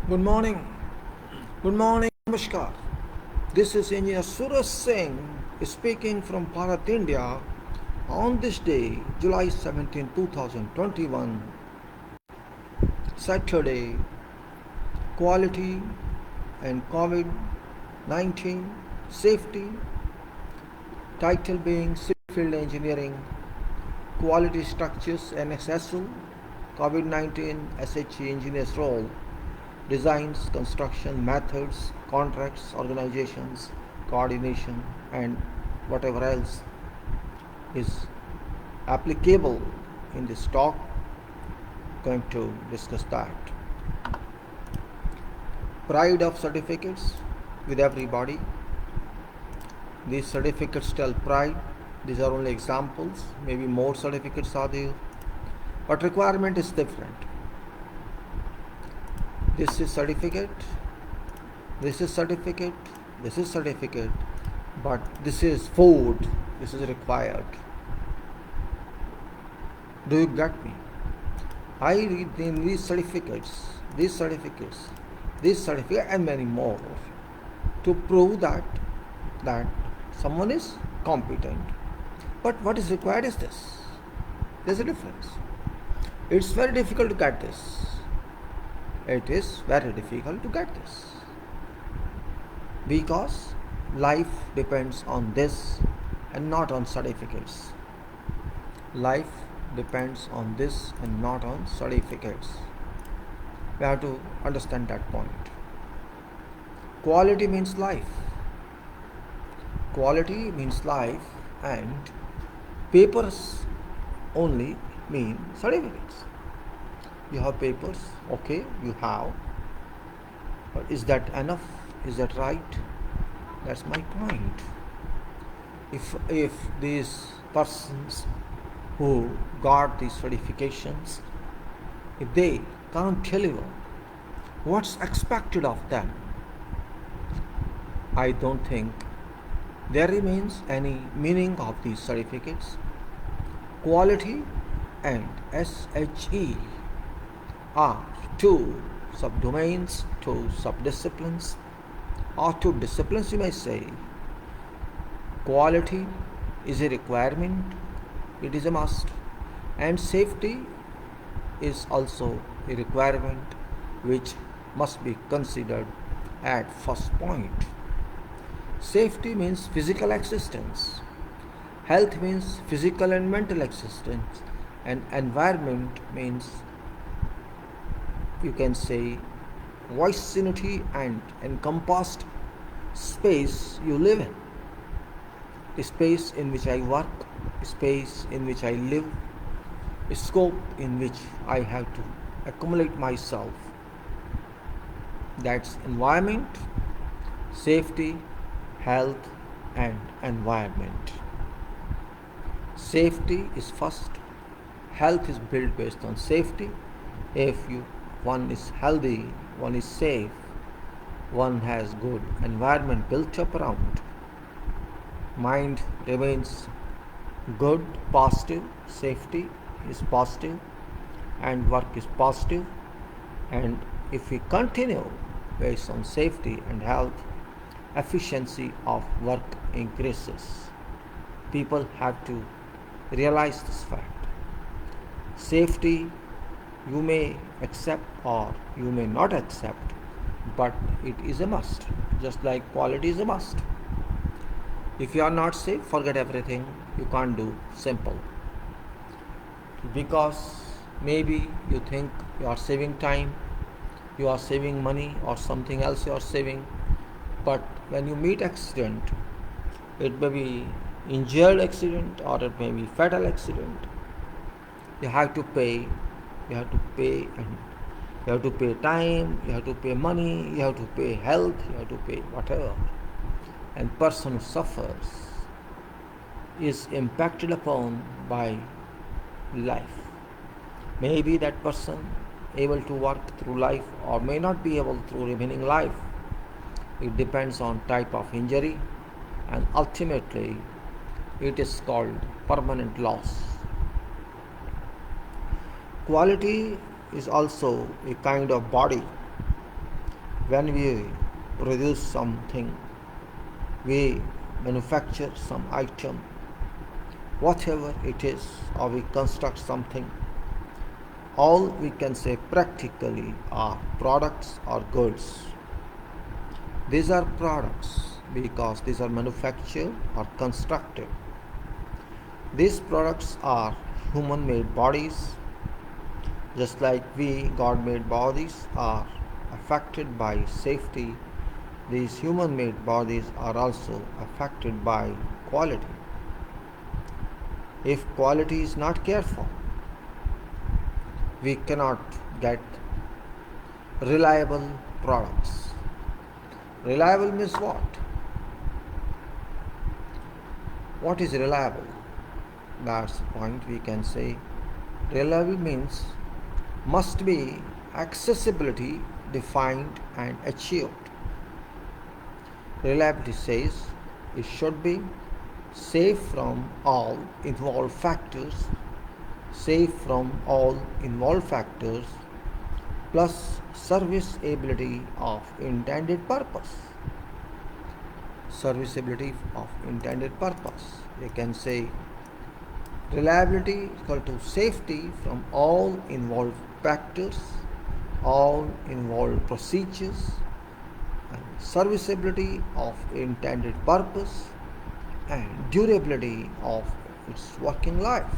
Good morning. Good morning. Namaskar. This is Engineer Suraj Singh speaking from Bharat, India on this day, July 17, 2021, Saturday. Quality and COVID 19 safety. Title being Civil Engineering Quality Structures AnnexSL COVID 19 SHE Engineer's Role. Designs, construction, methods, contracts, organizations, coordination, and whatever else is applicable in this talk. Going to discuss that. Pride of certificates with everybody. These certificates tell pride. These are only examples. Maybe more certificates are there, but requirement is different. This is certificate, this is certificate, this is certificate, but this is food, this is required. Do you get me? I read in these certificates, and many more to prove that someone is competent. But what is required is this. There's a difference. It's very difficult to get this. It is very difficult to get this because life depends on this and not on certificates. Life depends on this and not on certificates. We have to understand that point. Quality means life. Quality means life, and papers only mean certificates. You have papers, okay, you have, but is that enough? Is that right? That's my point. If these persons who got these certifications, if they can't deliver what's expected of them, I don't think there remains any meaning of these certificates. Quality and SHE are two subdomains, two subdisciplines, or two disciplines, you may say. Quality is a requirement, it is a must, and safety is also a requirement which must be considered at first point. Safety means physical existence, health means physical and mental existence, and environment means, you can say, vicinity and encompassed space you live in, a space in which I work, a space in which I live, a scope in which I have to accumulate myself. That's environment, safety, health, and environment. Safety is first. Health is built based on safety. If one is healthy, one is safe, one has good environment built up around, mind remains good, positive, safety is positive, and work is positive. And if we continue based on safety and health, efficiency of work increases. People have to realize this fact. Safety you may accept or you may not accept, but it is a must, just like quality is a must. If you are not safe, forget everything. You can't do simple. Because maybe you think you are saving time, you are saving money, or something else you are saving, but when you meet accident, it may be injured accident or it may be fatal accident, you have to pay, and you have to pay time, you have to pay money, you have to pay health, you have to pay whatever. And person who suffers is impacted upon by life. Maybe that person able to work through life or may not be able through remaining life. It depends on type of injury, and ultimately it is called permanent loss. Quality is also a kind of body. When we produce something, we manufacture some item, whatever it is, or we construct something, all we can say practically are products or goods. These are products because these are manufactured or constructed. These products are human made bodies, just like we, God made bodies, are affected by safety. These human made bodies are also affected by quality. If quality is not cared for, we cannot get reliable products. Reliable means what? What is reliable? That's the point we can say. Reliable means must be accessibility defined and achieved. Reliability says it should be safe from all involved factors, safe from all involved factors, plus serviceability of intended purpose. Serviceability of intended purpose. You can say reliability is equal to safety from all involved factors, all involved procedures, and serviceability of intended purpose, and durability of its working life.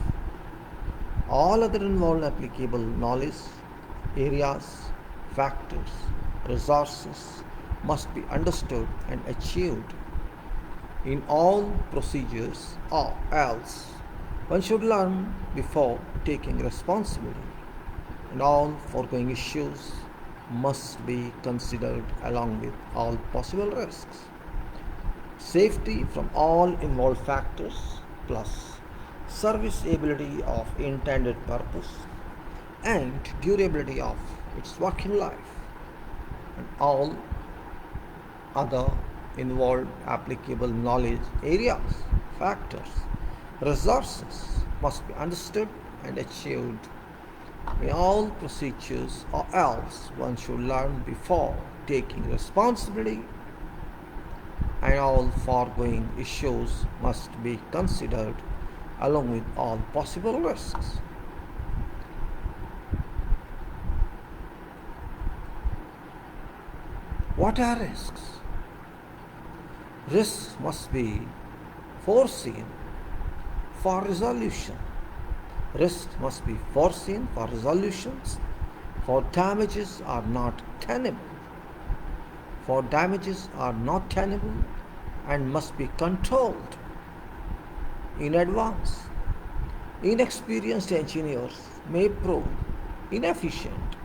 All other involved applicable knowledge, areas, factors, resources must be understood and achieved in all procedures, or else one should learn before taking responsibility, and all foregoing issues must be considered along with all possible risks. Safety from all involved factors plus serviceability of intended purpose and durability of its working life, and all other involved applicable knowledge areas, factors, resources must be understood and achieved in all procedures, or else one should learn before taking responsibility, and all foregoing issues must be considered along with all possible risks. What are risks? Risks must be foreseen for resolution. Risks must be foreseen for resolutions, for damages are not tenable. For damages are not tenable and must be controlled in advance. Inexperienced engineers may prove inefficient.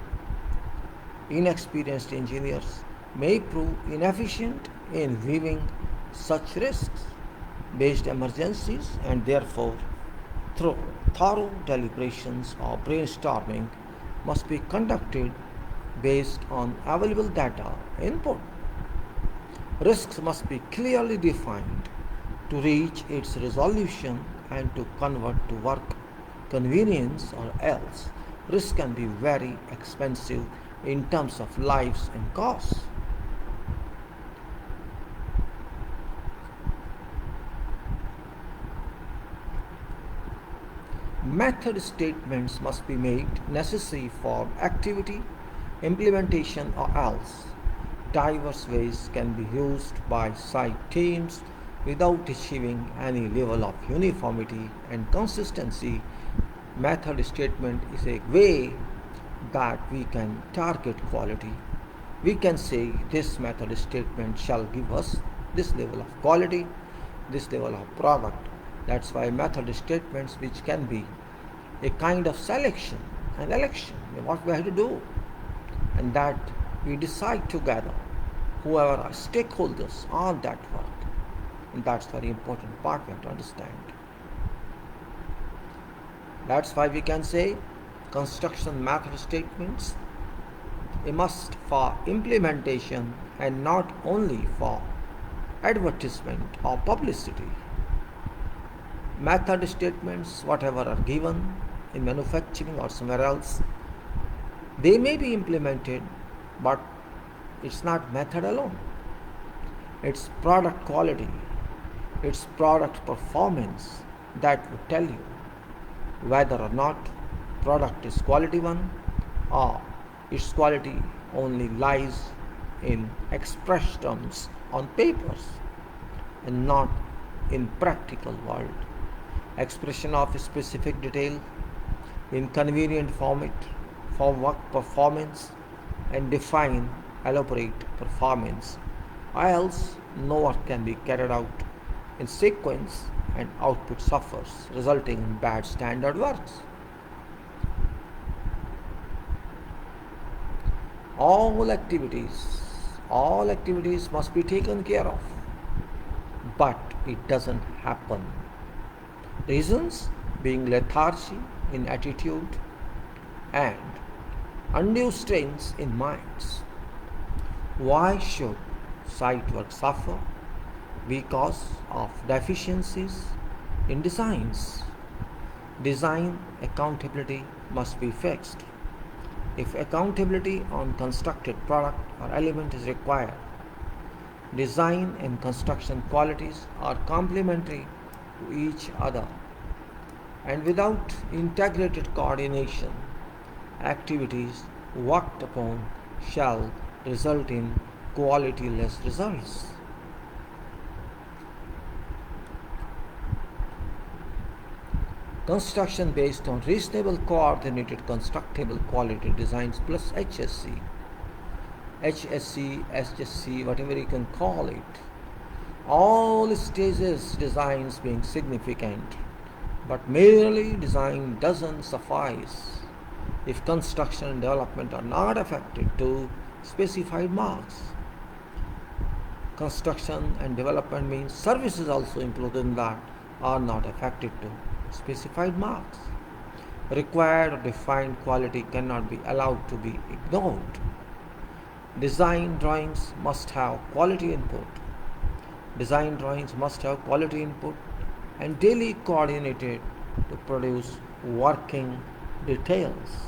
Inexperienced engineers may prove inefficient in viewing such risks based emergencies, and therefore through thorough deliberations or brainstorming must be conducted based on available data input. Risks must be clearly defined to reach its resolution and to convert to work convenience, or else risk can be very expensive in terms of lives and costs. Method statements must be made necessary for activity, implementation, or else diverse ways can be used by site teams without achieving any level of uniformity and consistency. Method statement is a way that we can target quality. We can say this method statement shall give us this level of quality, this level of product. That's why method statements, which can be a kind of selection and election, what we have to do, and that we decide together, whoever are stakeholders on that work. And that's very important part we have to understand. That's why we can say construction method statements a must for implementation and not only for advertisement or publicity. Method statements, whatever are given in manufacturing or somewhere else, they may be implemented, but It's not method alone. It's product quality, it's product performance that would tell you whether or not product is quality one or its quality only lies in express terms on papers and not in practical world. Expression of specific detail in convenient format for work performance and define elaborate performance, or else no work can be carried out in sequence and output suffers, resulting in bad standard works. All activities must be taken care of, but it doesn't happen. Reasons being lethargy in attitude and undue strains in minds. Why should site work suffer? Because of deficiencies in designs. Design accountability must be fixed. If accountability on constructed product or element is required, design and construction qualities are complementary to each other, and without integrated coordination, activities worked upon shall result in qualityless results. Construction based on reasonable coordinated constructible quality designs plus HSC, whatever you can call it. All stages designs being significant, but merely design doesn't suffice if construction and development are not affected to specified marks. Construction and development means services also included in that are not affected to specified marks. Required or defined quality cannot be allowed to be ignored. Design drawings must have quality input. Design drawings must have quality input and daily coordinated to produce working details.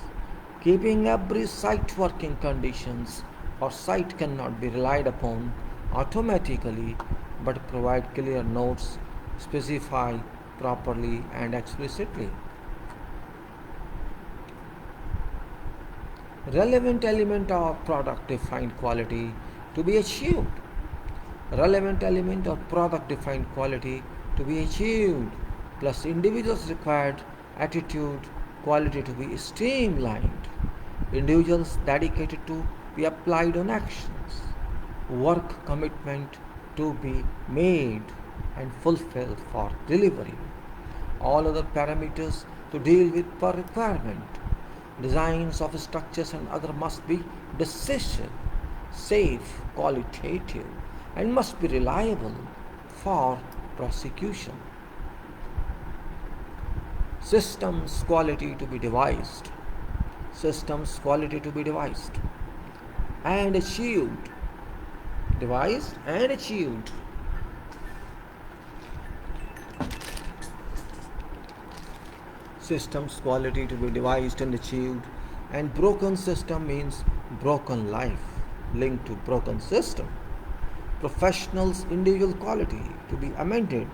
Keeping every site working conditions or site cannot be relied upon automatically, but provide clear notes, specify properly and explicitly. Relevant element of product defined quality to be achieved. Relevant element of product defined quality to be achieved, plus individuals required attitude quality to be streamlined. Individuals dedicated to be applied on actions. Work commitment to be made and fulfilled for delivery. All other parameters to deal with per requirement. Designs of structures and other must be decisive, safe, qualitative, and must be reliable for prosecution. Systems quality to be devised. Systems quality to be devised and achieved. Devised and achieved. Systems quality to be devised and achieved, and broken system means broken life linked to broken system. Professionals' individual quality to be amended,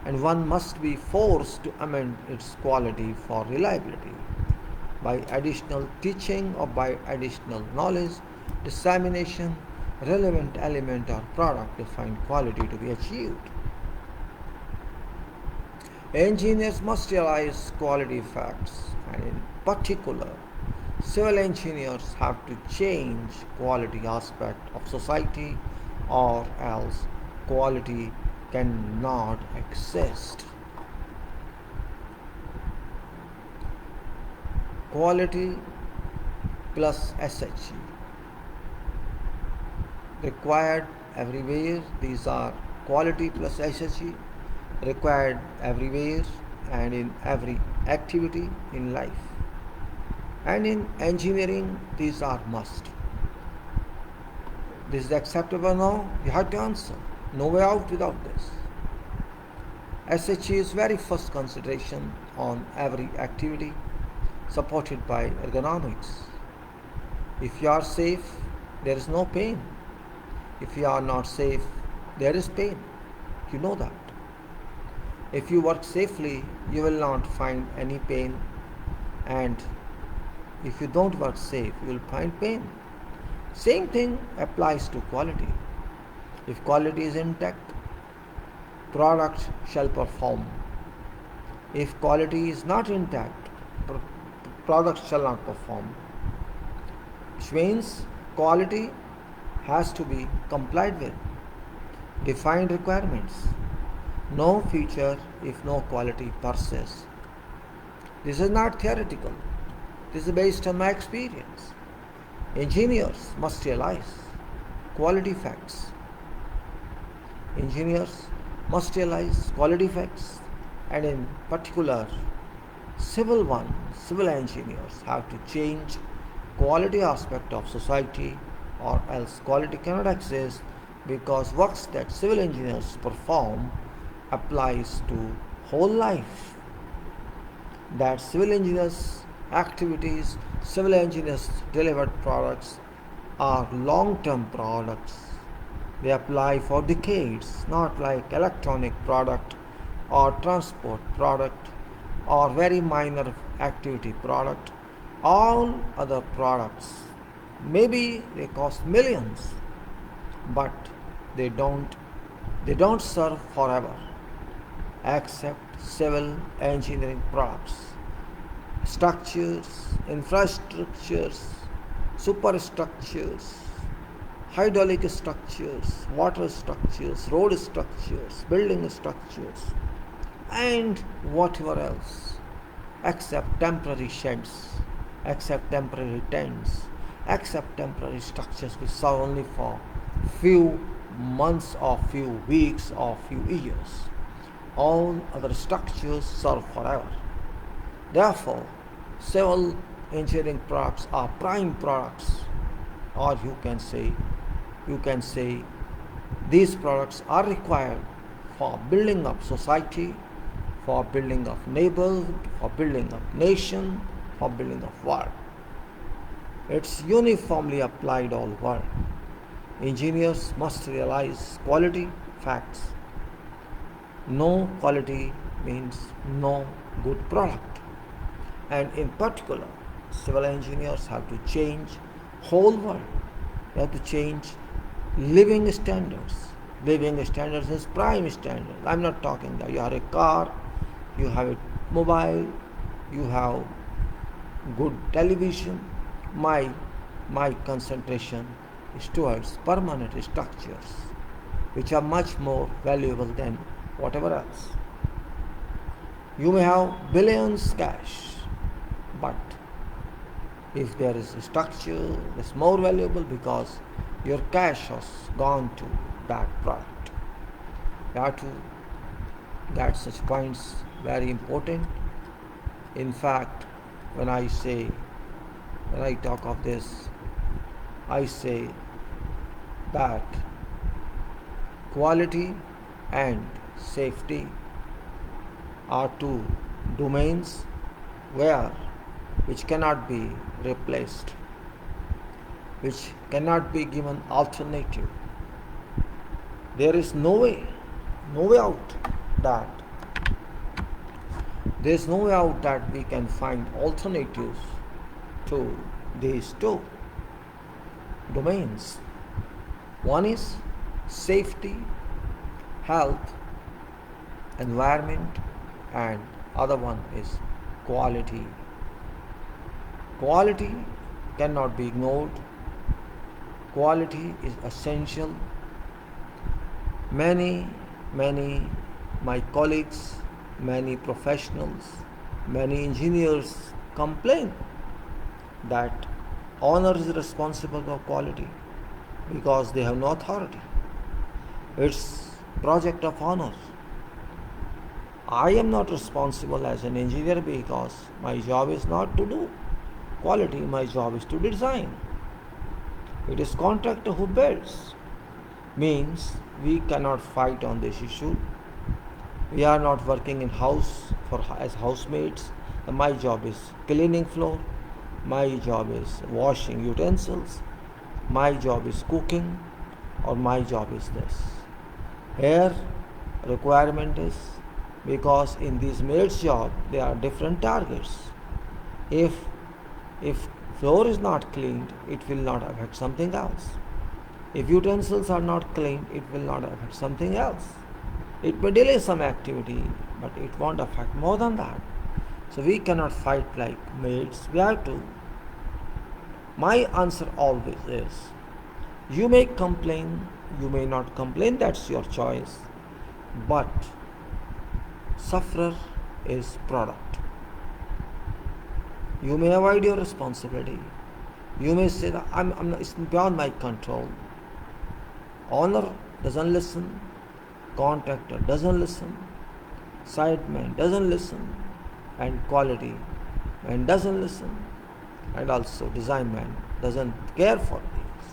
and one must be forced to amend its quality for reliability by additional teaching or by additional knowledge, dissemination, relevant element or product defined quality to be achieved. Engineers must realize quality facts, and in particular, civil engineers have to change quality aspect of society, or else quality cannot exist. Quality plus SHE required everywhere. These are quality plus SHE required everywhere and in every activity in life. And in engineering, these are must. This is acceptable now? You have to answer. No way out without this. SHE is very first consideration on every activity, supported by ergonomics. If you are safe, there is no pain. If you are not safe, there is pain. You know that. If you work safely, you will not find any pain, and if you don't work safe, you will find pain. Same thing applies to quality. If quality is intact, product shall perform. If quality is not intact, product shall not perform. Which means quality has to be complied with. Defined requirements. No feature if no quality persists. This is not theoretical. This is based on my experience. Engineers must realize quality facts. Engineers must realize quality facts, and in particular, civil engineers have to change quality aspect of society, or else quality cannot exist, because works that civil engineers perform applies to whole life. That civil engineers activities, civil engineers delivered products are long-term products. They apply for decades, not like electronic product or transport product or very minor activity product. All other products, maybe they cost millions, but they don't serve forever, except civil engineering products. Structures, infrastructures, superstructures, hydraulic structures, water structures, road structures, building structures, and whatever else, except temporary sheds, except temporary tents, except temporary structures which serve only for few months or few weeks or few years. All other structures serve forever. Therefore, civil engineering products are prime products, or you can say these products are required for building up society, for building of neighborhood, for building of nation, for building of world. It's uniformly applied all world. Engineers must realize quality facts. No quality means no good product. And in particular, civil engineers have to change whole world. They have to change living standards. Living standards is prime standard. I'm not talking that you have a car, you have a mobile, you have good television. My concentration is towards permanent structures, which are much more valuable than whatever else. You may have billions cash, but if there is a structure, it's more valuable because your cash has gone to that product. You have to get such points very important. In fact, when I talk of this, I say that quality and safety are two domains which cannot be replaced, which cannot be given alternative. There is no way out that we can find alternatives to these two domains. One is safety, health, environment, and other one is quality. Quality cannot be ignored. Quality is essential. Many my colleagues, many professionals, many engineers complain that owner is responsible for quality because they have no authority. It's project of honor. I am not responsible as an engineer because my job is not to do quality, my job is to design. It is contractor who builds. Means we cannot fight on this issue. We are not working in house as housemates. My job is cleaning floor. My job is washing utensils. my job is cooking or my job is this. Here requirement is, because in this maid's job there are different targets. If floor is not cleaned, it will not affect something else. If utensils are not cleaned, it will not affect something else. It may delay some activity, but it won't affect more than that. So we cannot fight like maids. We have to. My answer always is, you may complain, you may not complain, that's your choice. But sufferer is product. You may avoid your responsibility. You may say that it's beyond my control. Owner doesn't listen, contractor doesn't listen, siteman doesn't listen, and quality man doesn't listen, and also design man doesn't care for these.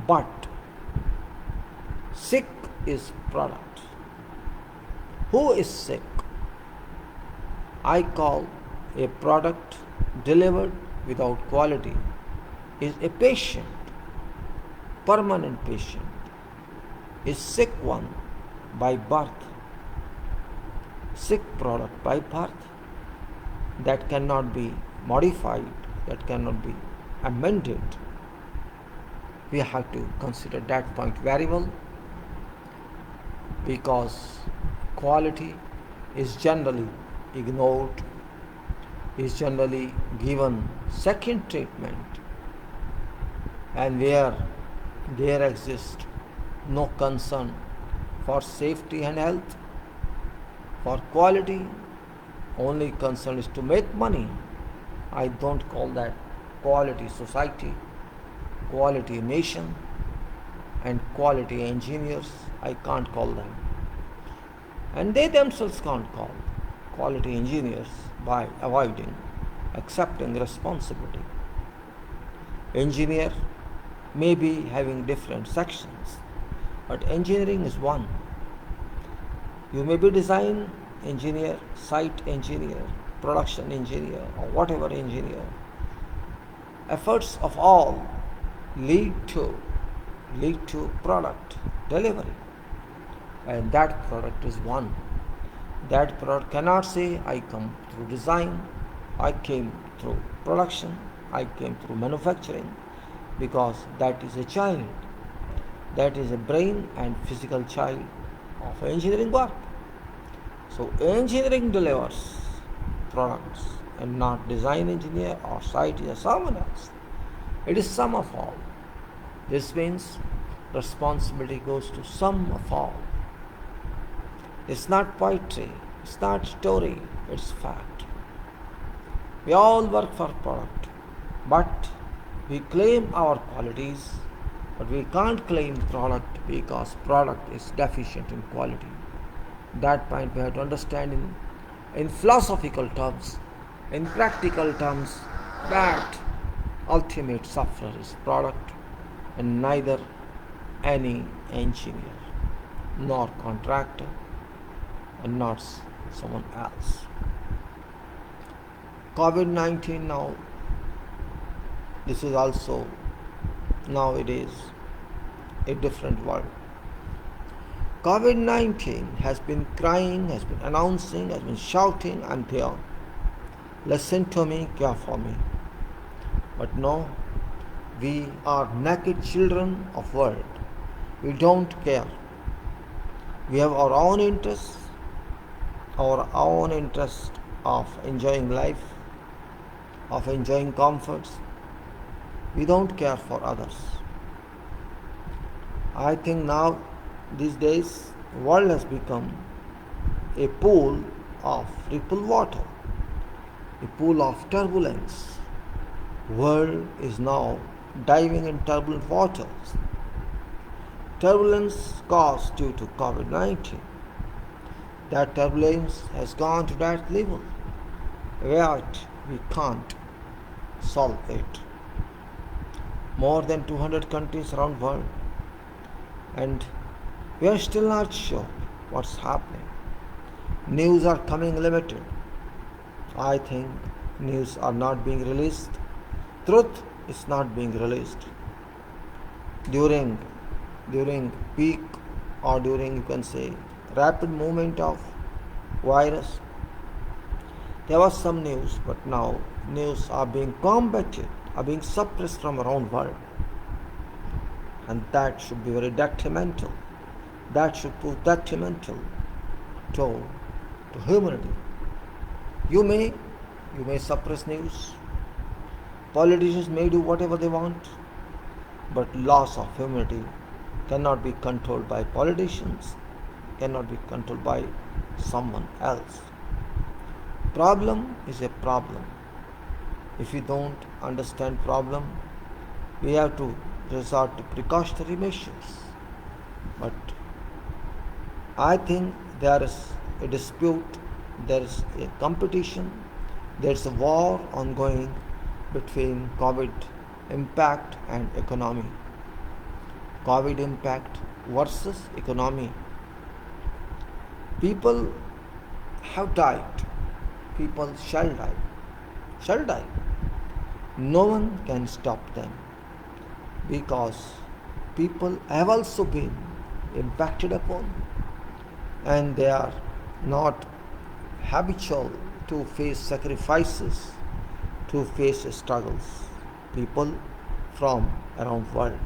But sick is product. Who is sick? I call a product delivered without quality is a patient, permanent patient, is sick one by birth, sick product by birth that cannot be modified, that cannot be amended. We have to consider that point very well, because quality is generally ignored, is generally given second treatment, and where there exists no concern for safety and health, for quality, only concern is to make money. I don't call that quality society, quality nation, and quality engineers. I can't call them. And they themselves can't call quality engineers by avoiding accepting responsibility. Engineer may be having different sections, but engineering is one. You may be design engineer, site engineer, production engineer, or whatever engineer. Efforts of all lead to product delivery, and that product is one. That product cannot say, I come through design, I came through production, I came through manufacturing, because that is a child, that is a brain and physical child of engineering work. So engineering delivers products, and not design engineer or site engineer, someone else. It is sum of all. This means responsibility goes to sum of all. It's not poetry, it's not story, it's fact. We all work for product, but we claim our qualities, but we can't claim product because product is deficient in quality. That point we have to understand in philosophical terms, in practical terms, that ultimate sufferer is product, and neither any engineer nor contractor and not someone else. COVID-19 now, this is also nowadays a different world. COVID-19 has been crying, has been announcing, has been shouting, I'm there. Listen to me, care for me. But no, we are naked children of world. We don't care. We have our own interests, of enjoying life, of enjoying comforts. We don't care for others. I think now, these days, world has become a pool of ripple water, a pool of turbulence. World is now diving in turbulent waters. Turbulence caused due to COVID-19. That turbulence has gone to that level where we can't solve it. More than 200 countries around the world, and we are still not sure what's happening. News are coming limited. I think news are not being released. Truth is not being released. during peak, or during, you can say, rapid movement of virus, there was some news, but now news are being combated, are being suppressed from around world, and that should be very detrimental. That should prove detrimental to humanity. You may suppress news. Politicians may do whatever they want, but loss of humanity cannot be controlled by politicians, cannot be controlled by someone else. Problem is a problem. If you don't understand problem, we have to resort to precautionary measures. But I think there is a dispute, there is a competition, there is a war ongoing between COVID impact and economy. COVID impact versus economy. People have died. People shall die. Shall die. No one can stop them, because people have also been impacted upon, and they are not habitual to face sacrifices, to face struggles. People from around world,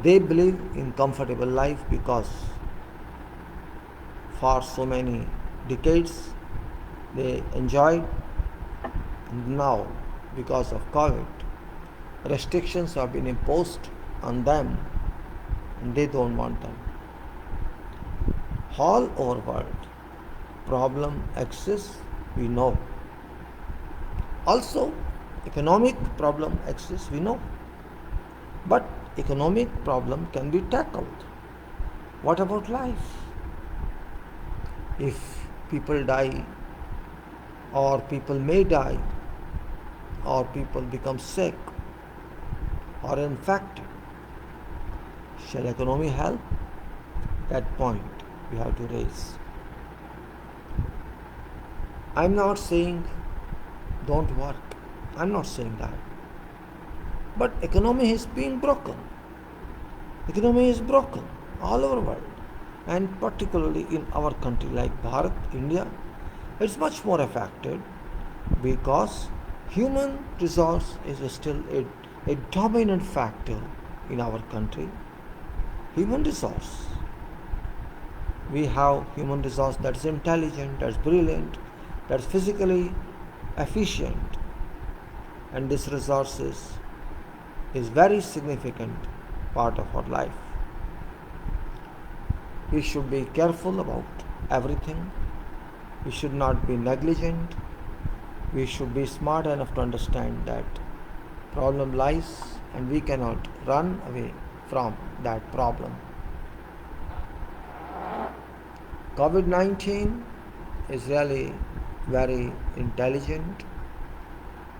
they believe in comfortable life because for so many decades they enjoyed. Now, because of COVID, restrictions have been imposed on them, and they don't want them. All over world, problem exists, we know. Also, economic problem exists, we know. But economic problem can be tackled. What about life? If people die, or people may die, or people become sick or infected, shall economy help? That point we have to raise. I'm not saying don't work. I'm not saying that. But economy is being broken. Economy is broken all over the world, and particularly in our country like Bharat, India, it's much more affected because human resource is still a dominant factor in our country. Human resource. We have human resource that is intelligent, that's brilliant, that's physically efficient, and this resource is very significant part of our life. We should be careful about everything. We should not be negligent. We should be smart enough to understand that problem lies and we cannot run away from that problem. COVID-19 is really very intelligent.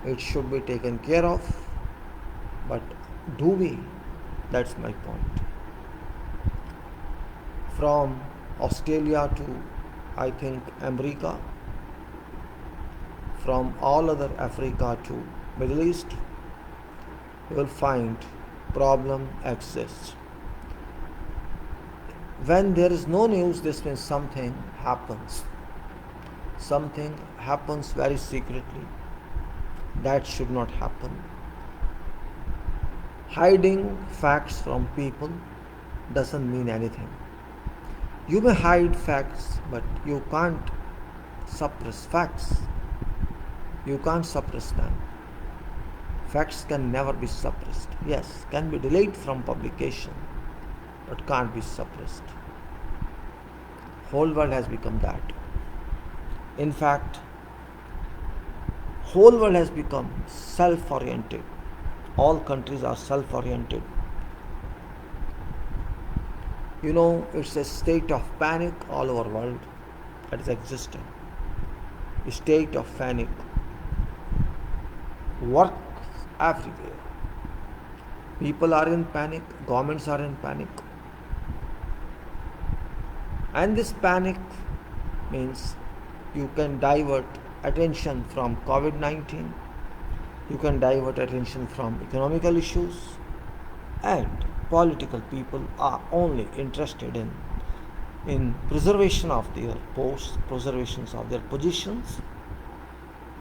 It should be taken care of. But do we? That's my point. From Australia to, I think, America, from all other Africa to Middle East, you will find problem exists. When there is no news, this means something happens. Something happens very secretly. That should not happen. Hiding facts from people doesn't mean anything. You may hide facts, but you can't suppress facts. You can't suppress them. Facts can never be suppressed. Yes, can be delayed from publication, but can't be suppressed. Whole world has become that. In fact, whole world has become self-oriented. All countries are self-oriented. You know, it's a state of panic all over the world that is existing. A state of panic works everywhere. People are in panic, governments are in panic. And this panic means you can divert attention from COVID-19 You can divert attention from economical issues, and political people are only interested in preservation of their posts, preservations of their positions.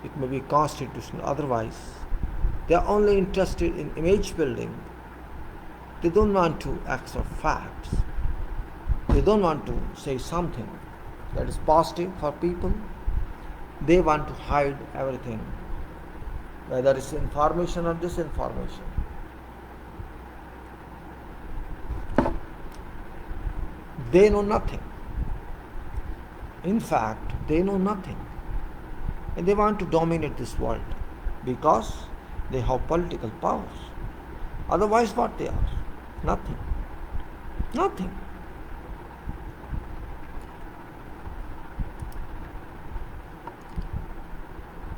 It may be constitutional otherwise. They are only interested in image building. They don't want to accept facts. They don't want to say something that is positive for people. They want to hide everything, whether it's information or disinformation. They know nothing. In fact, they know nothing. And they want to dominate this world because they have political powers. Otherwise, what they are? Nothing. Nothing.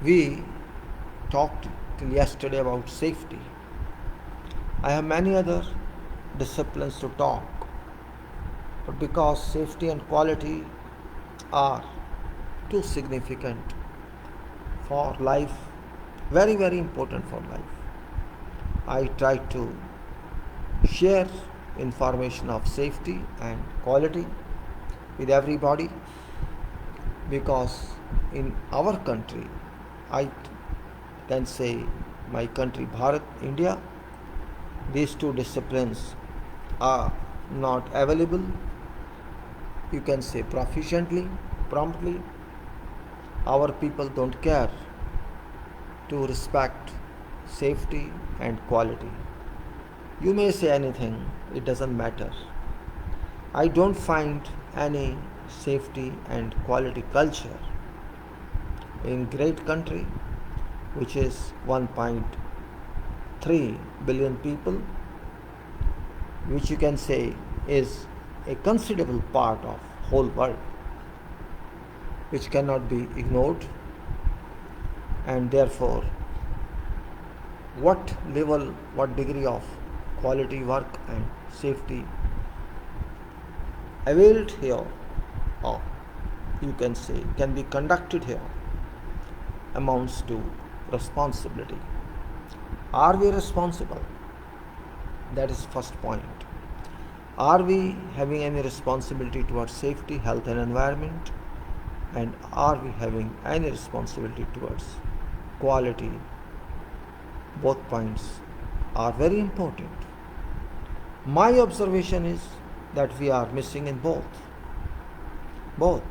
We talked till yesterday about safety. I have many other disciplines to talk, but because safety and quality are too significant for life, very, very important for life, I try to share information of safety and quality with everybody, because in our country, I can say my country Bharat, India, these two disciplines are not available, you can say proficiently, promptly. Our people don't care to respect safety and quality. You may say anything, it doesn't matter. I don't find any safety and quality culture in great country which is 1.3 billion people, which you can say is a considerable part of whole world, which cannot be ignored. And therefore, what level, what degree of quality work and safety availed here, or you can say can be conducted here, amounts to responsibility. Are we responsible? That is first point. Are we having any responsibility towards safety, health and environment? And are we having any responsibility towards quality? Both points are very important. My observation is that we are missing in both. Both.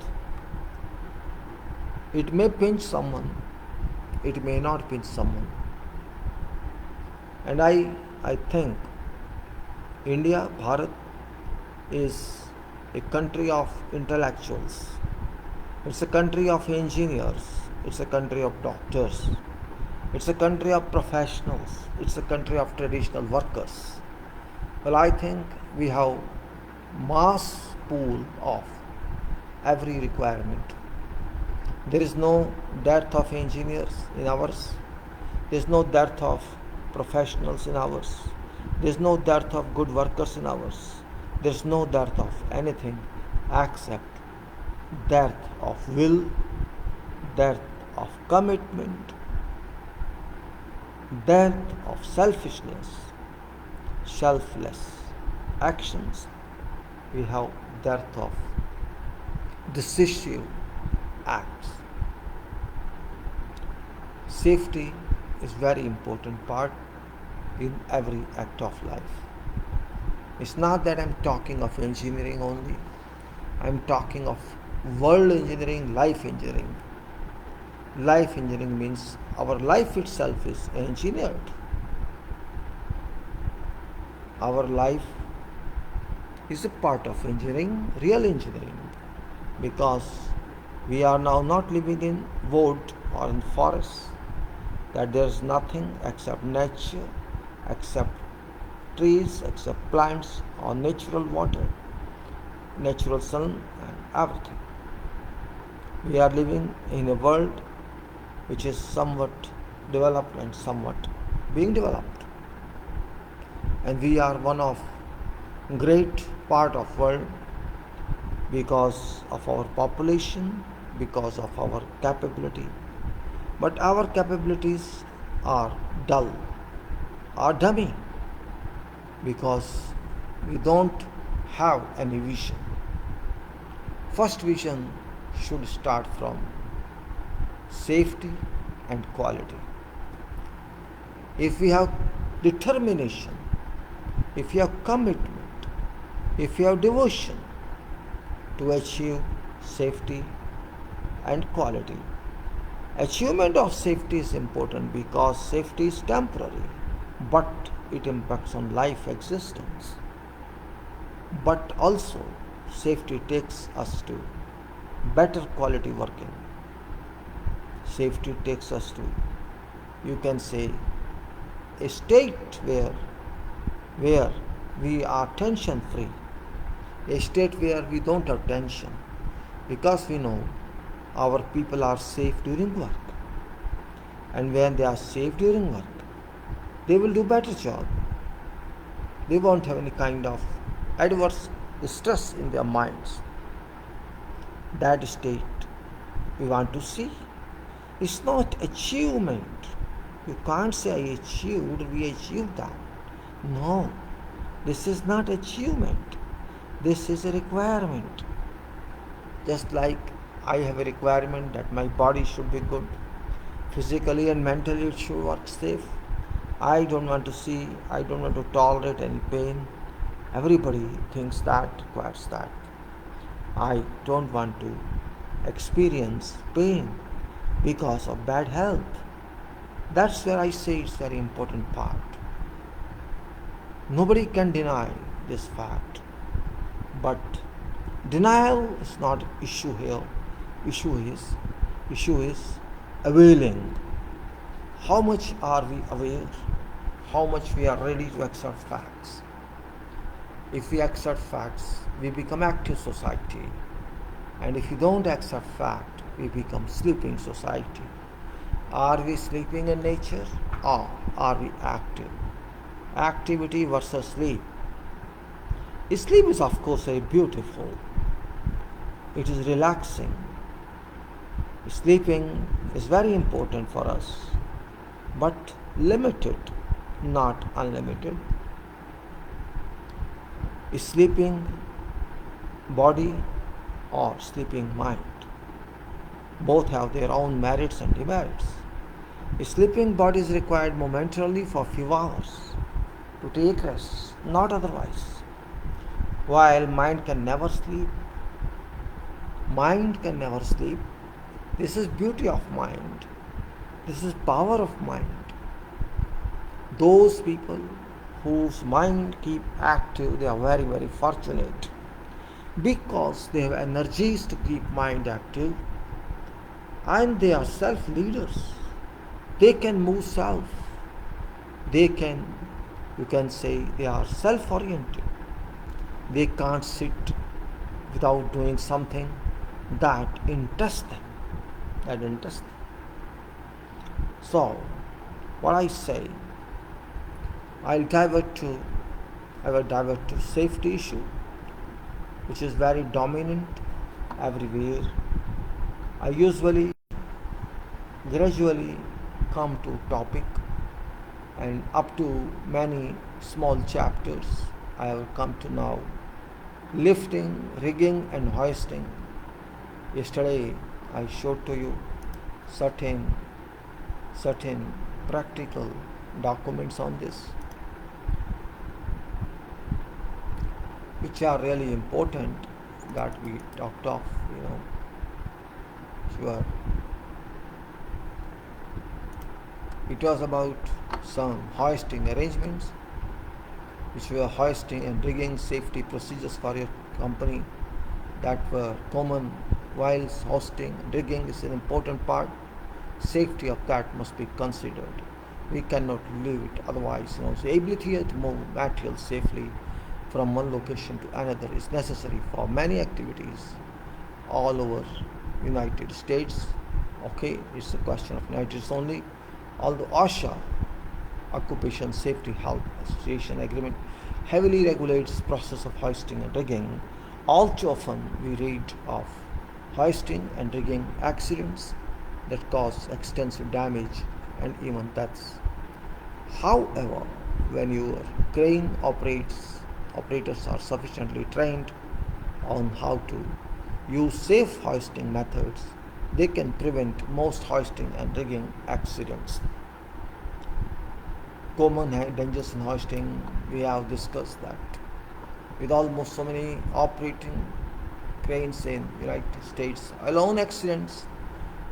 It may pinch someone, it may not pinch someone. And I think India, Bharat, is a country of intellectuals. It's a country of engineers. It's a country of doctors. It's a country of professionals. It's a country of traditional workers. Well, I think we have mass pool of every requirement. There is no dearth of engineers in ours. There is no dearth of professionals in ours. There is no dearth of good workers in ours. There is no dearth of anything except dearth of will, dearth of commitment, dearth of selfishness, selfless actions. We have dearth of decisive acts. Safety is very important part in every act of life. It's not that I'm talking of engineering only. I'm talking of world engineering, life engineering. Life engineering means our life itself is engineered. Our life is a part of engineering, real engineering, because we are now not living in wood or in forests, that there is nothing except nature, except trees, except plants or natural water, natural sun and everything. We are living in a world which is somewhat developed and somewhat being developed. And we are one of great part of world because of our population, because of our capability. But our capabilities are dull or dummy because we don't have any vision. First vision should start from safety and quality. If we have determination, if you have commitment, if you have devotion to achieve safety and quality. Achievement of safety is important because safety is temporary, but it impacts on life existence. But also, safety takes us to better quality working. Safety takes us to, you can say, a state where we are tension free, a state where we don't have tension, because we know our people are safe during work. And when they are safe during work, they will do better job. They won't have any kind of adverse stress in their minds. That state we want to see. It's not achievement. You can't say I achieved, we achieved that. No, this is not achievement. This is a requirement. Just like I have a requirement that my body should be good. Physically and mentally it should work safe. I don't want to tolerate any pain. Everybody thinks that, requires that. I don't want to experience pain because of bad health. That's where I say it's very important part. Nobody can deny this fact. But denial is not issue here. Issue is availing. How much are we aware? How much we are ready to accept facts? If we accept facts, we become active society. And if we don't accept fact, we become sleeping society. Are we sleeping in nature or are we active? Activity versus sleep. Sleep is of course very beautiful. It is relaxing. Sleeping is very important for us, but limited, not unlimited. Sleeping body or sleeping mind. Both have their own merits and demerits. Sleeping body is required momentarily for few hours to take rest, not otherwise. While mind can never sleep. Mind can never sleep. This is beauty of mind. This is power of mind. Those people whose mind keep active, they are very, very fortunate because they have energies to keep mind active and they are self-leaders. They can move self. You can say they are self-oriented. They can't sit without doing something that interests them. So, what I say, I will divert to safety issue, which is very dominant everywhere. I usually gradually come to topic and up to many small chapters I have come to now. Lifting, rigging and hoisting. Yesterday I showed to you certain practical documents on this, which are really important that we talked of, Sure. It was about some hoisting arrangements, which were hoisting and rigging safety procedures for your company that were common whilst hoisting and rigging is an important part. Safety of that must be considered. We cannot leave it otherwise. The ability to move material safely from one location to another is necessary for many activities all over United States. Okay, it's a question of United States only. Although OSHA, Occupation Safety Health Association Agreement, heavily regulates process of hoisting and rigging, all too often we read of hoisting and rigging accidents that cause extensive damage and even deaths. However, when your crane operators are sufficiently trained on how to use safe hoisting methods, they can prevent most hoisting and rigging accidents. Common dangers in hoisting, we have discussed that. With almost so many operating cranes in United States, alone accidents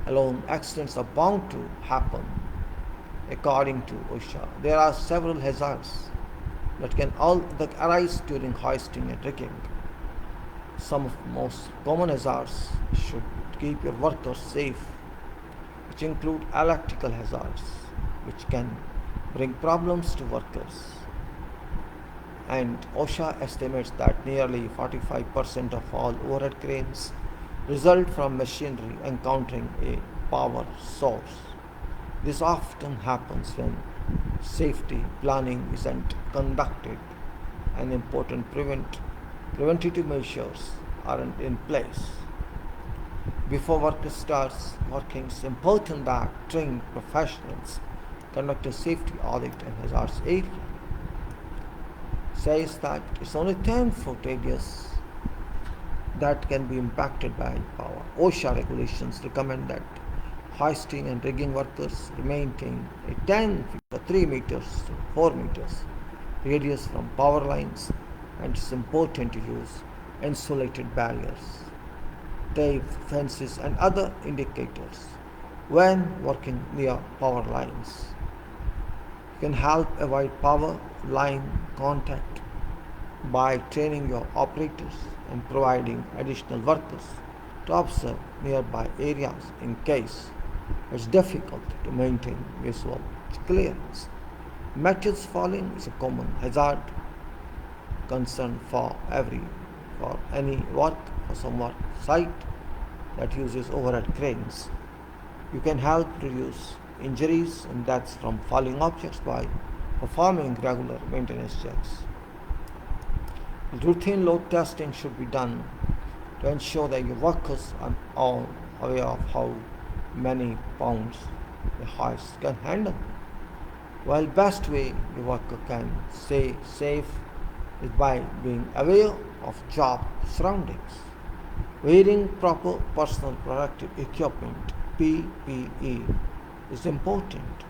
are bound to happen. According to OSHA, there are several hazards that arise during hoisting and rigging. Some of the most common hazards should keep your workers safe, which include electrical hazards, which can bring problems to workers. And OSHA estimates that nearly 45% of all overhead cranes result from machinery encountering a power source. This often happens when safety planning isn't conducted and important preventative measures aren't in place. Before worker starts working, it's important that trained professionals conduct a safety audit in hazardous area. Says that it's only 10-foot radius that can be impacted by power. OSHA regulations recommend that hoisting and rigging workers maintain a 10 feet or 3 meters to 4 meters radius from power lines, and it's important to use insulated barriers, tape, fences, and other indicators when working near power lines. You can help avoid power line contact by training your operators and providing additional workers to observe nearby areas in case it's difficult to maintain visual clearance. Metals falling is a common hazard concern for any work or some work site that uses overhead cranes. You can help reduce injuries and deaths from falling objects by performing regular maintenance checks. Routine load testing should be done to ensure that your workers are all aware of how many pounds a hoist can handle. While best way your worker can stay safe is by being aware of job surroundings. Wearing proper personal protective equipment (PPE) is important.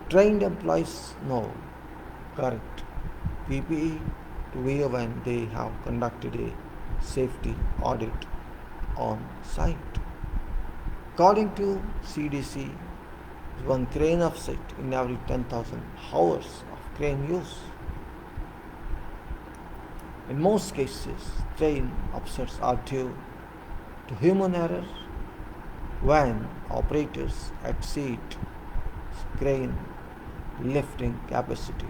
Trained employees know correct PPE to wear when they have conducted a safety audit on site. According to CDC, one crane upset in every 10,000 hours of crane use. In most cases, crane upsets are due to human error when operators exceed crane lifting capacity.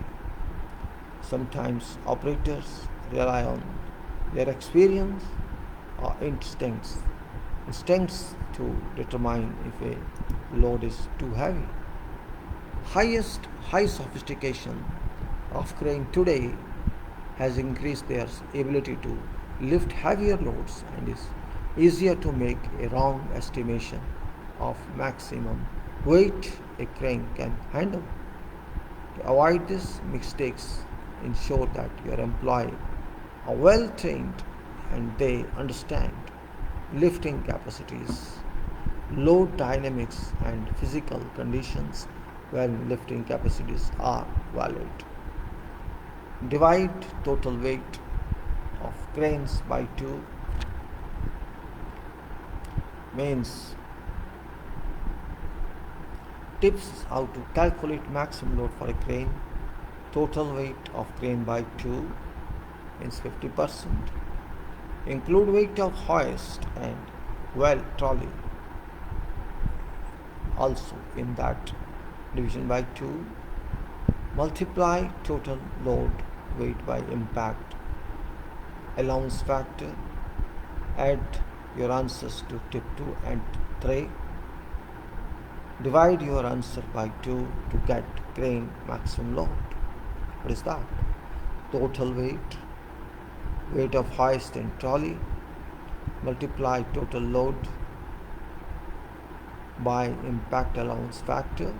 Sometimes operators rely on their experience or instincts to determine if a load is too heavy. High sophistication of crane today has increased their ability to lift heavier loads and is easier to make a wrong estimation of maximum weight a crane can handle. To avoid these mistakes, ensure that your employees are well trained and they understand lifting capacities, load dynamics, and physical conditions when lifting capacities are valid. Divide total weight of cranes by 2 means tips how to calculate maximum load for a crane. Total weight of crane by 2 means 50%. Include weight of hoist and well trolley also in that division by 2. Multiply total load weight by impact allowance factor. Add your answers to tip 2 and 3. Divide your answer by 2 to get crane maximum load. What is that? Total weight of hoist and trolley, multiply total load by impact allowance factor,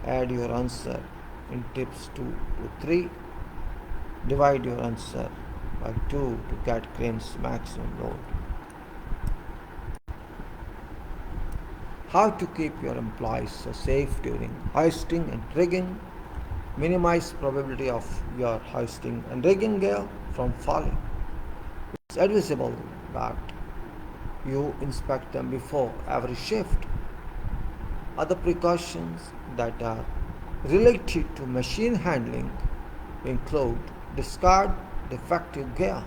Add your answer in tips 2 to 3. Divide your answer by 2 to get crane's maximum load. How to keep your employees safe during hoisting and rigging. Minimize probability of your hoisting and rigging gear from falling. It's advisable that you inspect them before every shift. Other precautions that are related to machine handling include discard defective gear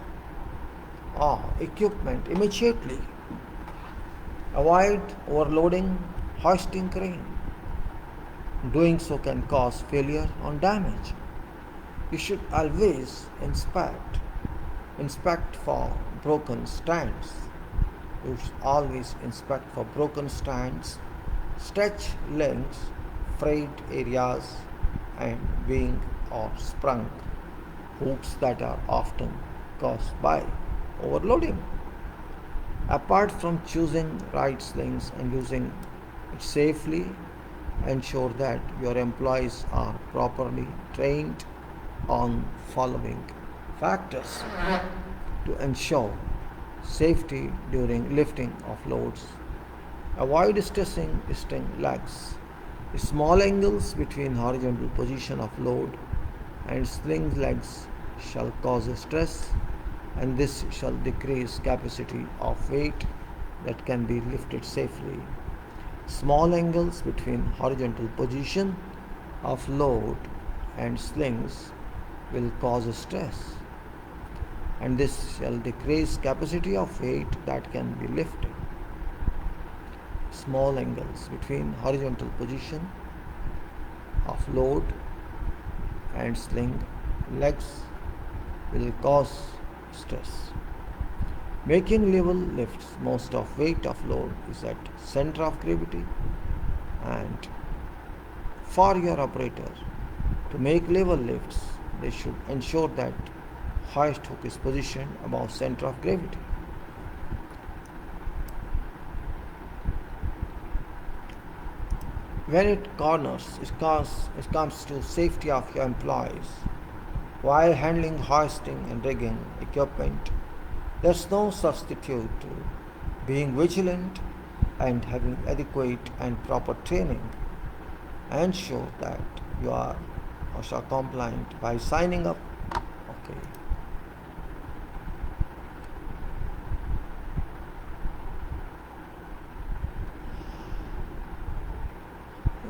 or equipment immediately. Avoid overloading hoisting crane. Doing so can cause failure or damage. You should always inspect for broken stands. You should always inspect for broken stands, stretch links, frayed areas, and wing or sprung hooks that are often caused by overloading. Apart from choosing right slings and using it safely, ensure that your employees are properly trained on following factors to ensure safety during lifting of loads. Avoid stressing legs. Small angles between horizontal position of load and sling legs shall cause stress, and this shall decrease capacity of weight that can be lifted safely. Small angles between horizontal position of load and slings will cause stress, and this shall decrease capacity of weight that can be lifted. Small angles between horizontal position of load and sling legs will cause stress. Making level lifts, most of weight of load is at center of gravity, and for your operator to make level lifts, they should ensure that hoist hook is positioned above center of gravity. When it comes to safety of your employees while handling hoisting and rigging equipment, there's no substitute to being vigilant and having adequate and proper training. Ensure that you are OSHA compliant by signing up. Okay.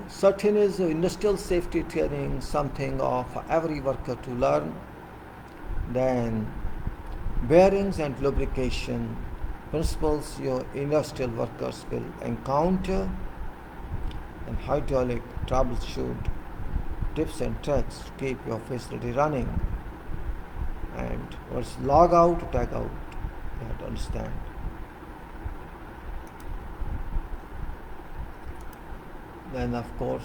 Certain is industrial safety training something of every worker to learn. Then bearings and lubrication principles your industrial workers will encounter, and hydraulic troubleshoot tips and tricks to keep your facility running. And what's log out, tag out, you have to understand. Then of course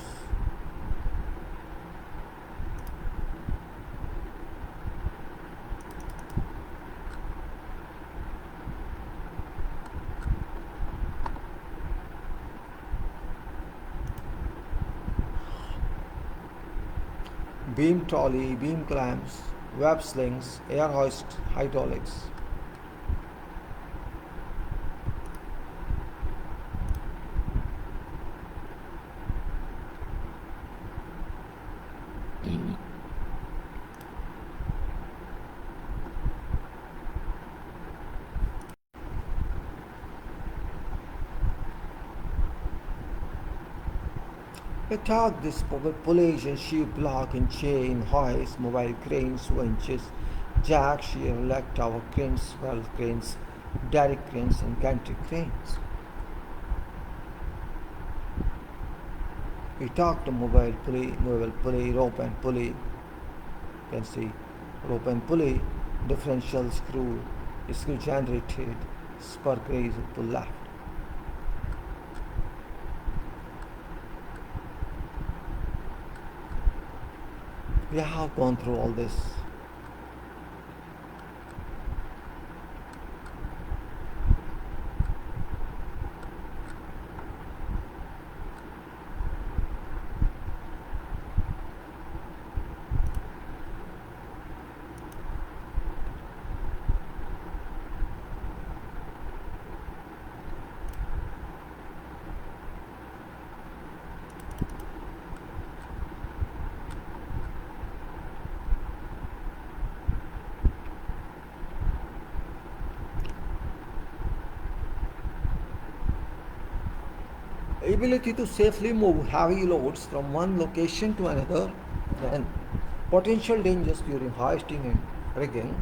beam trolley, beam clamps, web slings, air hoist, hydraulics. Attack this pulley and sheave block and chain, hoist, mobile cranes, winches, jack, shear, leg tower cranes, valve cranes, derrick cranes, and gantry cranes. We talked to mobile pulley, rope and pulley. You can see rope and pulley, differential screw generated, spur raise, pull left. We have gone through all this. ability to safely move heavy loads from one location to another, and potential dangers during hoisting and rigging.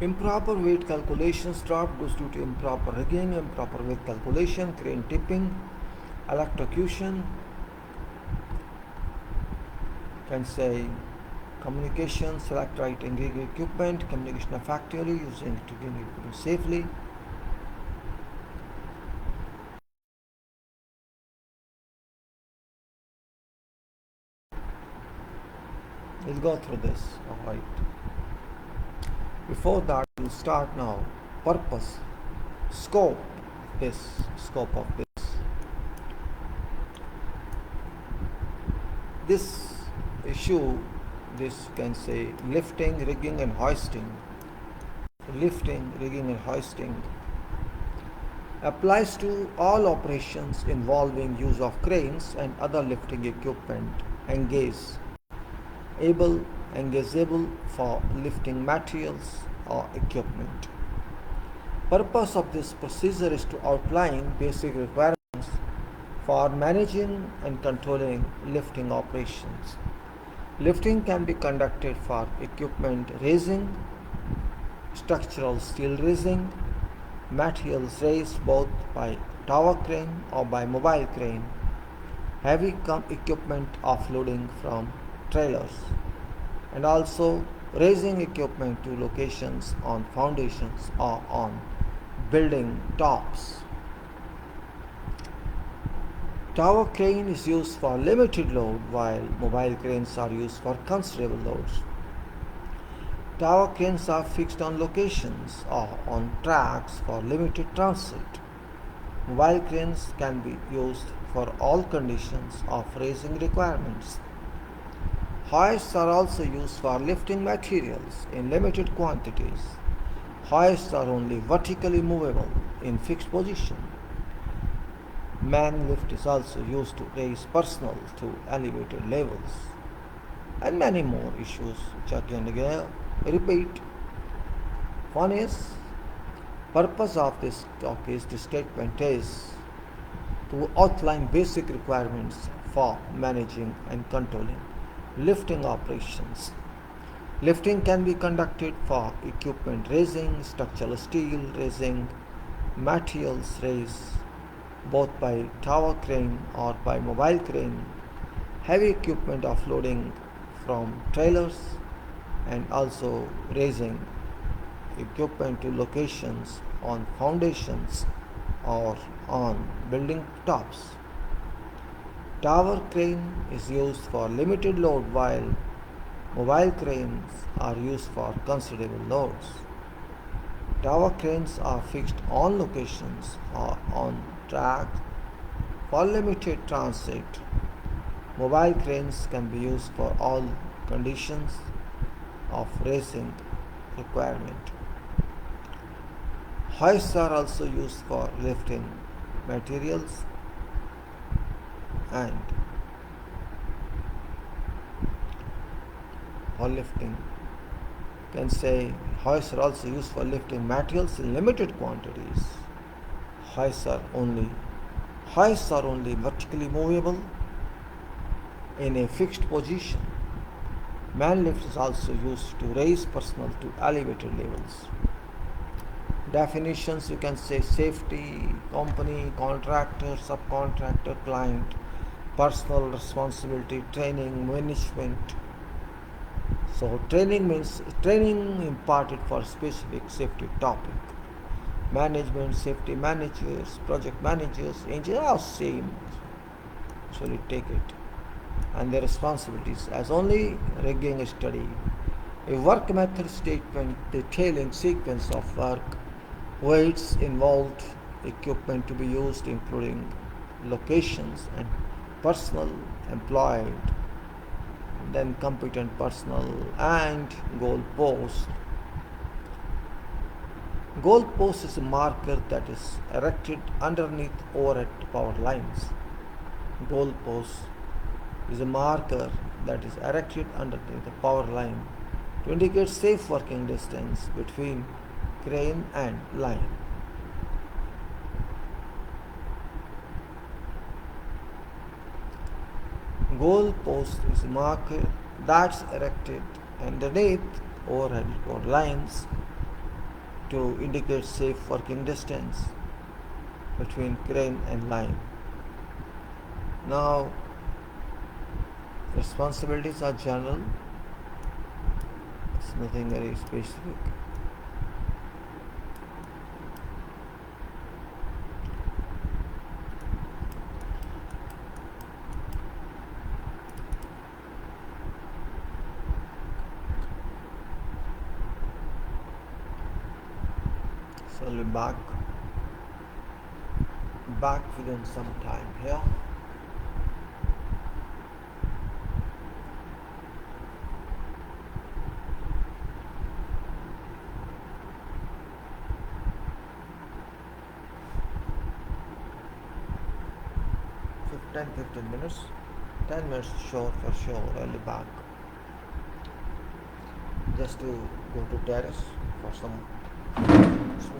Improper weight calculations. Drop goes due to improper rigging, improper weight calculation, crane tipping, electrocution, can say communication, select right and rig equipment, communication effectively, using to rig equipment safely. We'll go through this. Alright. Before that, we'll start now. Purpose, scope of this. This issue, this can say lifting, rigging and hoisting. Lifting, rigging and hoisting applies to all operations involving use of cranes and other lifting equipment engageable for lifting materials or equipment. Purpose of this procedure is to outline basic requirements for managing and controlling lifting operations. Lifting can be conducted for equipment raising, structural steel raising, materials raised both by tower crane or by mobile crane, heavy equipment offloading from trailers, and also raising equipment to locations on foundations or on building tops. Tower crane is used for limited load while mobile cranes are used for considerable loads. Tower cranes are fixed on locations or on tracks for limited transit. Mobile cranes can be used for all conditions of raising requirements. Hoists are also used for lifting materials in limited quantities. Hoists are only vertically movable in fixed position. Man lift is also used to raise personnel to elevated levels, and many more issues which are going to repeat. One is purpose of this talk is the statement is to outline basic requirements for managing and controlling lifting operations. Lifting can be conducted for equipment raising, structural steel raising, materials raised both by tower crane or by mobile crane, heavy equipment offloading from trailers, and also raising equipment to locations on foundations or on building tops. Tower crane is used for limited load while mobile cranes are used for considerable loads. Tower cranes are fixed on locations or on tracks for limited transit. Mobile cranes can be used for all conditions of raising requirement. Hoists are also used for lifting materials and for lifting. Can say hoists are also used for lifting materials in limited quantities. Hoists are only vertically movable in a fixed position. Man lift is also used to raise personnel to elevated levels. Definitions, you can say safety, company, contractor, subcontractor, client, personal responsibility, training, management. So training means training imparted for specific safety topic. Management, safety managers, project managers, engineers are same. Actually take it. And their responsibilities as only rigging study. A work method statement detailing sequence of work, weights involved, equipment to be used including locations and personnel employed, then competent personnel, and goal post. Goal post is a marker that is erected underneath overhead power lines. Goal post is a marker that is erected underneath the power line to indicate safe working distance between crane and line. Goal post is a marker that's erected underneath overhead power lines to indicate safe working distance between crane and line. Now, responsibilities are general. It's nothing very specific. So I'll be back within some time here. Ten 15 minutes, 10 minutes sure for sure. I'll be back just to go to terrace for some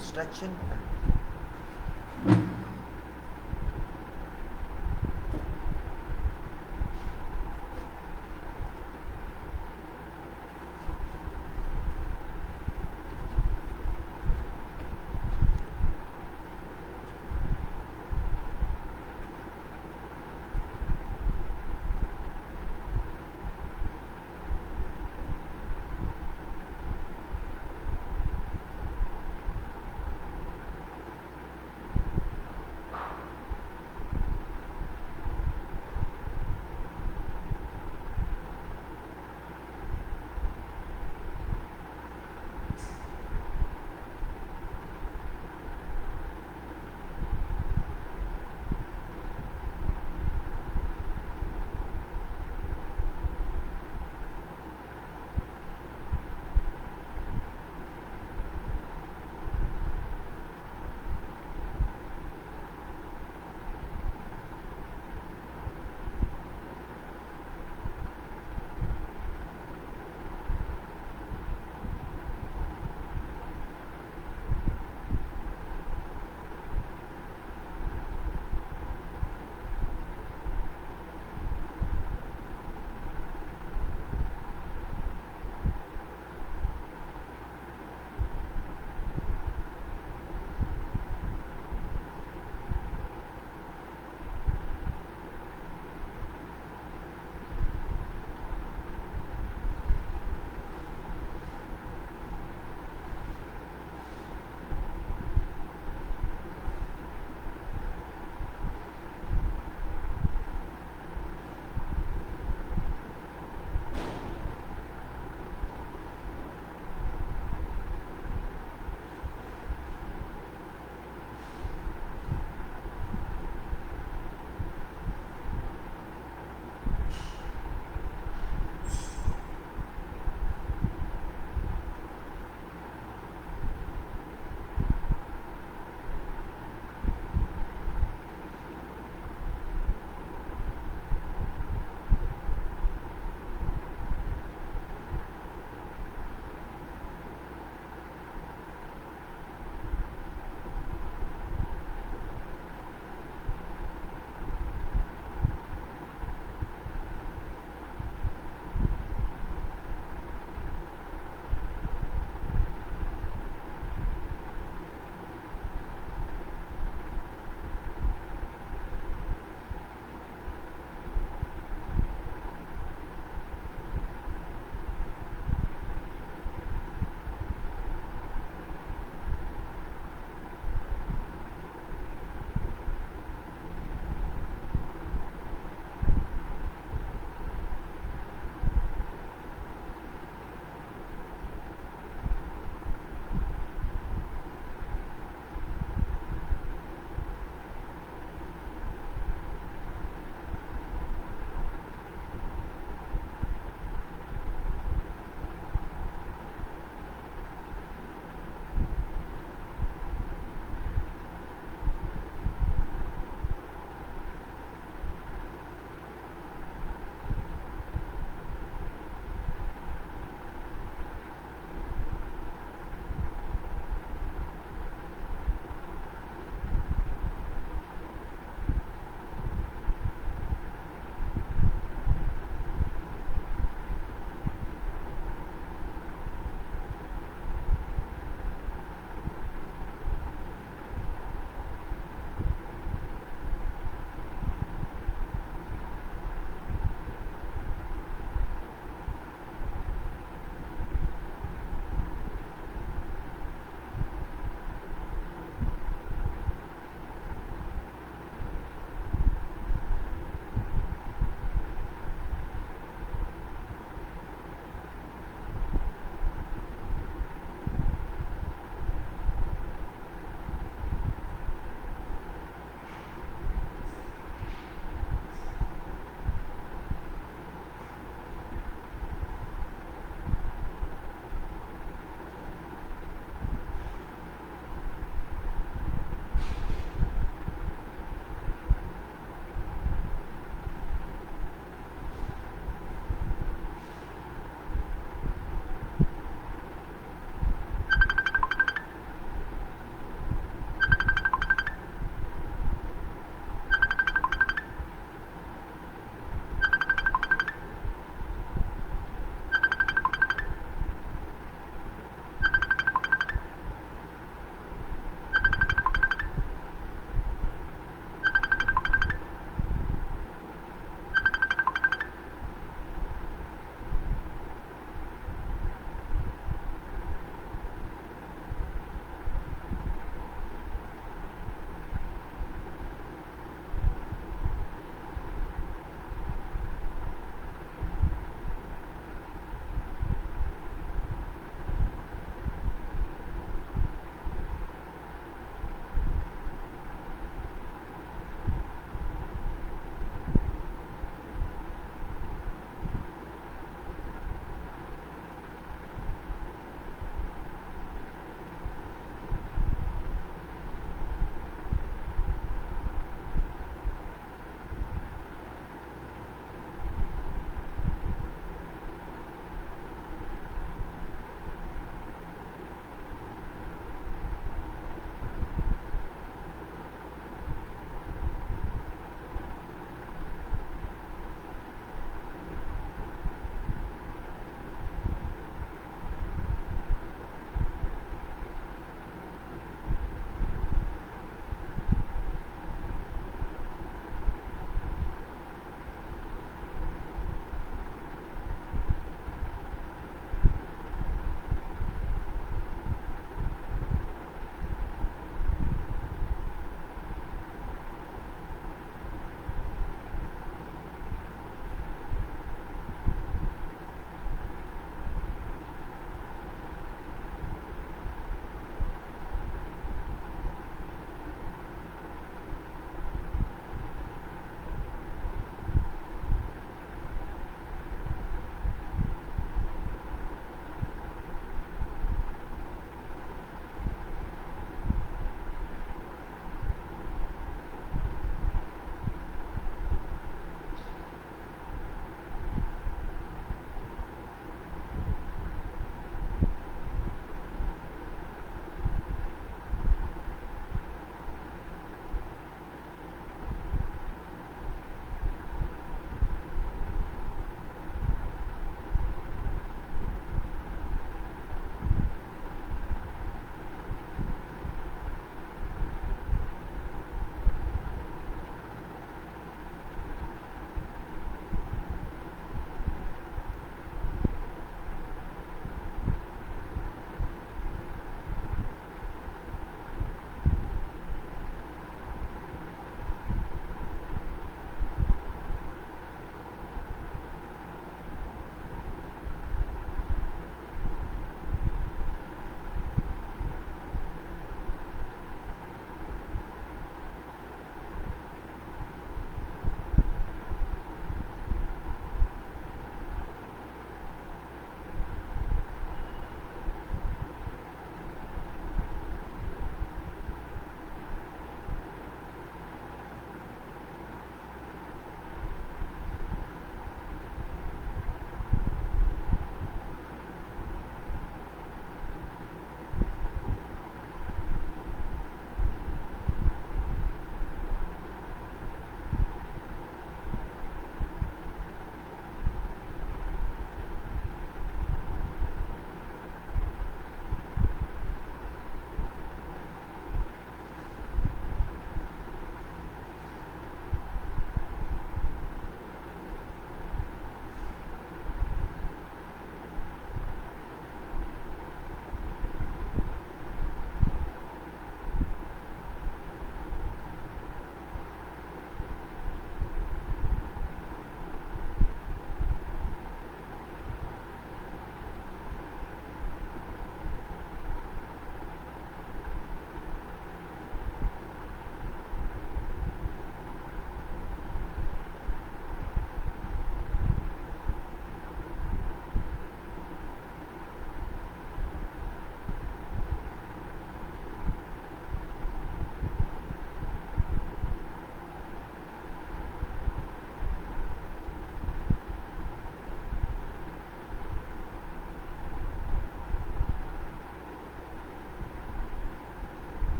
stretching.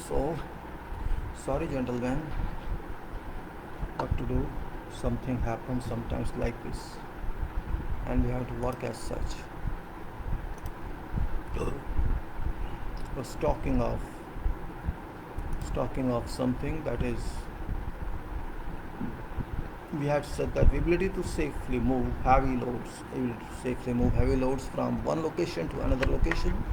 So, sorry gentlemen, what to do? Something happens sometimes like this, and we have to work as such. Was talking of something that is, we had said that the ability to safely move heavy loads from one location to another location,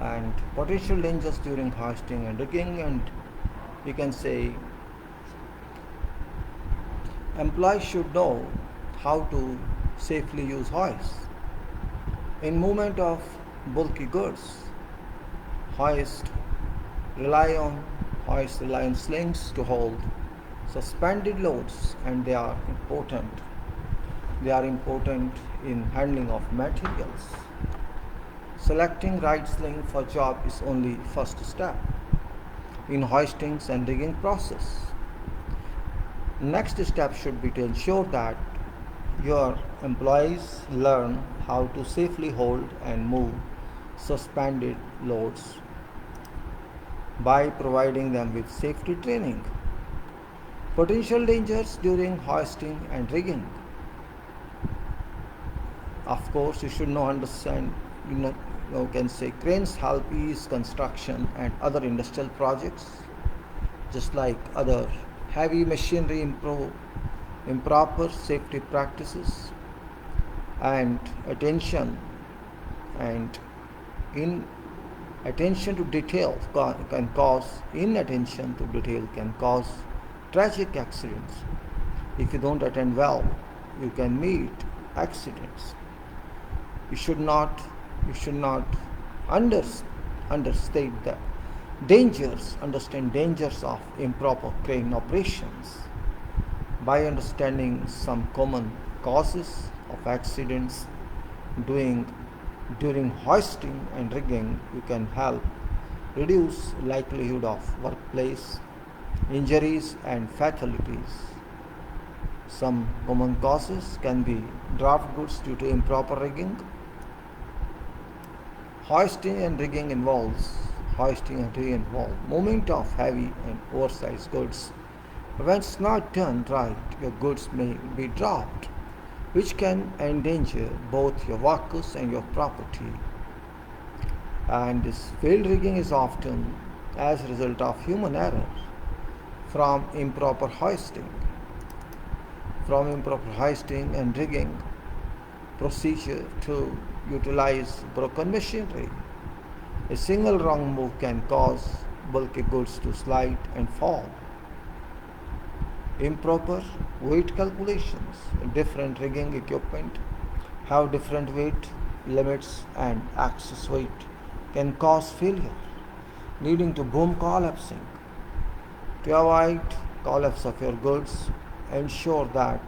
and potential dangers during hoisting and rigging. And we can say employees should know how to safely use hoists in movement of bulky goods. Hoists rely on slings to hold suspended loads, and they are important in handling of materials. Selecting right sling for job is only first step in hoisting and rigging process. Next step should be to ensure that your employees learn how to safely hold and move suspended loads by providing them with safety training. Potential dangers during hoisting and rigging. Of course, you should understand, you can say cranes help ease construction and other industrial projects, just like other heavy machinery. Improper safety practices and attention to detail can cause tragic accidents. If you don't attend well, you can meet accidents. You should not understate the understand dangers of improper crane operations. By understanding some common causes of accidents during hoisting and rigging, you can help reduce likelihood of workplace injuries and fatalities. Some common causes can be draft goods due to improper rigging. Hoisting and rigging involves movement of heavy and oversized goods. When it's not done right, your goods may be dropped, which can endanger both your workers and your property. And this failed rigging is often as a result of human error from improper hoisting and rigging procedure to utilize broken machinery. A single wrong move can cause bulky goods to slide and fall. Improper weight calculations. Different rigging equipment have different weight limits, and excess weight can cause failure, leading to boom collapsing. To avoid collapse of your goods, ensure that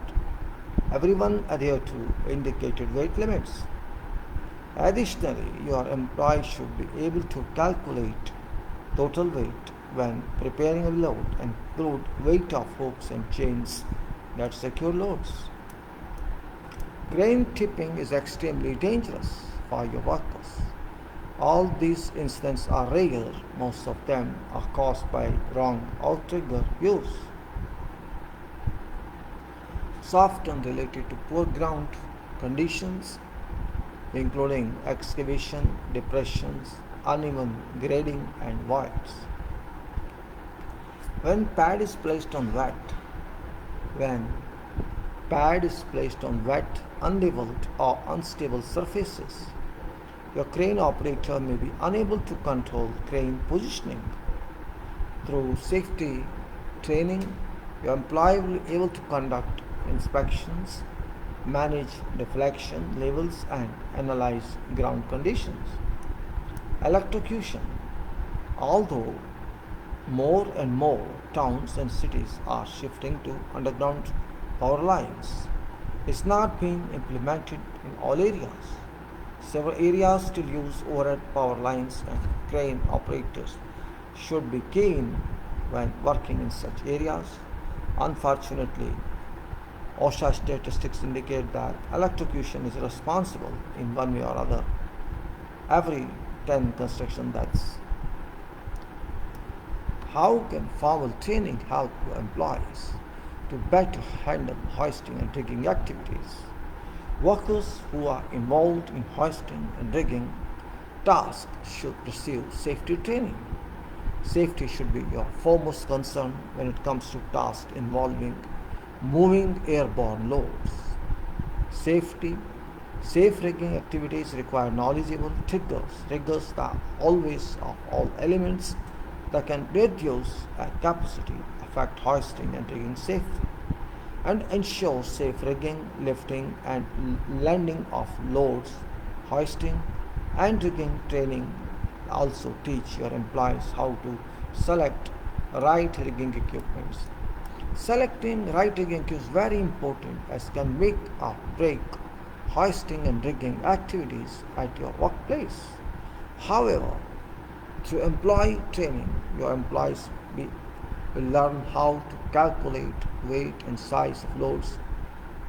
everyone adhere to indicated weight limits. Additionally, your employee should be able to calculate total weight when preparing a load and include weight of hooks and chains that secure loads. Crane tipping is extremely dangerous for your workers. All these incidents are rare. Most of them are caused by wrong outrigger use. It's often related to poor ground conditions, including excavation, depressions, uneven grading, and voids. When pad is placed on wet, unleveled or unstable surfaces, your crane operator may be unable to control crane positioning. Through safety training, your employee will be able to conduct inspections, manage deflection levels, and analyze ground conditions. Electrocution. Although more and more towns and cities are shifting to underground power lines, it's not being implemented in all areas. Several areas still use overhead power lines, and crane operators should be keen when working in such areas. Unfortunately, OSHA statistics indicate that electrocution is responsible in one way or other. Every 10 construction deaths. How can formal training help employees to better handle hoisting and rigging activities? Workers who are involved in hoisting and rigging tasks should receive safety training. Safety should be your foremost concern when it comes to tasks involving moving airborne loads. Safety, safe rigging activities require knowledgeable riggers that always of all elements that can reduce capacity, affect hoisting and rigging safely, and ensure safe rigging, lifting, and landing of loads. Hoisting and rigging training also teach your employees how to select right rigging equipment. Selecting right rigging is very important as can make or break hoisting and rigging activities at your workplace. However, through employee training, your employees will learn how to calculate weight and size of loads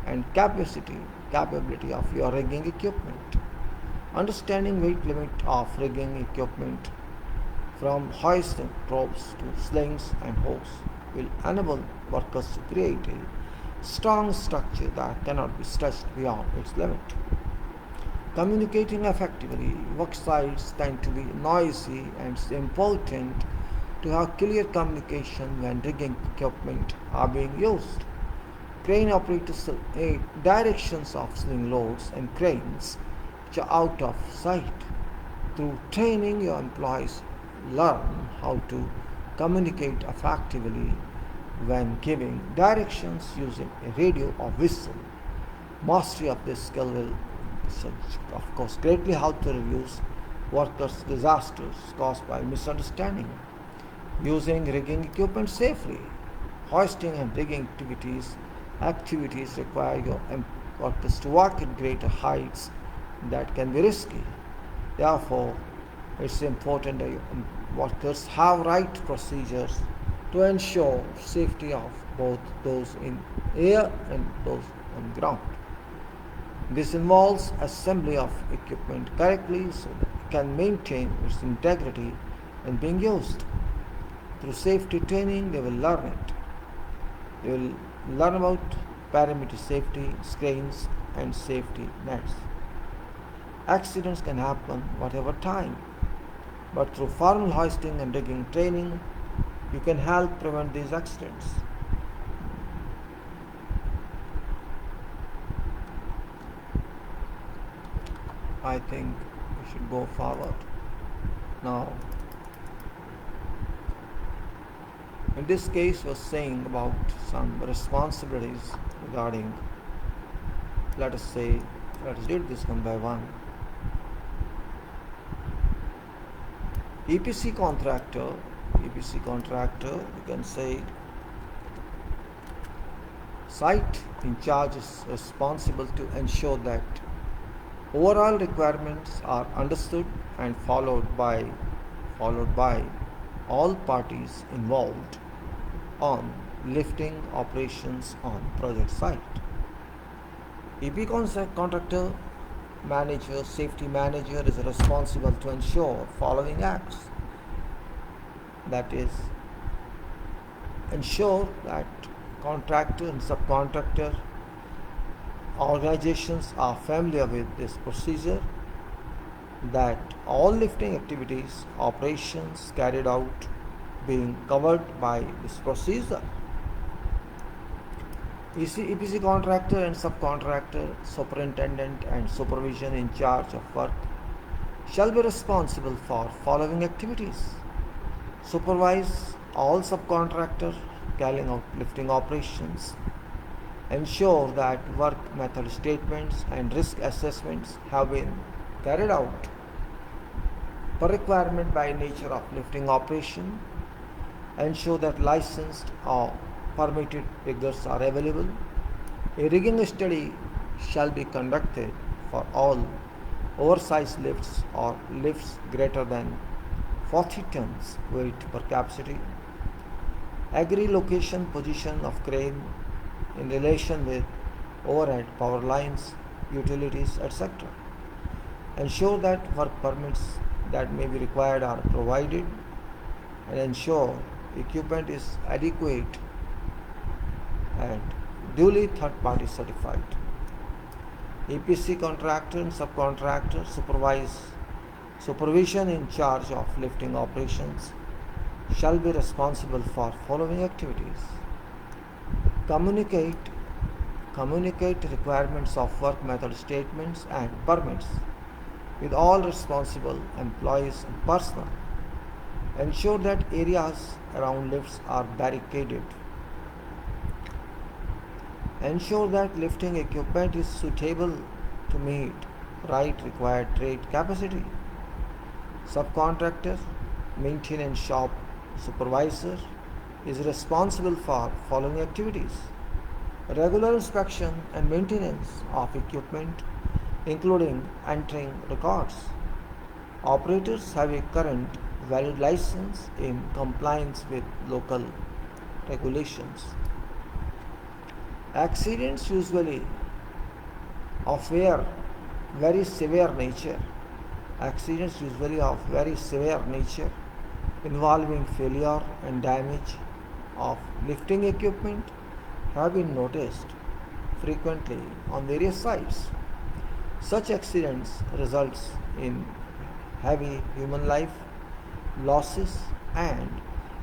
and capability of your rigging equipment. Understanding weight limit of rigging equipment from hoist ropes to slings and hose will enable workers to create a strong structure that cannot be stretched beyond its limit. Communicating effectively, work sites tend to be noisy and it's important to have clear communication when rigging equipment are being used. Crane operators directions of sling loads and cranes which are out of sight. Through training, your employees learn how to communicate effectively when giving directions using a radio or whistle. Mastery of this skill will, of course, greatly help to reduce workers' disasters caused by misunderstanding. Using rigging equipment safely, hoisting and rigging activities require your workers to work at greater heights that can be risky. Therefore, it's important that workers have right procedures to ensure safety of both those in air and those on ground. This involves assembly of equipment correctly so that it can maintain its integrity and being used. Through safety training, they will learn it. They will learn about parameter safety, screens, and safety nets. Accidents can happen whatever time, but through formal hoisting and rigging training, you can help prevent these accidents. I think we should go forward. Now, in this case, we're saying about some responsibilities regarding, let us read this one by one. EPC contractor, you can say site in charge is responsible to ensure that overall requirements are understood and followed by all parties involved on lifting operations on project site. EP contractor manager, safety manager is responsible to ensure following acts. That is, ensure that contractor and subcontractor organizations are familiar with this procedure, that all lifting activities, operations carried out being covered by this procedure. EPC contractor and subcontractor, superintendent and supervision in charge of work shall be responsible for following activities. Supervise all subcontractors carrying out lifting operations. Ensure that work method statements and risk assessments have been carried out per requirement by nature of lifting operation. Ensure that licensed or permitted riggers are available. A rigging study shall be conducted for all oversized lifts or lifts greater than 40 tons weight per capacity. Agree location position of crane in relation with overhead power lines, utilities, etc. Ensure that work permits that may be required are provided, and ensure equipment is adequate and duly third-party certified. EPC contractor and subcontractor supervision in charge of lifting operations shall be responsible for following activities. Communicate requirements of work method statements and permits with all responsible employees and personnel. Ensure that areas around lifts are barricaded. Ensure that lifting equipment is suitable to meet required trade capacity. Subcontractor, maintenance shop supervisor is responsible for following activities: regular inspection and maintenance of equipment, including entering records. Operators have a current valid license in compliance with local regulations. Accidents usually of very severe nature. Accidents usually of very severe nature involving failure and damage of lifting equipment have been noticed frequently on various sites. Such accidents results in heavy human life losses and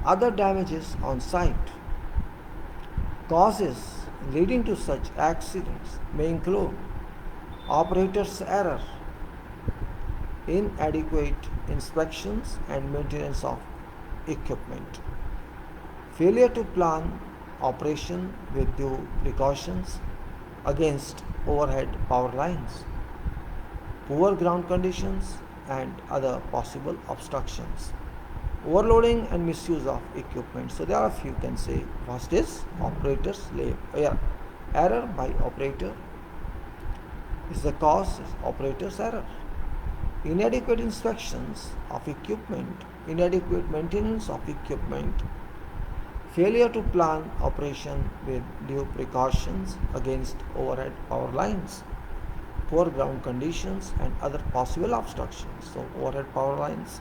other damages on site. Causes leading to such accidents may include operator's error, inadequate inspections and maintenance of equipment, failure to plan operation with due precautions against overhead power lines, poor ground conditions and other possible obstructions, overloading and misuse of equipment. So there are a few can say. First is operator's error by operator is the cause is operator's error. Inadequate inspections of equipment, inadequate maintenance of equipment, failure to plan operation with due precautions against overhead power lines, poor ground conditions and other possible obstructions. So overhead power lines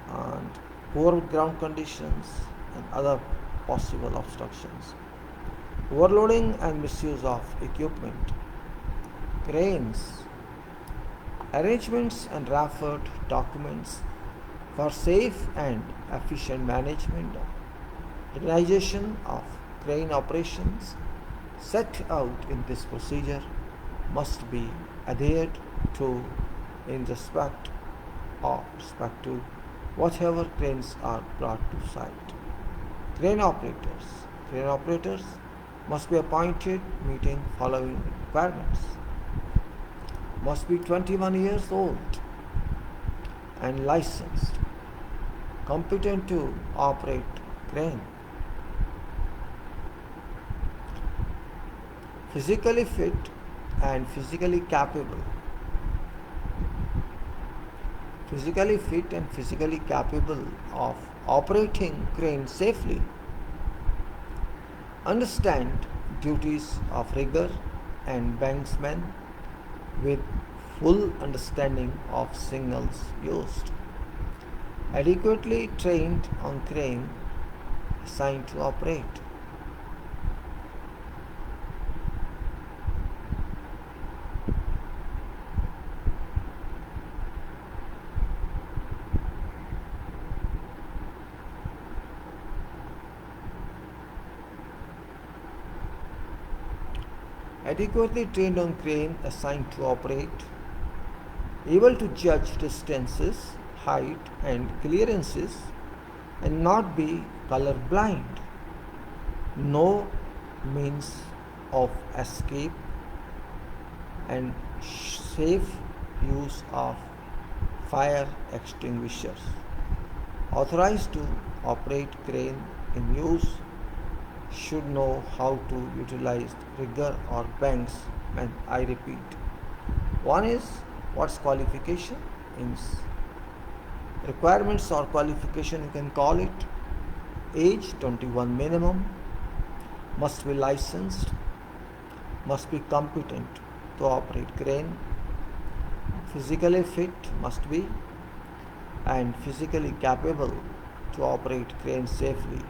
and poor ground conditions and other possible obstructions, overloading and misuse of equipment, cranes, arrangements and referred documents for safe and efficient management, organization of crane operations set out in this procedure must be adhered to in respect to whatever cranes are brought to site. Crane operators must be appointed meeting following requirements. Must be 21 years old and licensed, competent to operate crane, physically fit and physically capable of operating crane safely, understand duties of rigger and banksman with full understanding of signals used, adequately trained on crane assigned to operate. Adequately trained on crane assigned to operate, able to judge distances, height and clearances and not be color blind, know means of escape and safe use of fire extinguishers, authorized to operate crane in use, should know how to utilize rigger or banks. And I repeat, one is what's qualification means, requirements or qualification you can call it: age 21 minimum, must be licensed, must be competent to operate crane, physically fit must be and physically capable to operate cranes safely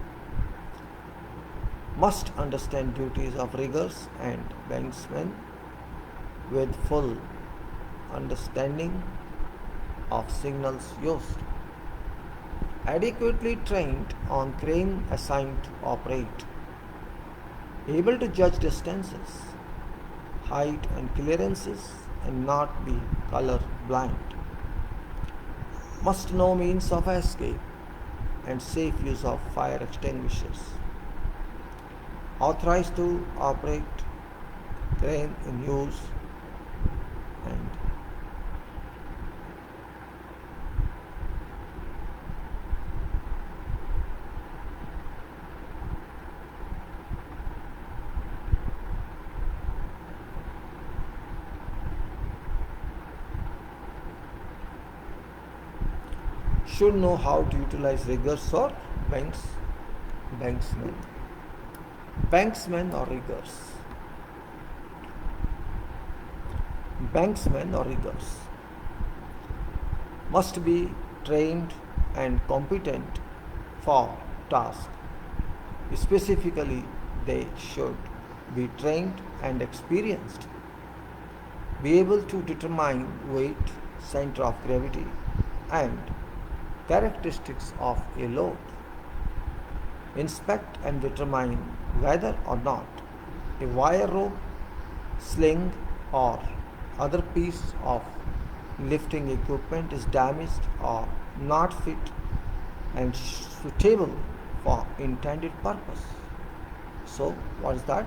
must understand duties of riggers and banksmen with full understanding of signals used. Adequately trained on crane assigned to operate, able to judge distances, height and clearances and not be color blind. Must know means of escape and safe use of fire extinguishers. Authorized to operate crane in use and should know how to utilize riggers or banksmen. Banksmen or riggers. Banksmen or riggers must be trained and competent for task. Specifically, they should be trained and experienced, be able to determine weight, center of gravity, and characteristics of a load, inspect and determine whether or not a wire rope, sling, or other piece of lifting equipment is damaged or not fit and suitable for intended purpose. So, what is that?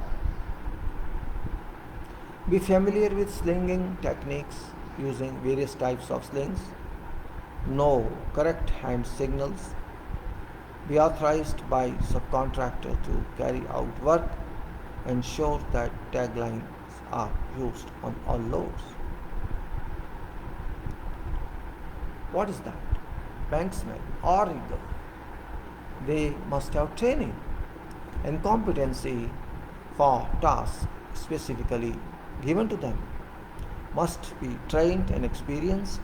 Be familiar with slinging techniques using various types of slings. Know correct hand signals. Be authorized by subcontractor to carry out work. Ensure that taglines are used on all loads. What is that? Banksman or rigger. They must have training and competency for tasks specifically given to them. Must be trained and experienced.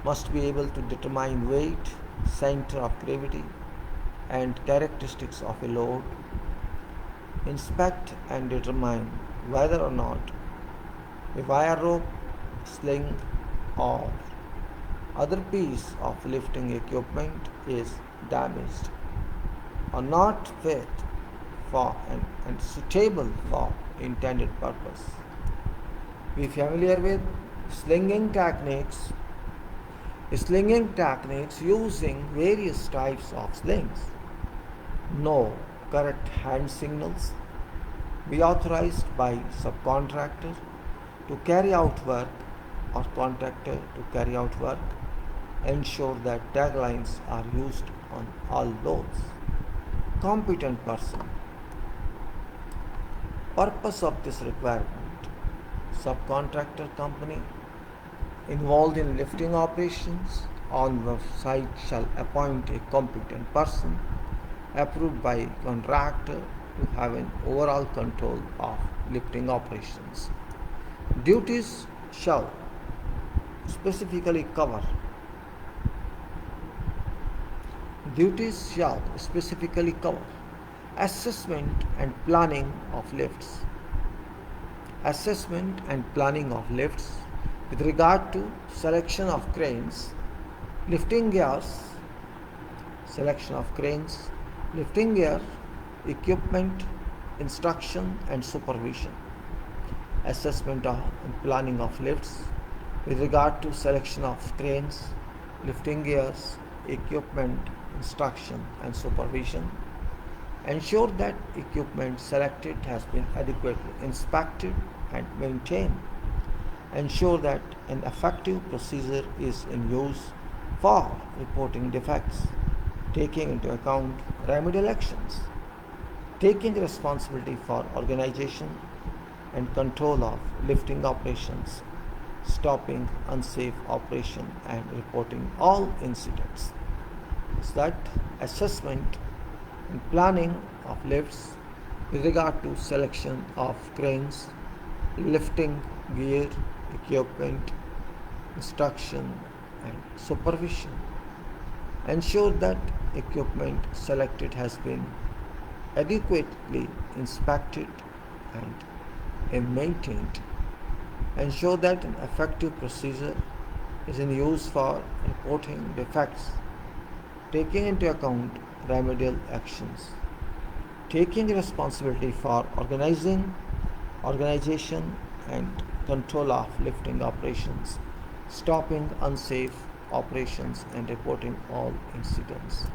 Must be able to determine weight, center of gravity, and characteristics of a load. Inspect and determine whether or not a wire rope, sling, or other piece of lifting equipment is damaged or not fit for and suitable for intended purpose. Be familiar with slinging techniques. Slinging techniques using various types of slings. Know correct hand signals. Be authorized by subcontractor to carry out work or contractor to carry out work. Ensure that taglines are used on all loads. Competent person. Purpose of this requirement. Subcontractor company involved in lifting operations on the site shall appoint a competent person approved by contractor to have an overall control of lifting operations. Duties shall specifically cover assessment and planning of lifts. Assessment and planning of lifts with regard to selection of cranes, lifting gears, equipment, instruction and supervision. Assessment and planning of lifts with regard to selection of cranes, lifting gears, equipment, instruction and supervision. Ensure that equipment selected has been adequately inspected and maintained. Ensure that an effective procedure is in use for reporting defects, taking into account remedial actions, taking responsibility for organization and control of lifting operations, stopping unsafe operation and reporting all incidents. So that assessment and planning of lifts with regard to selection of cranes, lifting gear, equipment, instruction and supervision. Ensure that equipment selected has been adequately inspected and maintained. Ensure that an effective procedure is in use for reporting defects, taking into account remedial actions, taking responsibility for organization and control of lifting operations, stopping unsafe operations and reporting all incidents.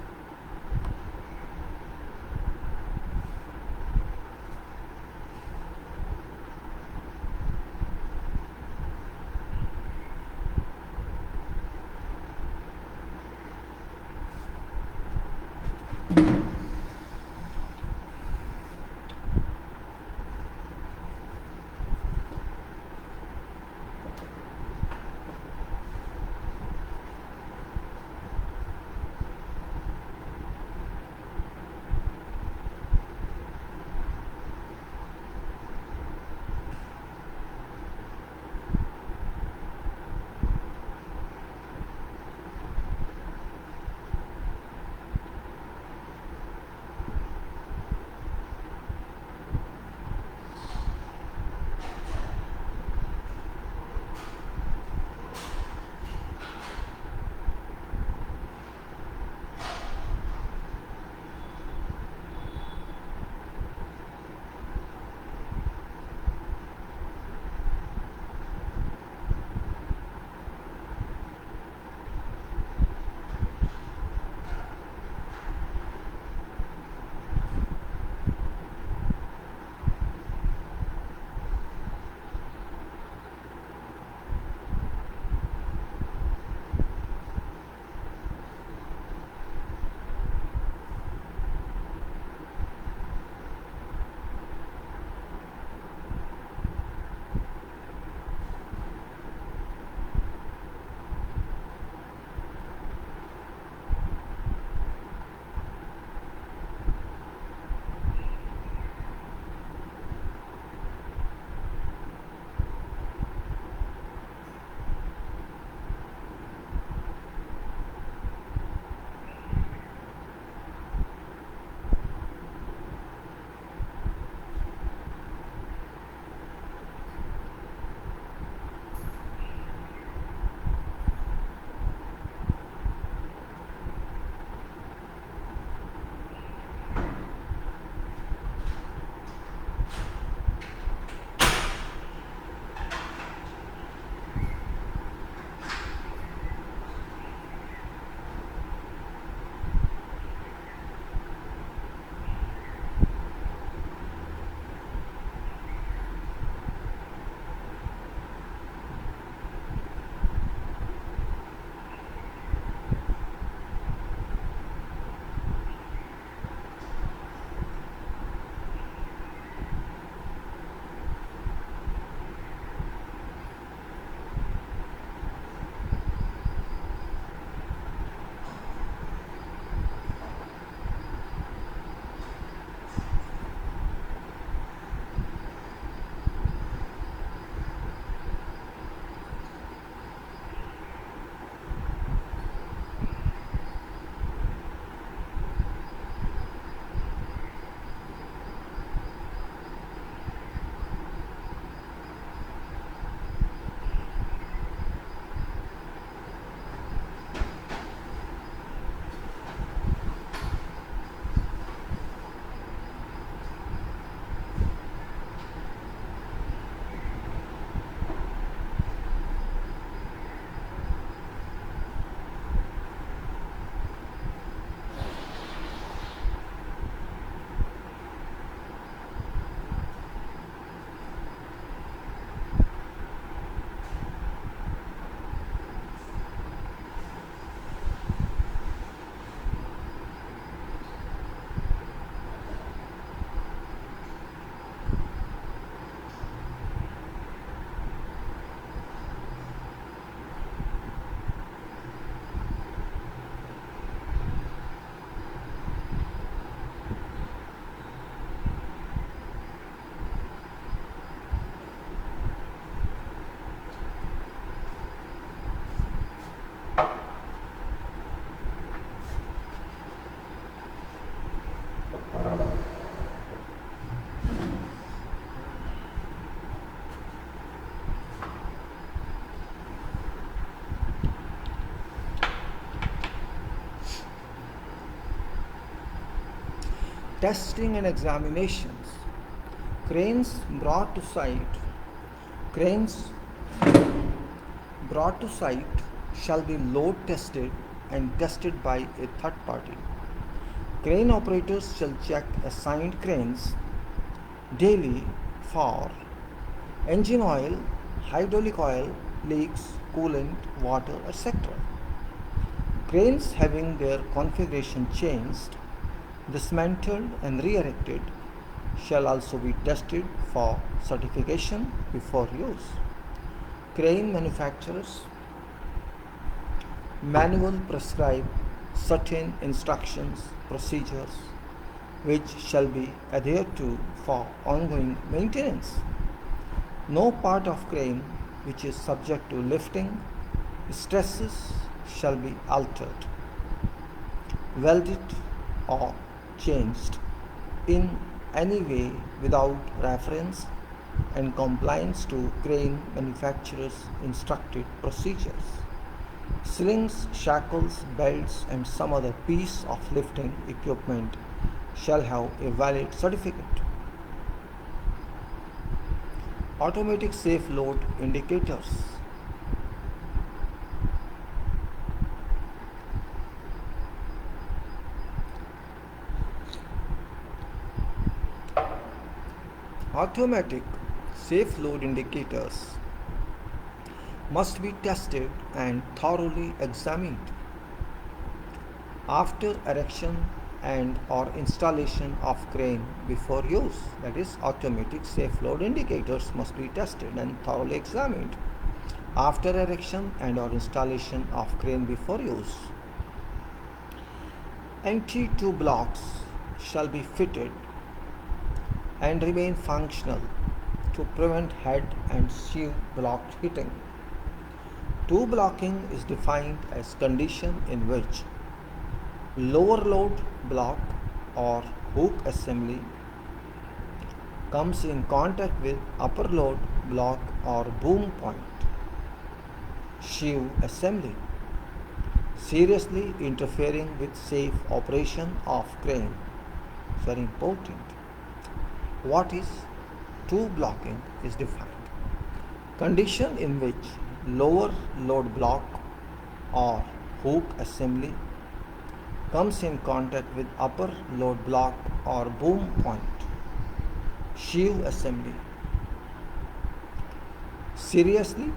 Testing and examinations. Cranes brought to site. Cranes brought to site shall be load tested and tested by a third party. Crane operators shall check assigned cranes daily for engine oil, hydraulic oil, leaks, coolant, water, etc. Cranes having their configuration changed, dismantled and re-erected shall also be tested for certification before use. Crane manufacturers manual prescribe certain instructions, procedures which shall be adhered to for ongoing maintenance. No part of crane which is subject to lifting stresses shall be altered, welded or changed in any way without reference and compliance to crane manufacturers' instructed procedures. Slings, shackles, belts and some other piece of lifting equipment shall have a valid certificate. Automatic safe load indicators. Automatic safe load indicators must be tested and thoroughly examined after erection and or installation of crane before use. That is, automatic safe load indicators must be tested and thoroughly examined after erection and or installation of crane before use. NT2 blocks shall be fitted and remain functional to prevent head and sheave block hitting. Two blocking is defined as condition in which lower load block or hook assembly comes in contact with upper load block or boom point sheave assembly, seriously interfering with safe operation of crane. It's very important. What is two blocking is defined. Condition in which lower load block or hook assembly comes in contact with upper load block or boom point sheave assembly, seriously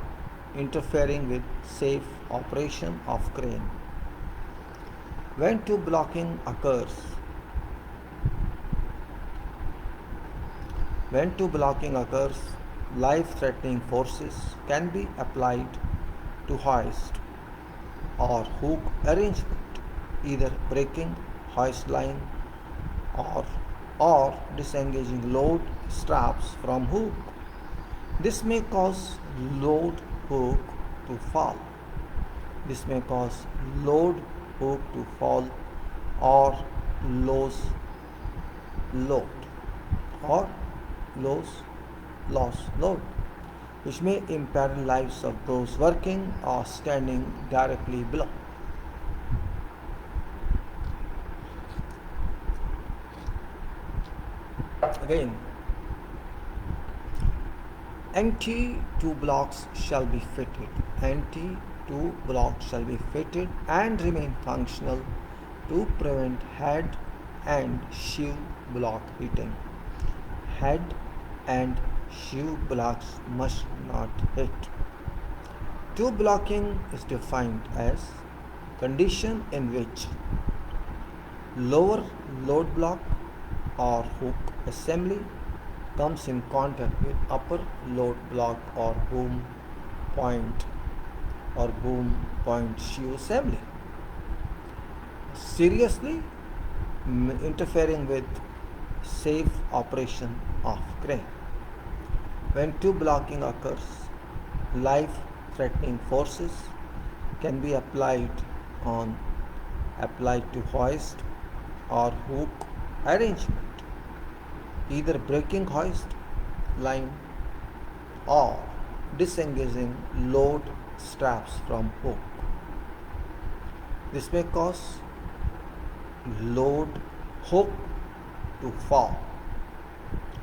interfering with safe operation of crane. When two blocking occurs, life-threatening forces can be applied to hoist or hook arrangement, either breaking hoist line or disengaging load straps from hook. This may cause load hook to fall. Or lose load, which may imperil lives of those working or standing directly below. Again, NT2 blocks shall be fitted. NT2 blocks shall be fitted and remain functional to prevent head and sheave block hitting. Head and sheave blocks must not hit. Two blocking is defined as condition in which lower load block or hook assembly comes in contact with upper load block or boom point sheave assembly, seriously interfering with safe operation of crane. When two blocking occurs, life-threatening forces can be applied to hoist or hook arrangement, either breaking hoist line or disengaging load straps from hook. This may cause load hook to fall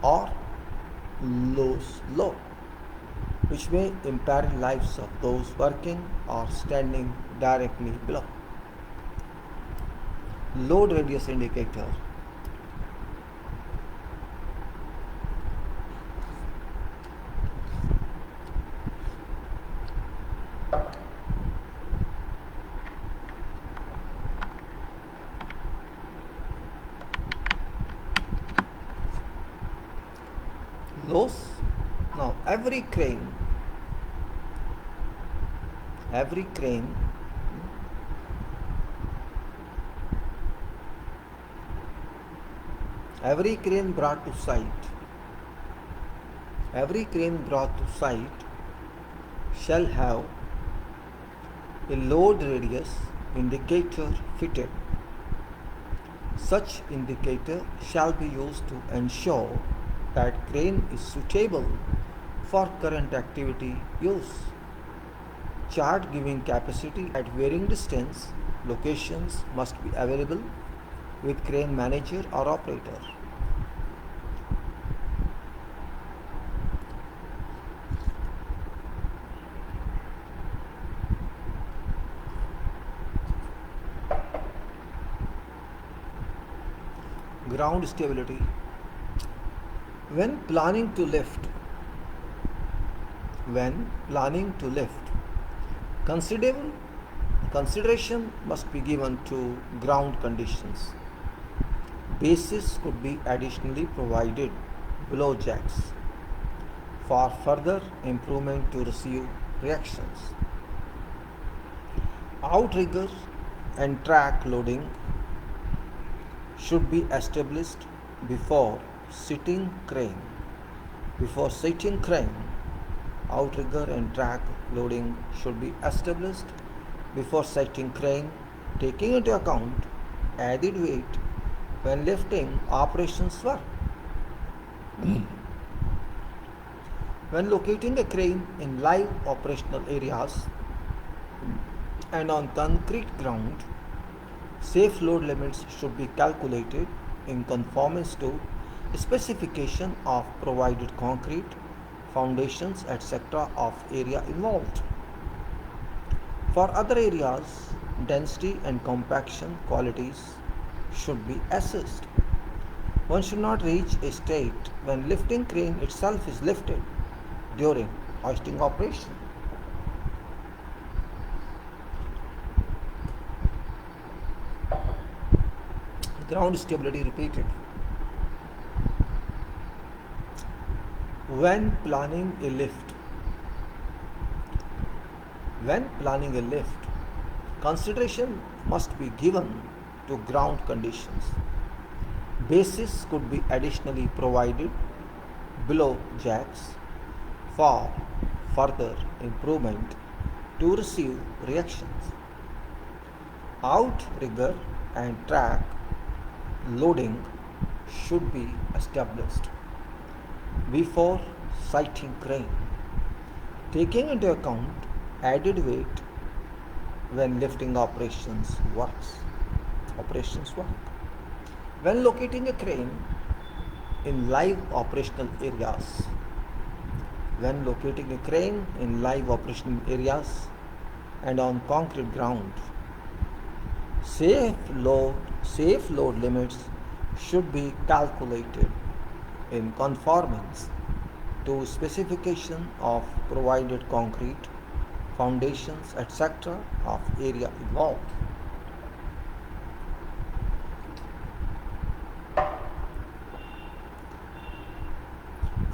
or lose load, which may impair lives of those working or standing directly below. Load radius indicator. Loss. Now every crane brought to site shall have a load radius indicator fitted. Such indicator shall be used to ensure that crane is suitable for current activity use. Chart giving capacity at varying distance locations must be available with crane manager or operator. Ground stability. When planning to lift, consideration must be given to ground conditions. Bases could be additionally provided below jacks for further improvement to receive reactions. Outrigger and track loading should be established before sighting crane. Outrigger and track loading should be established before sighting crane, taking into account added weight when lifting operations work. When locating a crane in live operational areas and on concrete ground, safe load limits should be calculated in conformance to specification of provided concrete, foundations, etc. of area involved. For other areas, density and compaction qualities should be assessed. One should not reach a state when lifting crane itself is lifted during hoisting operation. Ground stability repeated. When planning a lift, consideration must be given to ground conditions. Bases could be additionally provided below jacks for further improvement to receive reactions. Outrigger and track loading should be established before sighting crane, taking into account added weight when lifting operations work. When locating a crane in live operational areas, and on concrete ground, safe load limits should be calculated in conformance to specification of provided concrete, foundations, etc. of area involved.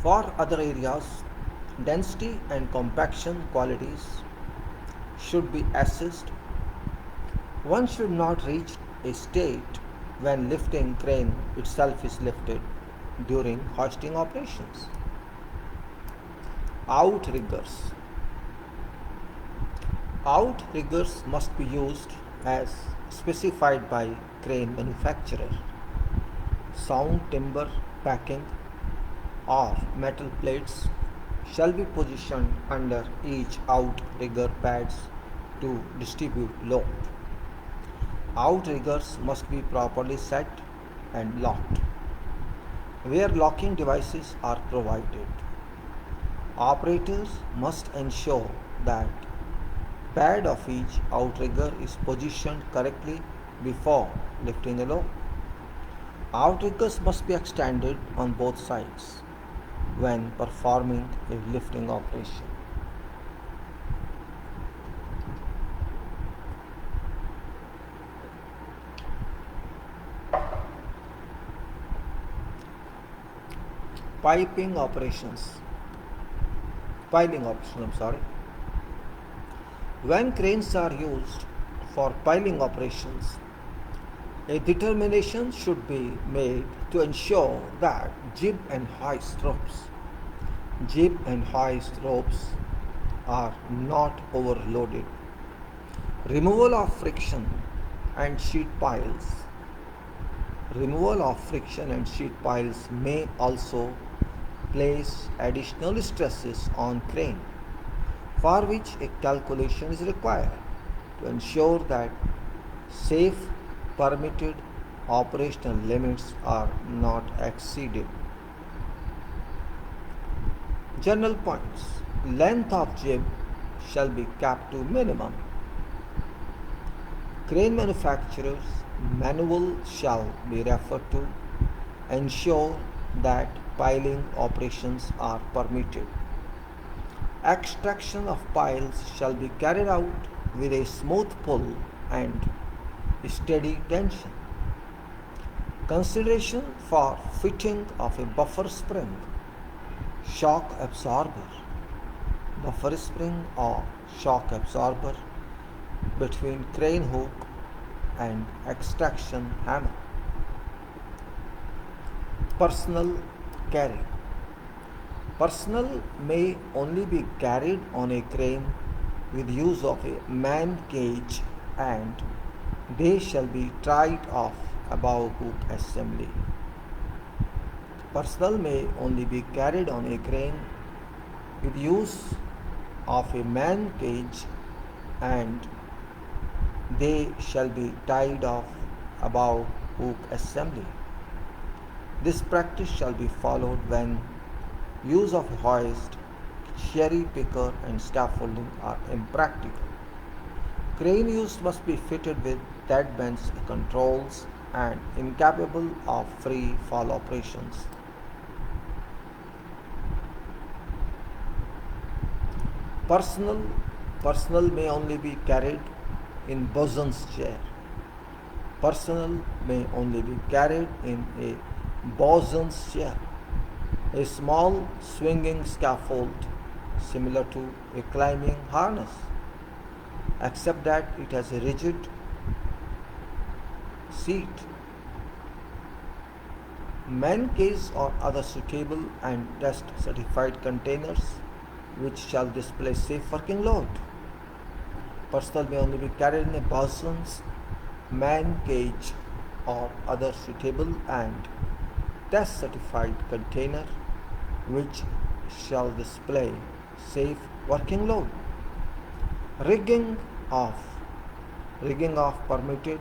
For other areas, density and compaction qualities should be assessed. One should not reach a state when lifting crane itself is lifted during hoisting operations. Outriggers must be used as specified by crane manufacturer. Sound timber packing or metal plates shall be positioned under each outrigger pads to distribute load. Outriggers must be properly set and locked. where locking devices are provided. Operators must ensure that pad of each outrigger is positioned correctly before lifting a load. Outriggers must be extended on both sides when performing a lifting operation. Piling operations. When cranes are used for piling operations, a determination should be made to ensure that jib and hoist ropes are not overloaded. Removal of friction and sheet piles. Removal of friction and sheet piles may also place additional stresses on crane, for which a calculation is required to ensure that safe permitted operational limits are not exceeded. General points. Length of jib shall be kept to minimum. Crane manufacturer's manual shall be referred to. Ensure that piling operations are permitted. Extraction of piles shall be carried out with a smooth pull and steady tension. Consideration for fitting of a buffer spring, shock absorber, buffer spring or shock absorber between crane hook and extraction hammer. Personal carry. Personnel may only be carried on a crane with use of a man cage, and they shall be tied off above hook assembly. Personnel may only be carried on a crane with use of a man cage, and they shall be tied off above hook assembly. This practice shall be followed when use of hoist, cherry picker and scaffolding are impractical. Crane use must be fitted with dead bench controls and incapable of free fall operations. Personnel may only be carried in bosun's chair. Personnel may only be carried in a bosun's chair, a small swinging scaffold similar to a climbing harness, except that it has a rigid seat. Man cage or other suitable and test certified containers which shall display safe working load. Personnel may only be carried in a bosun's, man cage or other suitable and test certified container which shall display safe working load. Rigging off permitted.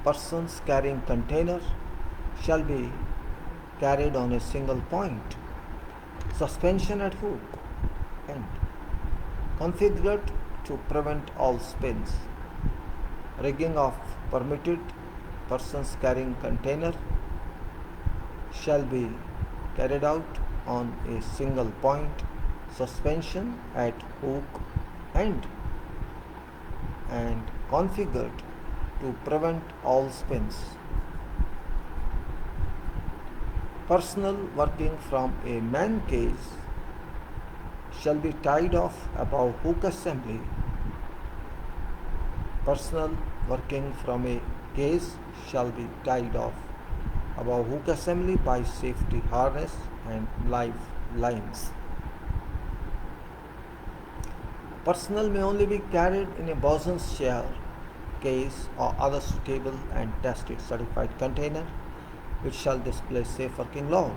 Persons carrying container shall be carried on a single point. Suspension at hook end, configured to prevent all spins. Rigging off permitted. Persons carrying container shall be carried out on a single point. Suspension at hook end and configured to prevent all spins. Personnel working from a man cage shall be tied off above hook assembly. Personnel working from a cage shall be tied off above hook assembly by safety harness and live lines. Personnel may only be carried in a bosun's chair, case or other suitable and tested certified container which shall display safe working load.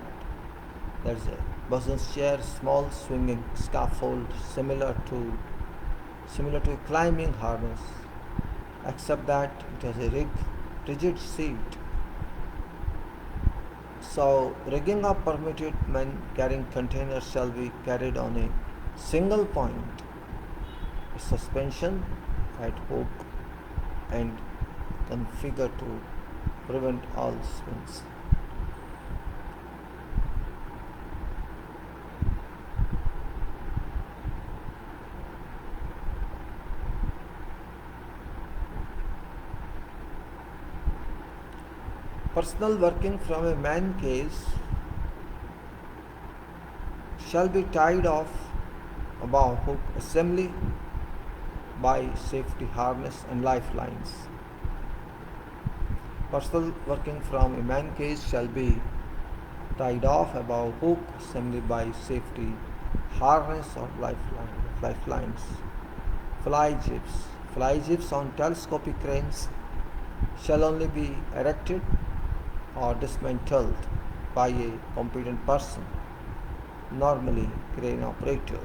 There is a bosun's chair, small swinging scaffold similar to a climbing harness, except that it has a rigid seat. So, rigging of permitted when carrying containers shall be carried on a single point, suspension at hook and configured to prevent all spins. Personal working from a man case shall be tied off above hook assembly by safety harness and lifelines. Personal working from a man case shall be tied off above hook assembly by safety harness or lifelines. Fly jibs. Fly jibs on telescopic cranes shall only be erected or dismantled by a competent person, normally crane operator.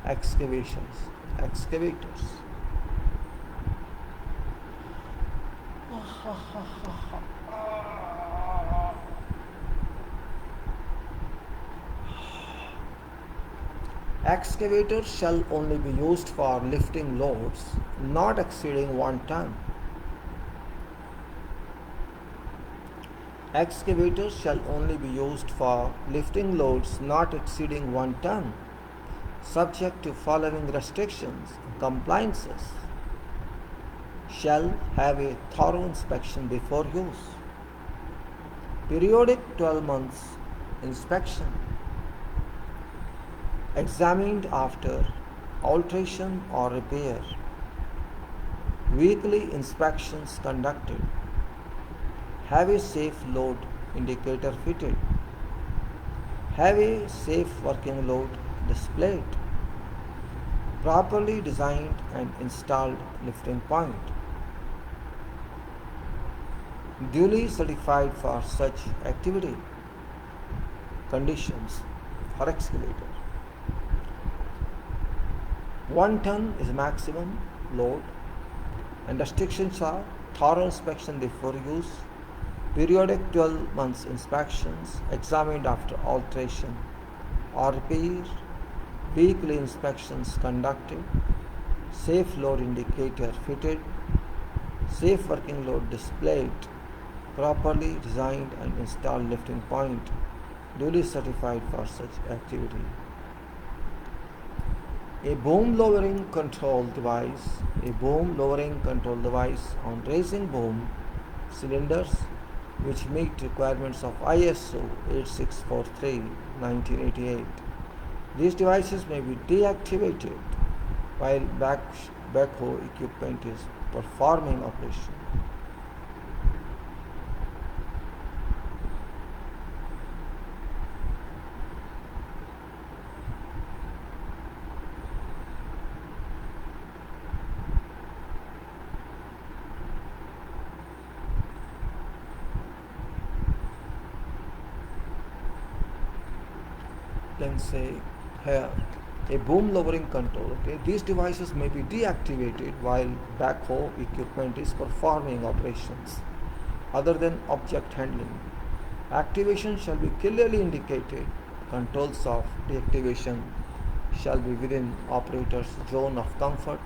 Excavators. Excavators shall only be used for lifting loads not exceeding 1 ton. Excavators shall only be used for lifting loads not exceeding 1 ton, subject to following restrictions and compliances. Shall have a thorough inspection before use. Periodic 12 months inspection. Examined after alteration or repair. Weekly inspections conducted. Have a safe load indicator fitted. Have a safe working load displayed. Properly designed and installed lifting point. Duly certified for such activity. Conditions for excavator. 1 ton is maximum load, and restrictions are thorough inspection before use, periodic 12 months inspections, examined after alteration or repair, weekly inspections conducted, safe load indicator fitted, safe working load displayed, properly designed and installed lifting point, duly certified for such activity. A boom lowering control device on raising boom cylinders which meet requirements of ISO 8643-1988. These devices may be deactivated while backhoe equipment is performing operation. Then say here a boom lowering control. Okay, these devices may be deactivated while backhoe equipment is performing operations other than object handling. Activation shall be clearly indicated. Controls of deactivation shall be within operator's zone of comfort.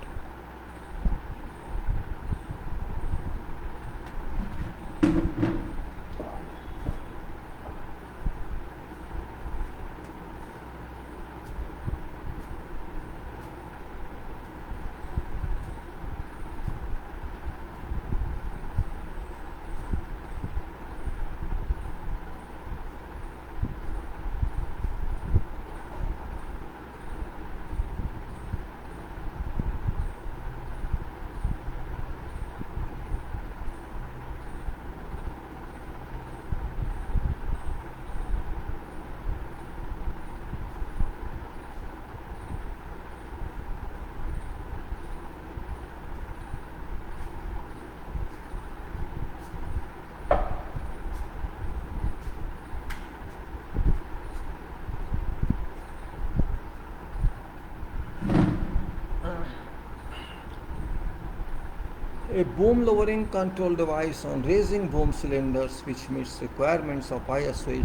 A boom lowering control device on raising boom cylinders which meets requirements of ISO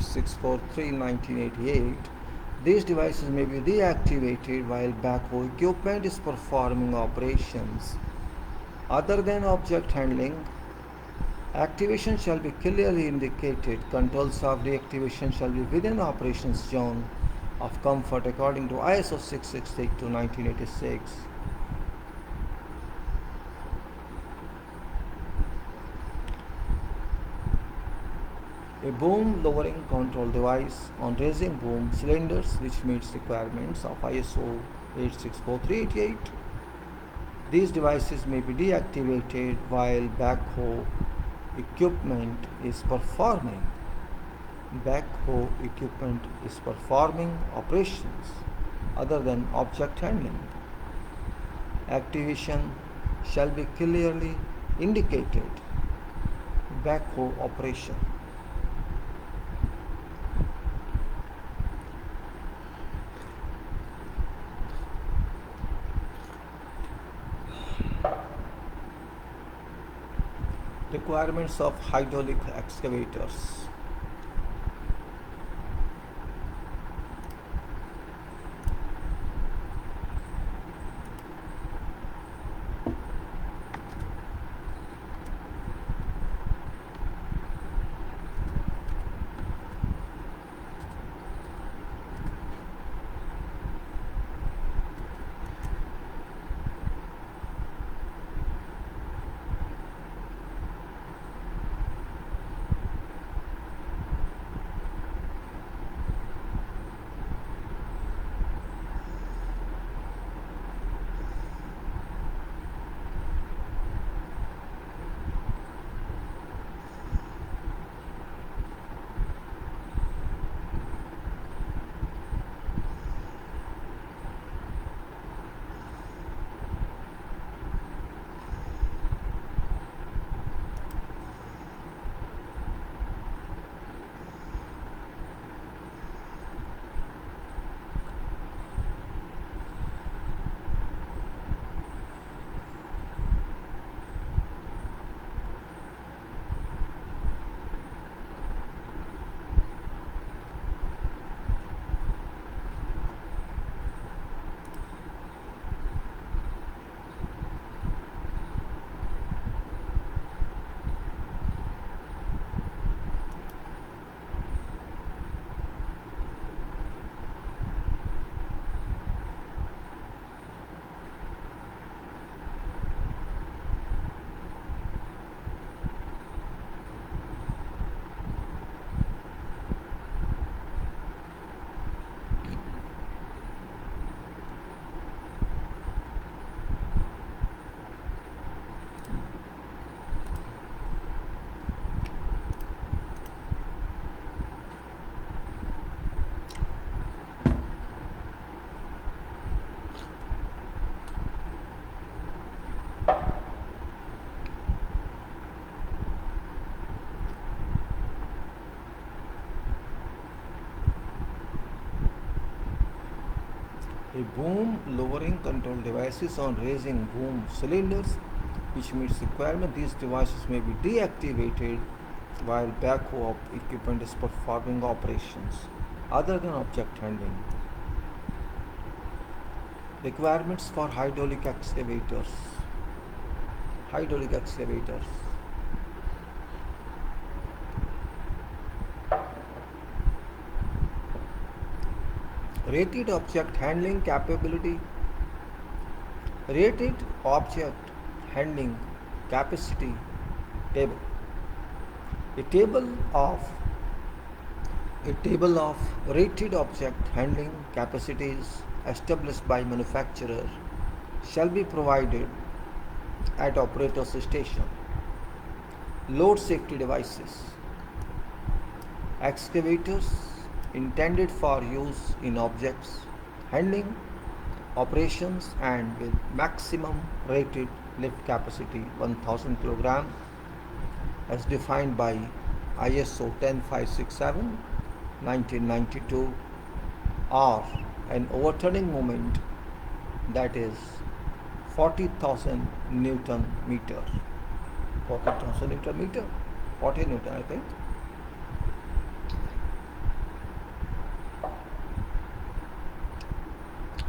8643-1988. These devices may be deactivated while backhoe equipment is performing operations. Other than object handling, activation shall be clearly indicated. Controls of deactivation shall be within operations zone of comfort according to ISO 668-1986. A boom lowering control device on raising boom cylinders which meets requirements of ISO 864388. These devices may be deactivated while backhoe equipment is performing operations other than object handling. Activation shall be clearly indicated. Backhoe operation. Requirements of hydraulic excavators. A boom lowering control devices on raising boom cylinders which meets requirement. These devices may be deactivated while backhoe equipment is performing operations other than object handling. Requirements for hydraulic excavators. Hydraulic excavators. Rated object handling capability. Rated object handling capacity table. A table of rated object handling capacities established by manufacturer shall be provided at operator's station. Load safety devices. Excavators intended for use in objects handling operations and with maximum rated lift capacity 1000 kg as defined by ISO 10567-1992 or an overturning moment that is 40,000 Newton meter. 40,000 Newton meter, 40 Newton I think.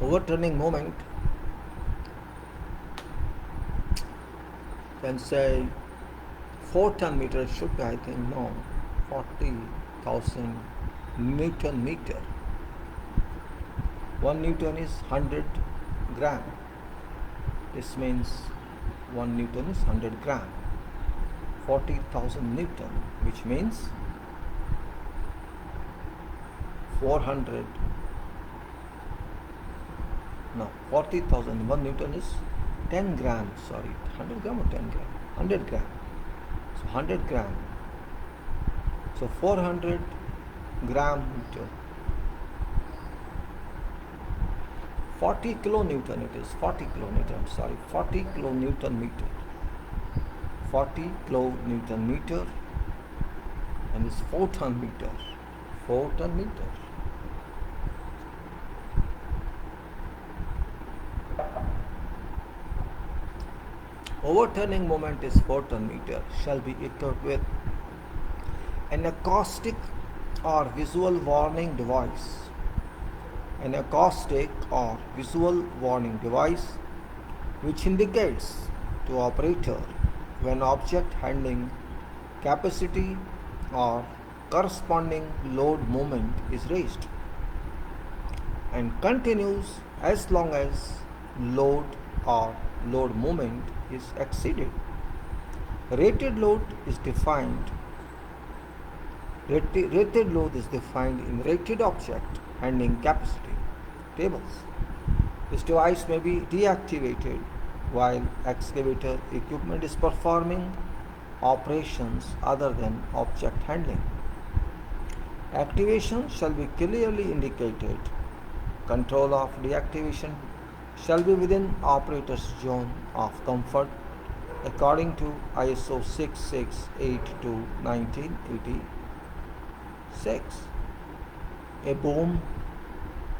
Overturning moment, can say 4 ton meter should be, I think, no, 40,000 Newton meter. 1 Newton is 100 gram. This means 1 Newton is 100 gram. 40,000 Newton, which means 400. No, 40,000. 1 Newton is 10 gram. Sorry, 100 gram or 10 gram? 100 gram. So 100 gram. So 400 gram meter. 40 kilonewton it is. 40 kilonewton. Sorry, 40 kilonewton meter. 40 kilonewton meter, and it's 4 ton meter. 4 ton meter. Overturning moment is 4 ton meter, shall be equipped with an acoustic or visual warning device. An acoustic or visual warning device which indicates to operator when object handling capacity or corresponding load moment is raised and continues as long as load or load moment is exceeded. Rated load is defined in rated object handling capacity tables. This device may be deactivated while excavator equipment is performing operations other than object handling. Activation shall be clearly indicated. Control of deactivation shall be within operator's zone of comfort according to ISO 6682-1986. A boom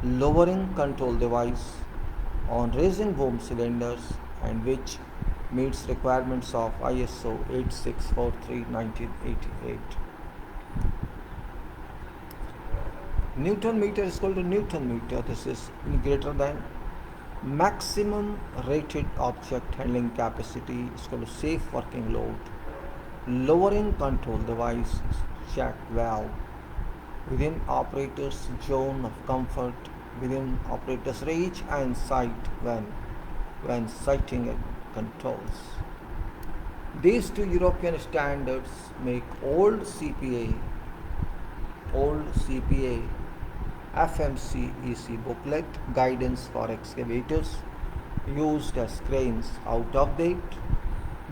lowering control device on raising boom cylinders and which meets requirements of ISO 8643-1988. Newton meter is equal to Newton meter. This is greater than maximum rated object handling capacity is equal to safe working load. Lowering control device check valve within operator's zone of comfort, within operator's reach and sight when sighting controls. These two European standards make old CPA FMC EC booklet guidance for excavators used as cranes out of date.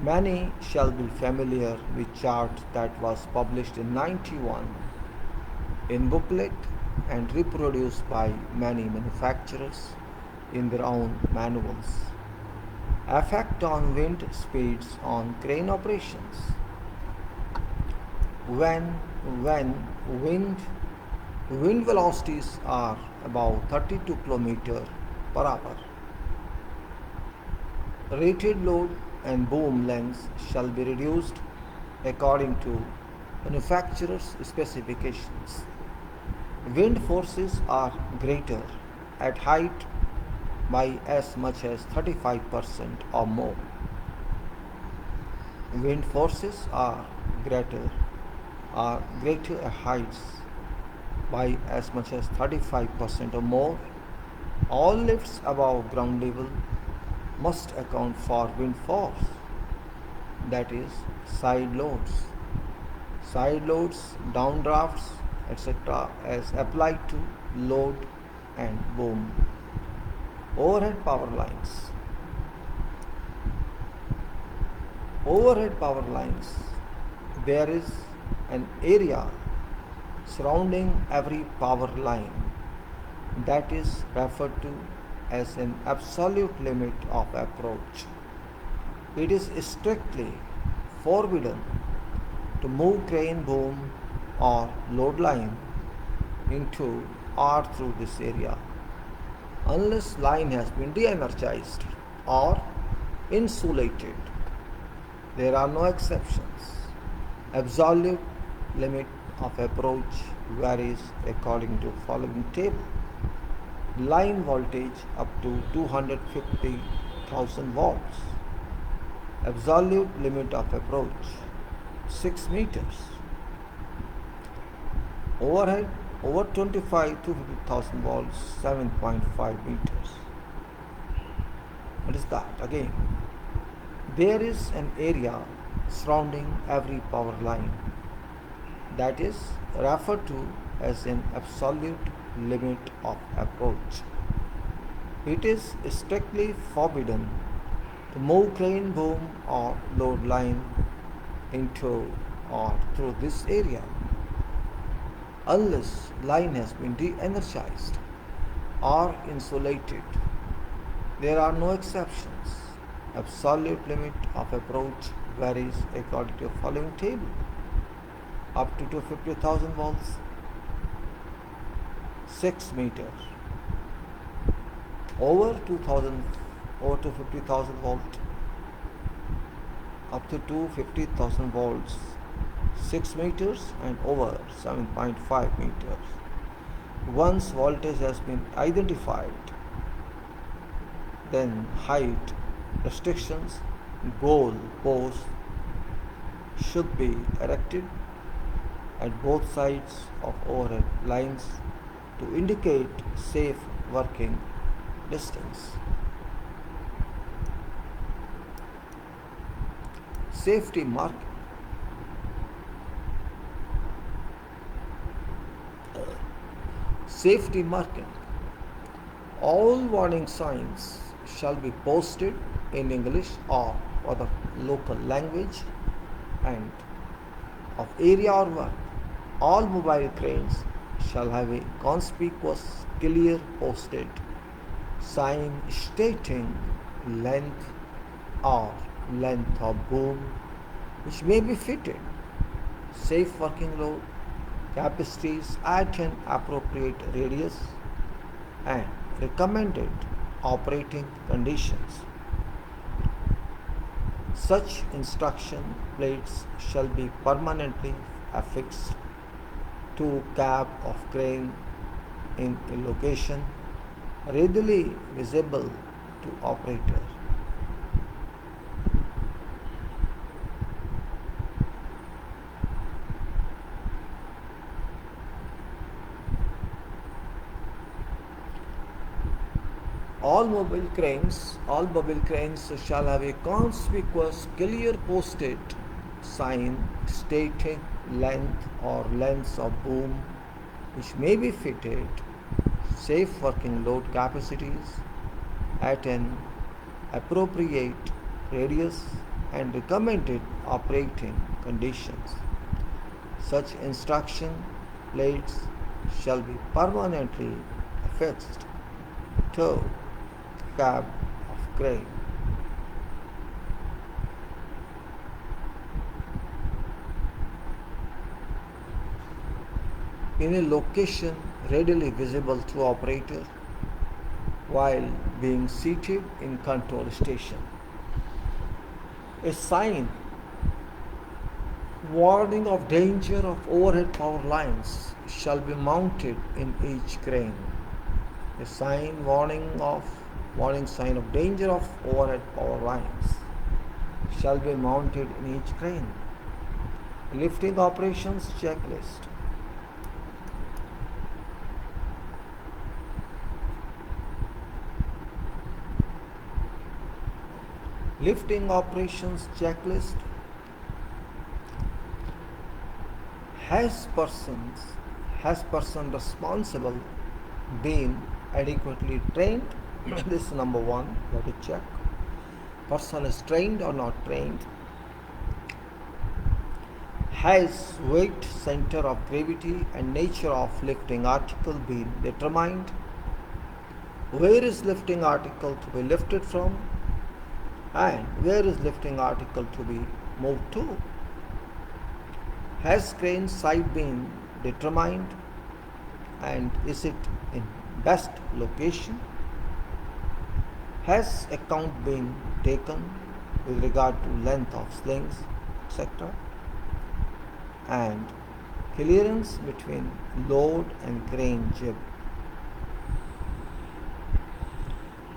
Many shall be familiar with chart that was published in 91 in booklet and reproduced by many manufacturers in their own manuals. Effect on wind speeds on crane operations. When wind velocities are about 32 km per hour, rated load and boom lengths shall be reduced according to manufacturer's specifications. Wind forces are greater at height by as much as 35% or more. Wind forces are greater at heights by as much as 35% or more. All lifts above ground level must account for wind force, that is side loads, downdrafts, etc. as applied to load and boom. Overhead power lines. There is an area surrounding every power line that is referred to as an absolute limit of approach. It is strictly forbidden to move crane, boom or load line into or through this area unless line has been de-energized or insulated. There are no exceptions. Absolute limit of approach varies according to following table. Line voltage up to 250,000 volts. Absolute limit of approach 6 meters. Overhead over 25 to 50,000 volts 7.5 meters. What is that? Again, there is an area surrounding every power line that is referred to as an absolute limit of approach. It is strictly forbidden to move crane, boom or load line into or through this area unless line has been de-energized or insulated. There are no exceptions. Absolute limit of approach varies according to the following table. Up to 250,000 volts, 6 meters. Over 250,000 volt, up to 250,000 volts, 6 meters, and over 7.5 meters. Once voltage has been identified, then height restrictions, goal posts should be erected at both sides of overhead lines to indicate safe working distance. Safety marking. Safety marking. All warning signs shall be posted in English or other local language and of area or work. All mobile cranes shall have a conspicuous, clear posted sign stating length or length of boom which may be fitted, safe working load, capacities at an appropriate radius, and recommended operating conditions. Such instruction plates shall be permanently affixed to cab of crane in a location readily visible to operator. All mobile cranes shall have a conspicuous, clear posted sign stating length or lengths of boom which may be fitted, safe working load capacities at an appropriate radius, and recommended operating conditions. Such instruction plates shall be permanently affixed to cab of crane. In a location readily visible to operator while being seated in control station. A sign warning of danger of overhead power lines shall be mounted in each crane. A sign warning sign of danger of overhead power lines shall be mounted in each crane. Lifting operations checklist. Lifting operations checklist. Has person responsible been adequately trained? This is number one, you have to check. Person is trained or not trained. Has weight, center of gravity and nature of lifting article been determined? Where is lifting article to be lifted from? And where is lifting article to be moved to? Has crane site been determined? And is it in best location? Has account been taken with regard to length of slings, etc., and clearance between load and crane jib.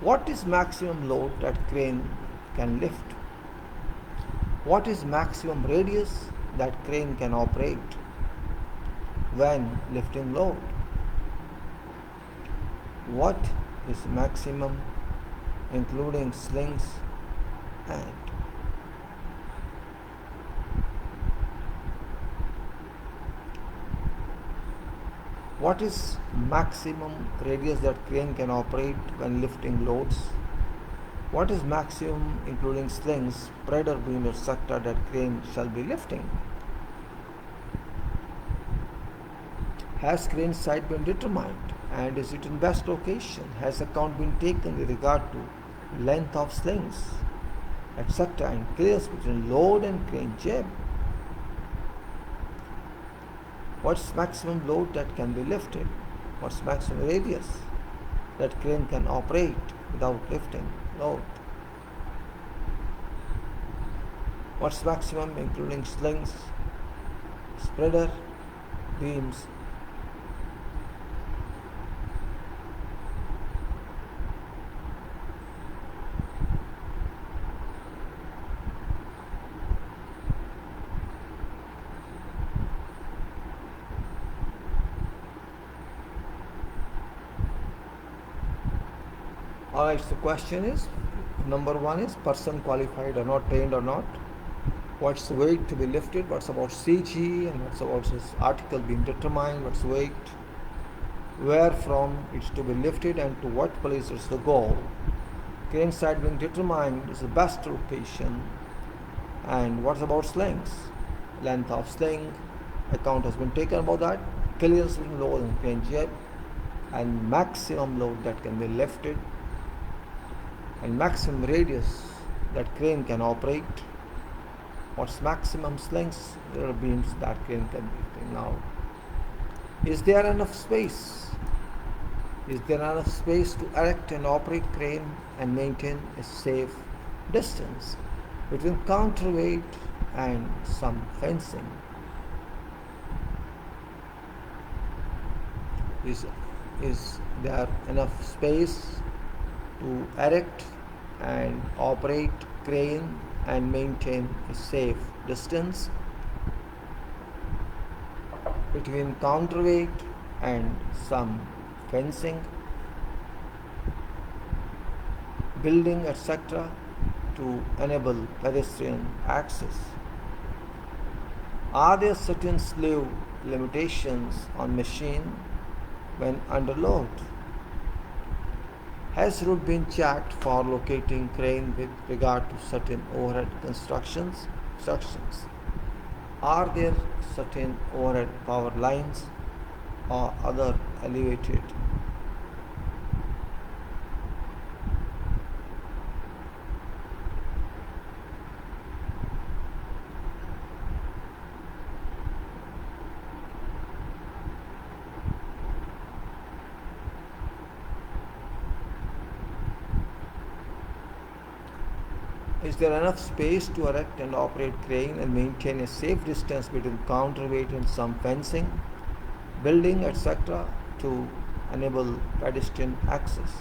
What is maximum load that crane can lift? What is maximum radius that crane can operate when lifting load? What is maximum including slings and what is maximum radius that crane can operate when lifting loads? What is maximum including slings, spreader beam, etc. that crane shall be lifting? Has crane site been determined and is it in best location? Has account been taken with regard to length of slings, etc. and clearance between load and crane jib? What's maximum load that can be lifted? What's maximum radius that crane can operate without lifting load? What's maximum including slings, spreader, beams? Alright, so the question is, number one is person qualified or not, trained or not. What's the weight to be lifted? What's about CG and what's about this article being determined? What's the weight? Where from it's to be lifted and to what place is the goal? Crane site being determined is the best location. And what's about slings? Length of sling, account has been taken about that. Clearance between load and crane jib, and maximum load that can be lifted, and maximum radius that crane can operate. What's maximum slings, there are beams that crane can be lifting. Now, is there enough space? Is there enough space to erect and operate crane and maintain a safe distance between counterweight and some fencing? Is there enough space to erect and operate crane and maintain a safe distance between counterweight and some fencing, building, etc. to enable pedestrian access? Are there certain slew limitations on machine when under load? Has route been checked for locating crane with regard to certain overhead constructions? Are there certain overhead power lines or other elevated Is there enough space to erect and operate crane and maintain a safe distance between counterweight and some fencing, building, etc. to enable pedestrian access?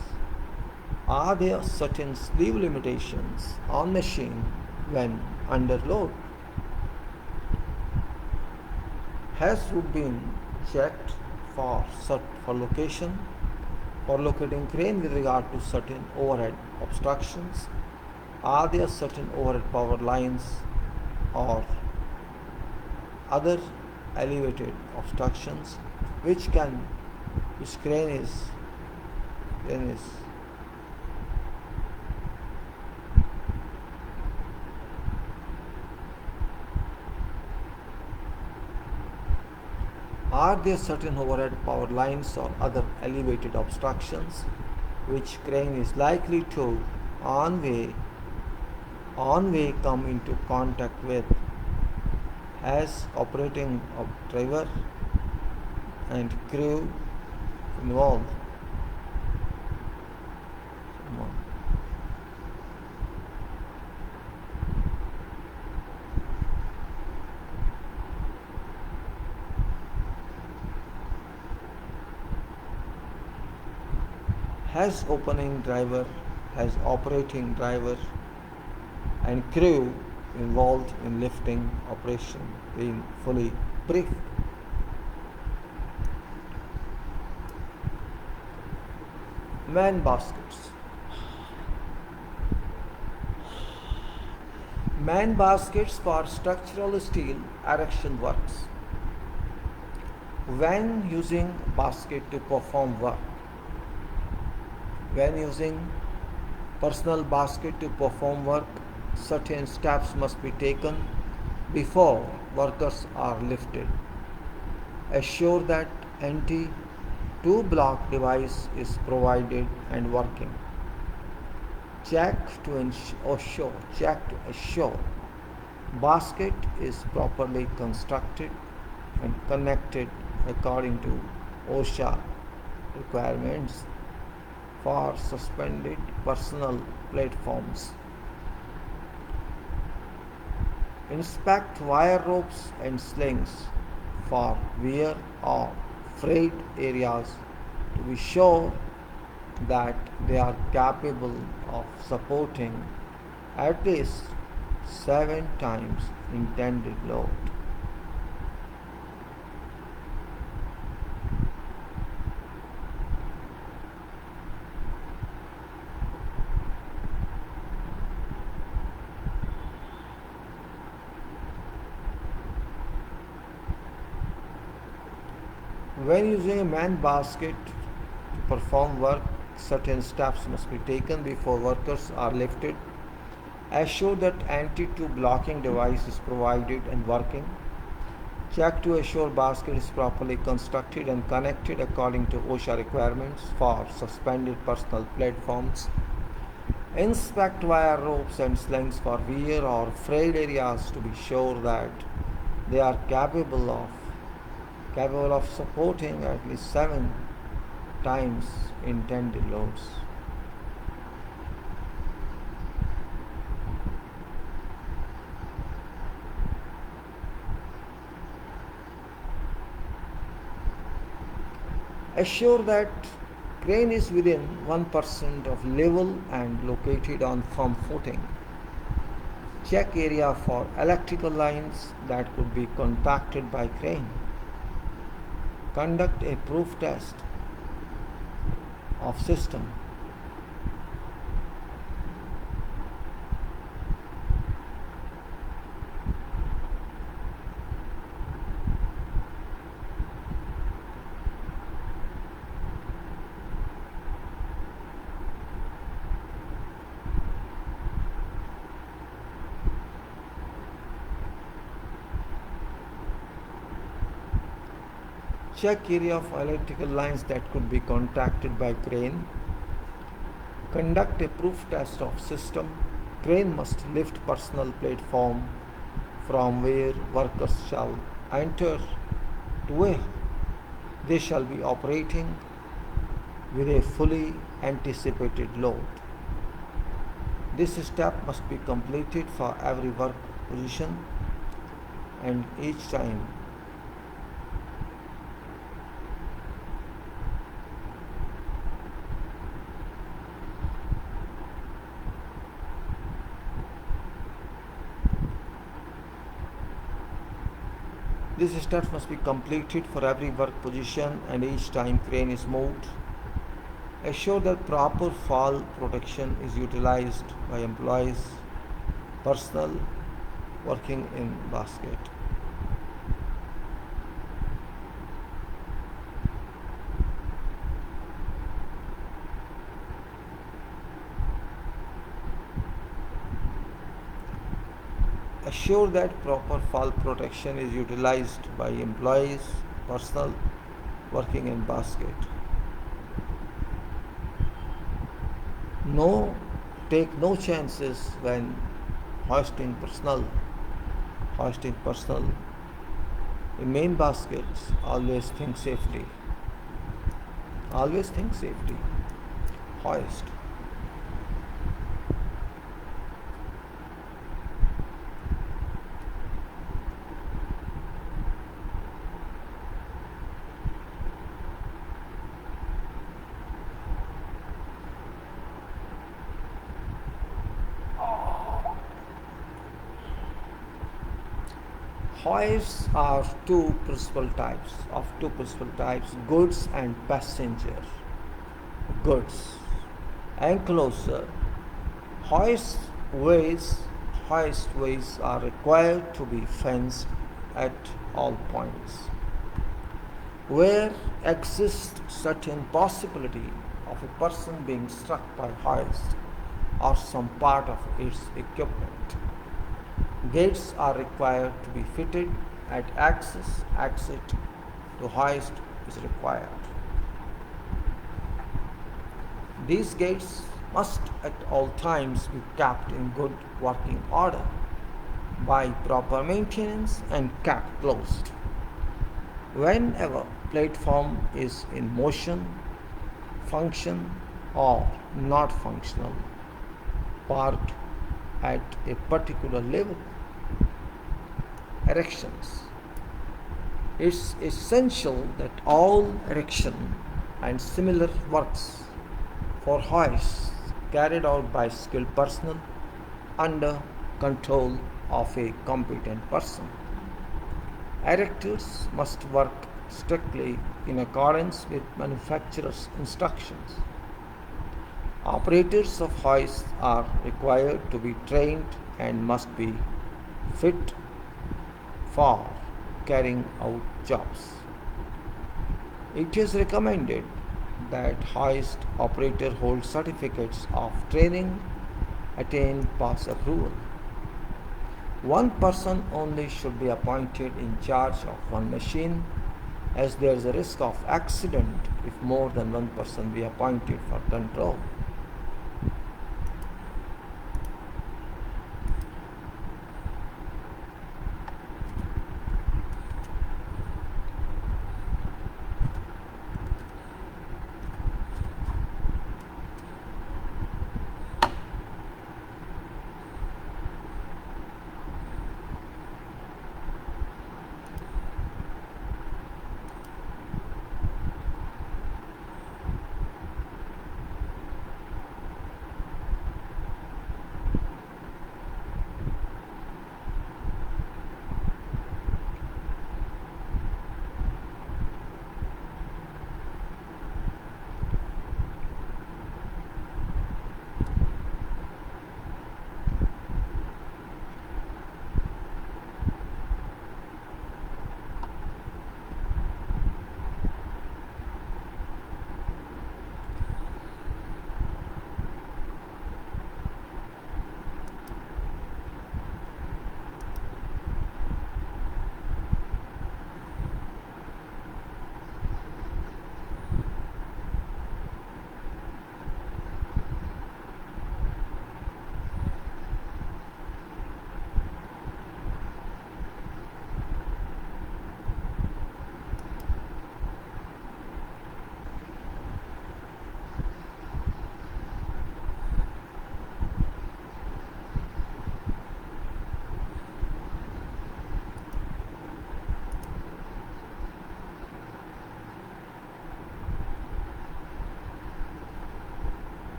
Are there certain sleeve limitations on machine when under load? Has route been checked for location or locating crane with regard to certain overhead obstructions? Are there certain overhead power lines or other elevated obstructions which crane is Are there certain overhead power lines or other elevated obstructions which crane is likely to on way come into contact with as operating of driver and crew involved? has opening driver, has operating driver, and crew involved in lifting operation being fully briefed. Man baskets. Man baskets for structural steel erection works. When using basket to perform work, when using personal basket to perform work, certain steps must be taken before workers are lifted. Assure that anti-2 block device is provided and working. Check to assure basket is properly constructed and connected according to OSHA requirements for suspended personal platforms. Inspect wire ropes and slings for wear or frayed areas to be sure that they are capable of supporting at least 7 times intended load. When using a man basket to perform work, certain steps must be taken before workers are lifted. Assure that anti-2 blocking device is provided and working. Check to assure basket is properly constructed and connected according to OSHA requirements for suspended personal platforms. Inspect wire ropes and slings for wear or frayed areas to be sure that they are capable of supporting at least 7 times intended loads. Assure that crane is within 1% of level and located on firm footing. Check area for electrical lines that could be contacted by crane. Conduct a proof test of system. Check area of electrical lines that could be contacted by crane. Conduct a proof test of system. Crane must lift personal platform from where workers shall enter to where they shall be operating with a fully anticipated load. This step must be completed for every work position and each time. This step must be completed for every work position and each time crane is moved. Assure that proper fall protection is utilized by employees, personnel working in basket. Assure that proper fall protection is utilized by employees, personnel working in basket. Take no chances when hoisting personnel. In main baskets, always think safety. Hoist. Hoists are two principal types, goods and passenger goods. Enclosure. Hoist ways hoist ways are required to be fenced at all points. Where exists certain possibility of a person being struck by hoist or some part of its equipment, gates are required to be fitted at access. Exit to hoist is required. These gates must at all times be kept in good working order by proper maintenance and kept closed. Whenever platform is in motion, function or not functional, parked at a particular level. Erections. It's essential that all erection and similar works for hoists carried out by skilled personnel under control of a competent person. Erectors must work strictly in accordance with manufacturer's instructions. Operators of hoists are required to be trained and must be fit for carrying out jobs. It is recommended that hoist operator hold certificates of training, attain pass approval. One person only should be appointed in charge of one machine, as there is a risk of accident if more than one person be appointed for control.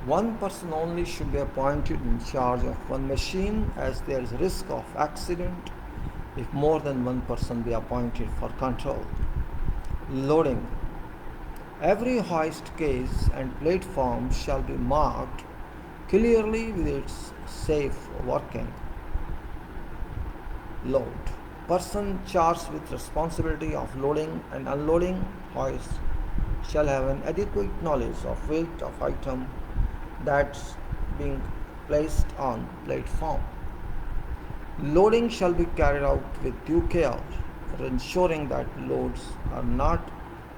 One person only should be appointed in charge of one machine, as there is risk of accident if more than one person be appointed for control. Loading. Every hoist case and platform shall be marked clearly with its safe working. Load. Person charged with responsibility of loading and unloading hoist shall have an adequate knowledge of weight of item that's being placed on platform. Loading shall be carried out with due care, ensuring that loads are not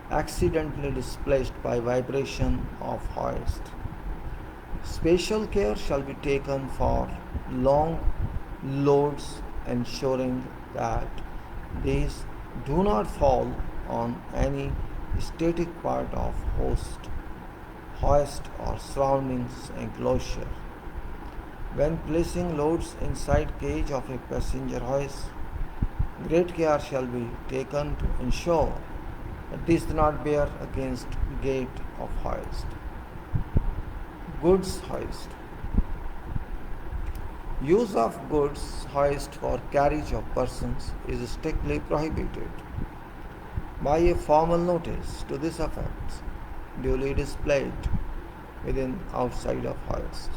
accidentally displaced by vibration of hoist. Special care shall be taken for long loads, ensuring that these do not fall on any static part of hoist or surroundings enclosure. When placing loads inside cage of a passenger hoist, great care shall be taken to ensure that these do not bear against gate of hoist. Goods hoist. Use of goods hoist for carriage of persons is strictly prohibited by a formal notice to this effect, duly displayed within outside of hoist.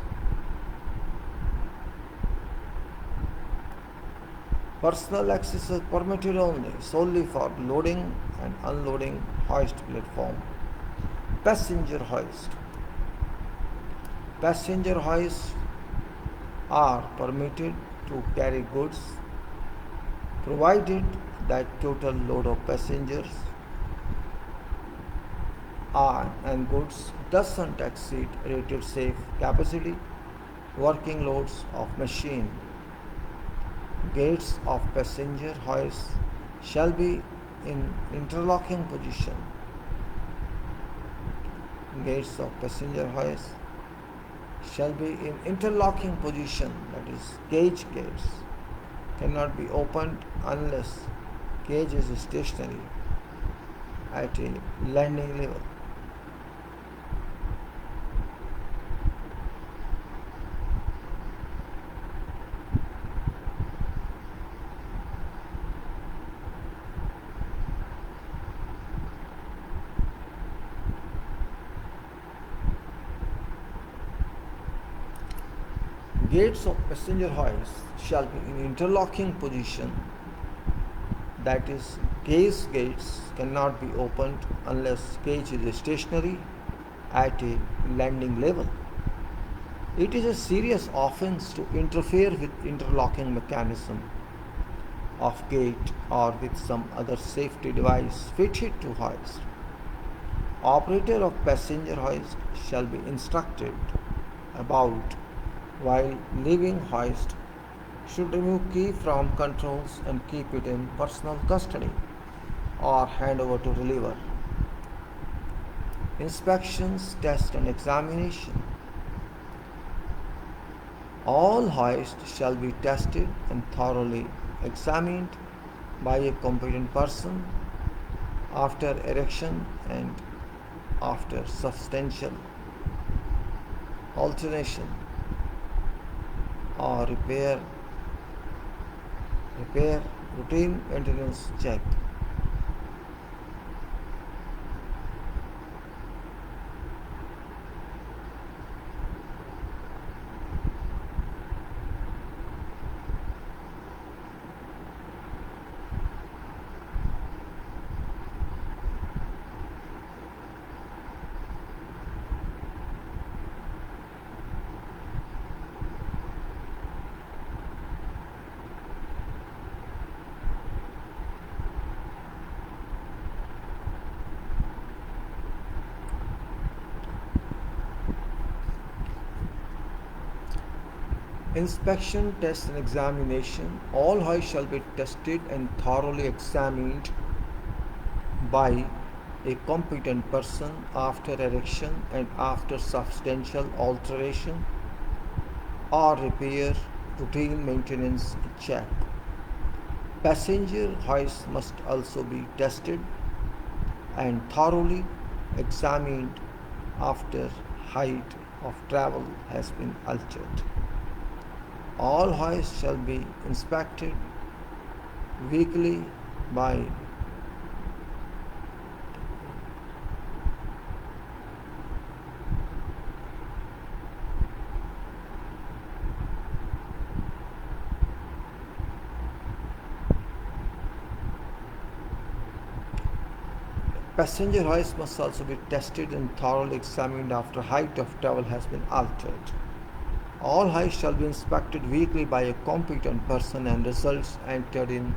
Personal access is permitted only solely for loading and unloading hoist platform. Passenger hoist. Passenger hoists are permitted to carry goods provided that total load of passengers and goods doesn't exceed rated safe capacity working loads of machine. Gates of passenger hoists shall be in interlocking position. Gates of passenger hoists shall be in interlocking position, that is, cage gates cannot be opened unless cage is stationary at a landing level. Gates of passenger hoists shall be in interlocking position, that is, cage gates cannot be opened unless cage is stationary at a landing level. It is a serious offense to interfere with interlocking mechanism of gate or with some other safety device fitted to hoist. Operator of passenger hoist shall be instructed about while leaving hoist should remove key from controls and keep it in personal custody or hand over to reliever. Inspections, test and examination. All hoists shall be tested and thoroughly examined by a competent person after erection and after substantial alteration or repair routine maintenance check. Inspection, test and examination. All hoists shall be tested and thoroughly examined by a competent person after erection and after substantial alteration or repair routine maintenance check. Passenger hoists must also be tested and thoroughly examined after height of travel has been altered. All hoists shall be inspected weekly by passenger hoists must also be tested and thoroughly examined after height of travel has been altered. All hoists shall be inspected weekly by a competent person and results entered in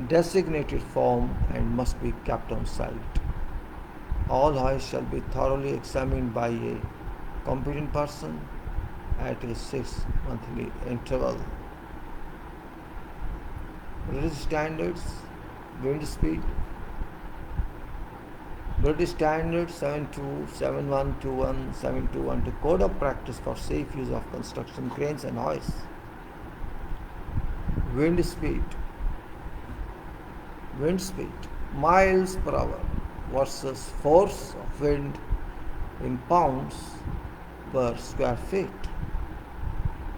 designated form and must be kept on site. All hoists shall be thoroughly examined by a competent person at a 6-monthly interval. British standards, wind speed. British Standard 727121-721 Code of Practice for Safe Use of Construction Cranes and Hoists. Wind speed. Wind speed, miles per hour versus force of wind in pounds per square feet.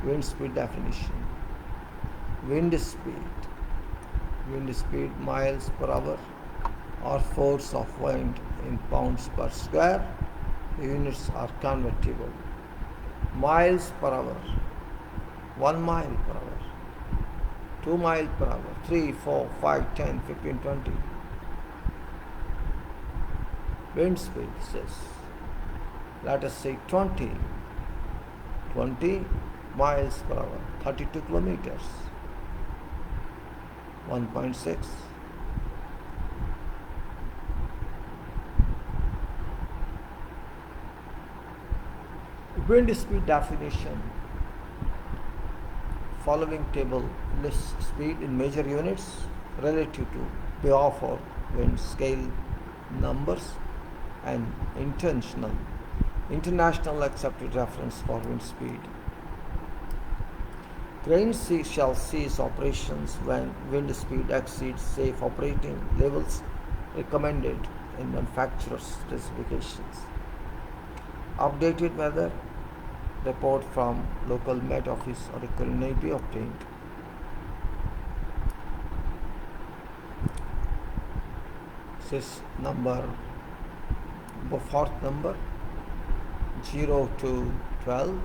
Wind speed definition. Wind speed miles per hour or force of wind in pounds per square. The units are convertible. Miles per hour, 1 mile per hour, 2 miles per hour, 3, 4, 5, 10, 15, 20. Wind speed says, let us say 20 miles per hour, 32 kilometers, 1.6. Wind speed definition. Following table lists speed in major units relative to payoff or wind scale numbers and international accepted reference for wind speed. Cranes shall cease operations when wind speed exceeds safe operating levels recommended in manufacturer's specifications. Updated weather report from local Met Office or may be obtained. This number, fourth number 0 to 12.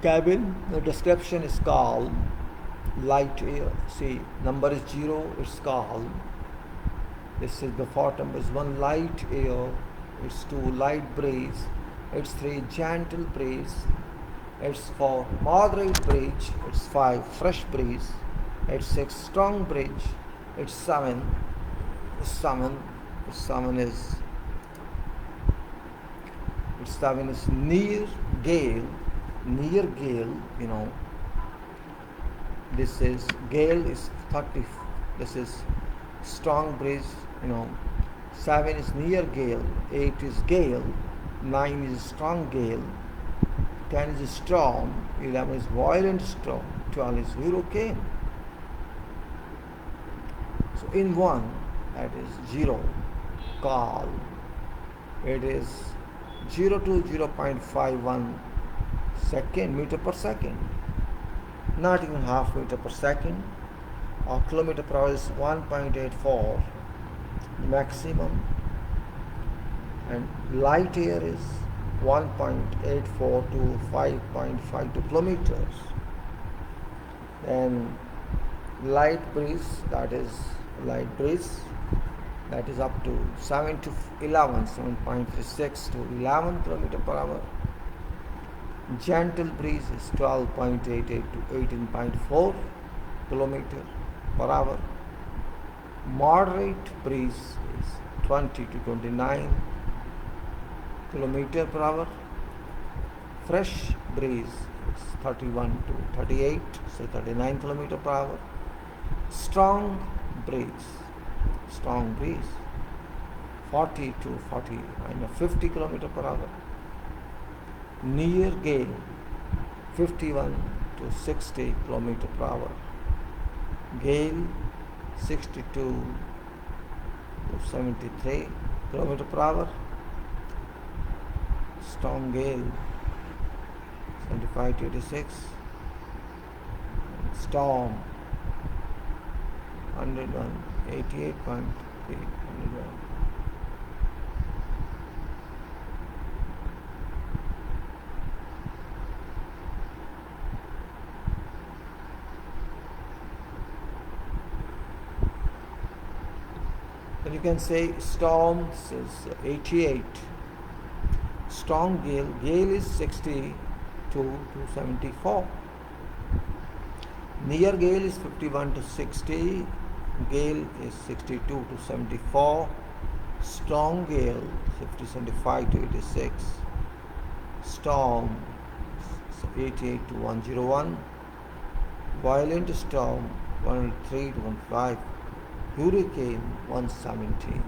Cabin, the description is calm. Light air, see, number is 0, it's calm. This is before number is 1, light air, it's 2, light breeze, it's 3, gentle breeze, it's 4, moderate breeze, it's 5, fresh breeze, it's 6, strong breeze, it's 7 is near gale, This is gale is 30. This is strong breeze, 7 is near gale, 8 is gale, 9 is strong gale, 10 is storm, 11 is violent storm, 12 is hurricane. So in 1, that is 0, calm. It is 0 to 0.51 meter per second. Not even half meter per second, or kilometer per hour is 1.84 maximum, and light air is 1.84 to 5.52 kilometers. Then light breeze, that is up to 7.36 to 11 kilometer per hour. Gentle breeze is 12.88 to 18.4 kilometer per hour. Moderate breeze is 20 to 29 kilometer per hour. Fresh breeze is 31 to 38, so 39 kilometer per hour. Strong breeze 40 to 50 kilometer per hour. Near gale 51 to 60 kilometer per hour. Gale 62 to 73 kilometer per hour. Storm gale 75 to 86. Storm 188.3. Then you can say storms is 88. Strong gale is 62 to 74. Near gale is 51 to 60. Gale is 62 to 74. Strong gale 75 to 86. Storm 88 to 101. Violent storm 103 to 15. Hurricane 117.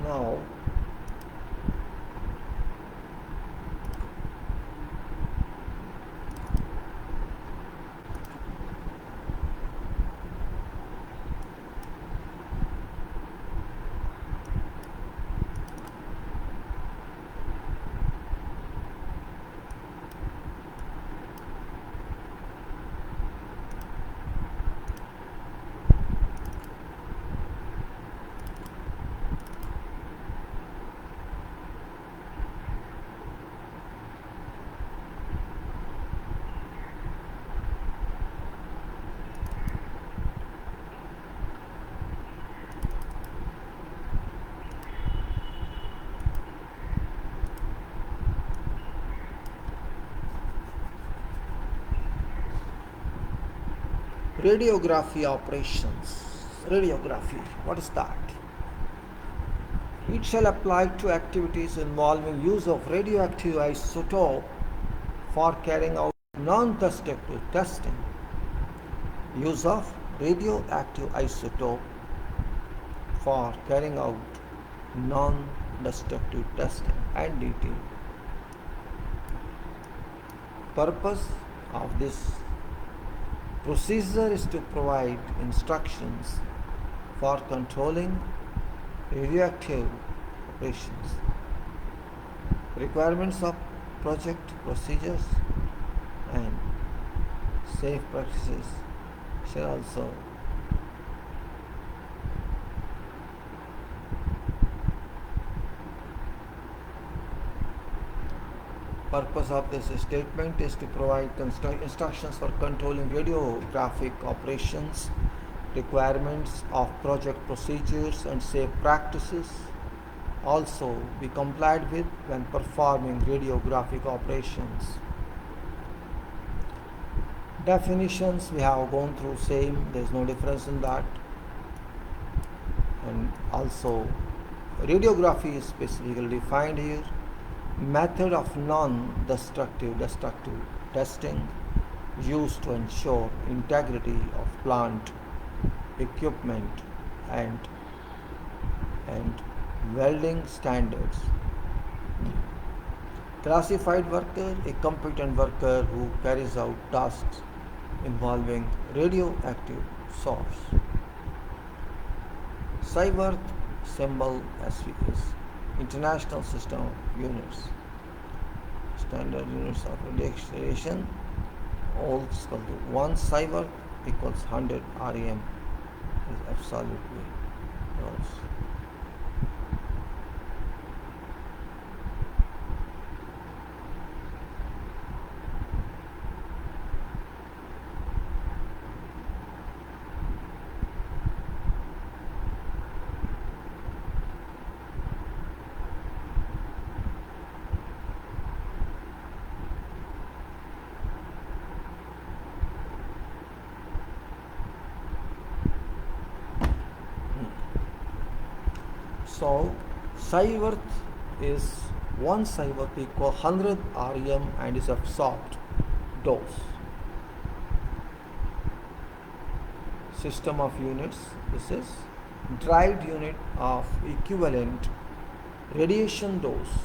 Now, radiography operations. Radiography, what is that? It shall apply to activities involving use of radioactive isotope for carrying out non-destructive testing. Use of radioactive isotope for carrying out non-destructive testing and detail. Purpose of this procedure is to provide instructions for controlling radioactive operations. Requirements of project procedures and safe practices shall also purpose of this statement is to provide instructions for controlling radiographic operations, requirements of project procedures and safe practices also be complied with when performing radiographic operations. Definitions we have gone through same, there is no difference in that. And also radiography is specifically defined here. Method of non-destructive destructive testing used to ensure integrity of plant, equipment and welding standards. Classified worker, a competent worker who carries out tasks involving radioactive source. SIWERT symbol is International System of Units. Standard units of radiation, all equal to 1 SIWERT equals 100 rem is absolutely yours. So psi worth is 1 psi worth equal 100 rem and is absorbed dose. System of units, this is derived unit of equivalent radiation dose,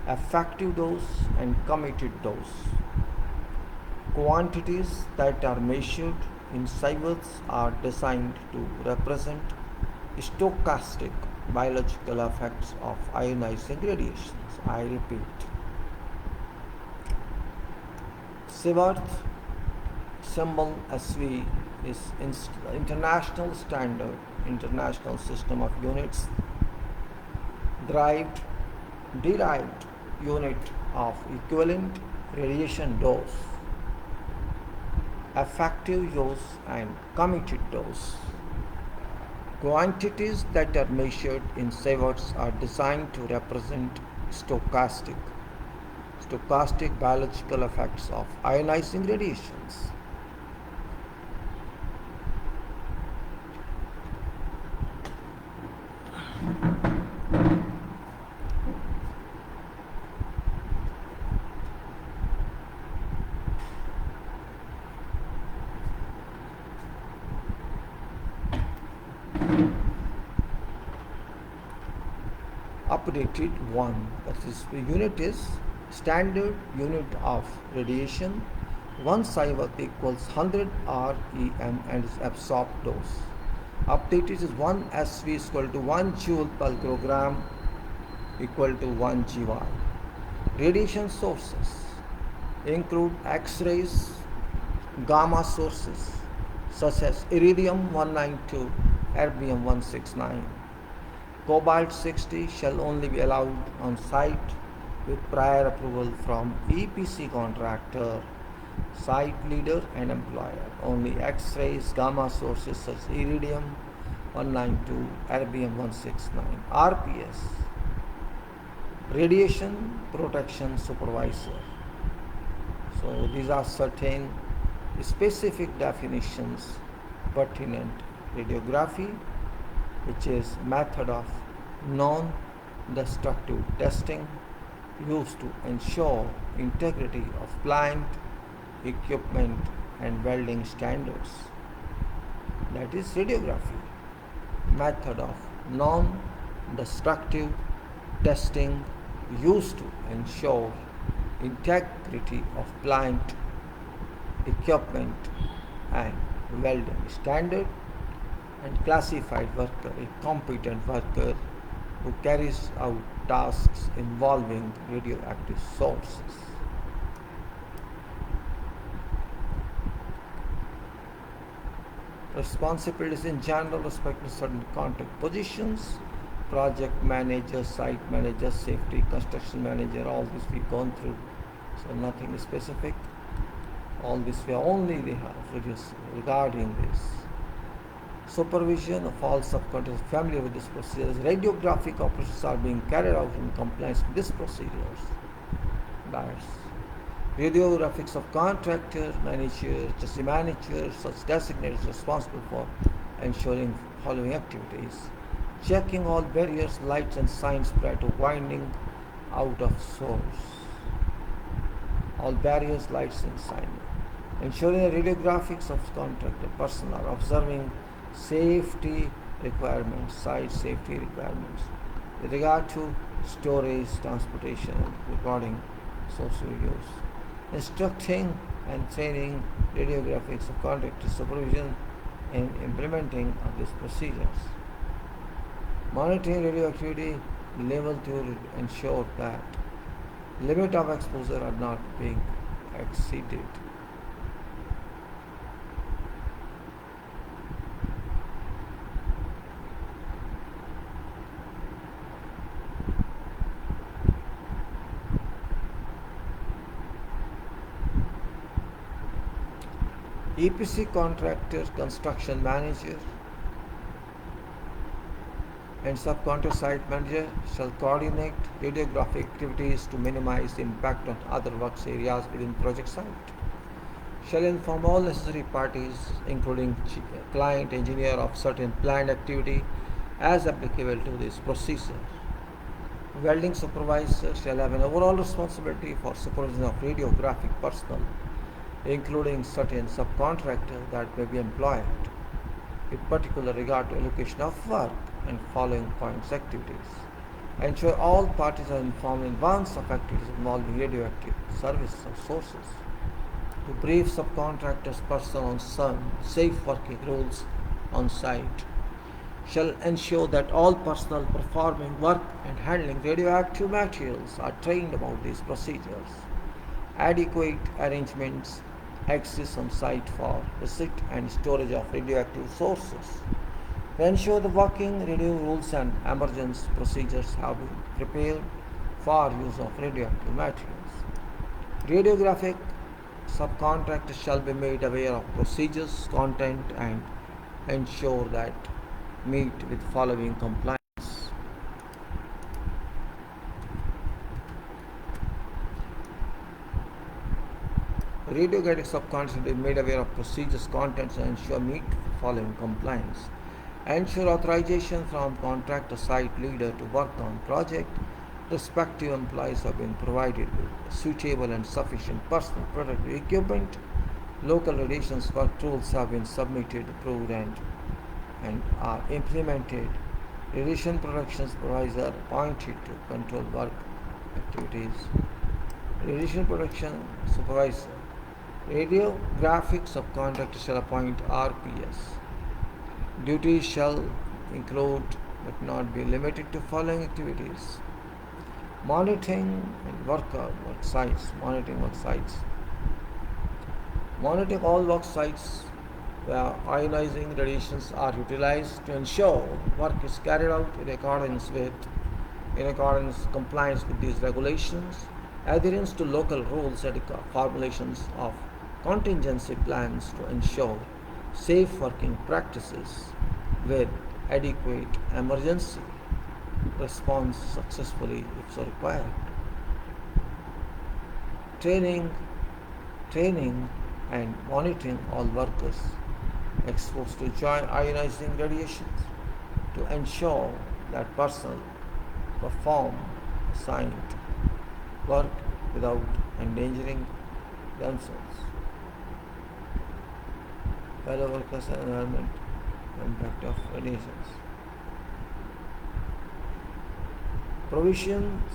effective dose and committed dose. Quantities that are measured in psi worths are designed to represent stochastic biological effects of ionizing radiations. I repeat, psi worth symbol SV is international standard, international system of units, derived unit of equivalent radiation dose, effective dose and committed dose. Quantities that are measured in psi worths are designed to represent stochastic biological effects of ionizing radiations. Updated one, that is, the unit is standard unit of radiation. 1 psi worth equals 100 rem and is absorbed dose. Updated is 1 SV is equal to 1 joule per kilogram equal to 1 GY. Radiation sources include X-rays, gamma sources such as iridium 192, erbium 169. Cobalt 60 shall only be allowed on site with prior approval from EPC contractor, site leader and employer. Only X-rays, gamma sources such as iridium 192, erbium 169. RPS, Radiation Protection Supervisor. So these are certain specific definitions pertinent radiography, which is method of non-destructive testing used to ensure integrity of plant, equipment and welding standards. That is radiography. Method of non-destructive testing used to ensure integrity of plant, equipment and welding standard. And classified worker, a competent worker who carries out tasks involving radioactive sources. Responsibilities in general respect to certain contact positions, project manager, site manager, safety, construction manager, all this we've gone through. So nothing specific. All this we only have regarding this. Supervision of all subcontractors familiar with this procedure. Radiographic operations are being carried out in compliance with these procedures. That's radiographics of contractor, manager, chassis manager, such designated responsible for ensuring following activities. Checking all barriers, lights and signs prior to winding out of source. All barriers, lights and signs. Ensuring the radiographics of contractor personnel are observing safety requirements, site safety requirements with regard to storage, transportation, and recording source videos. Instructing and training radiographics of contractor supervision and implementing of these procedures. Monitoring radioactivity level to ensure that limit of exposure are not being exceeded. EPC contractor, construction manager and subcontractor site manager shall coordinate radiographic activities to minimize the impact on other works areas within project site. Shall inform all necessary parties, including client, engineer, of certain planned activity as applicable to this procedure. Welding supervisor shall have an overall responsibility for supervision of radiographic personnel, including certain subcontractors that may be employed, with particular regard to allocation of work and following points activities. Ensure all parties are informed in advance of activities involving radioactive services or sources. To brief subcontractors personnel on some safe working rules on site. Shall ensure that all personnel performing work and handling radioactive materials are trained about these procedures. Adequate arrangements exist on site for receipt and storage of radioactive sources. To ensure the working radio rules and emergency procedures have been prepared for use of radioactive materials. Radiographic subcontractors shall be made aware of procedures, content, and ensure that meet with following compliance. Radiographic subcontractors will be made aware of procedures, contents, and ensure meet following compliance. Ensure authorization from contractor site leader to work on project. Respective employees have been provided with suitable and sufficient personal protective equipment. Local radiations work rules have been submitted, approved, and are implemented. Radiation protection supervisor appointed to control work activities. Radiation protection supervisor. Radiographic subcontractor shall appoint RPS. Duties shall include but not be limited to following activities. Monitoring and work sites. Monitoring work sites. Monitoring all work sites where ionizing radiations are utilized to ensure work is carried out in compliance with these regulations, adherence to local rules and formulations of contingency plans to ensure safe working practices with adequate emergency response successfully if so required. Training and monitoring all workers exposed to ionizing radiations to ensure that personnel perform assigned work without endangering themselves, fellow workers, and environment impact of radiations. Provisions.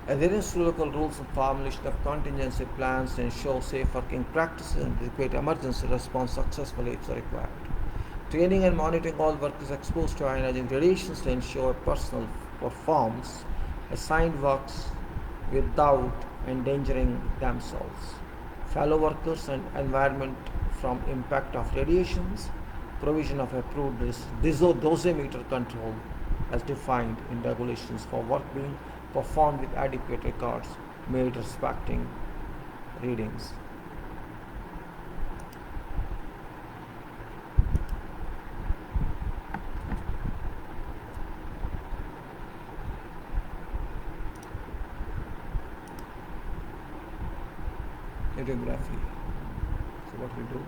Adherence to local rules and formulation of contingency plans to ensure safe working practices and adequate emergency response successfully if required. Training and monitoring all workers exposed to ionizing radiations to ensure personnel performs assigned works without endangering themselves, fellow workers, and environment from impact of radiations. Provision of approved dosimeter control as defined in regulations for work being performed with adequate records made respecting readings. Radiography. So what we do?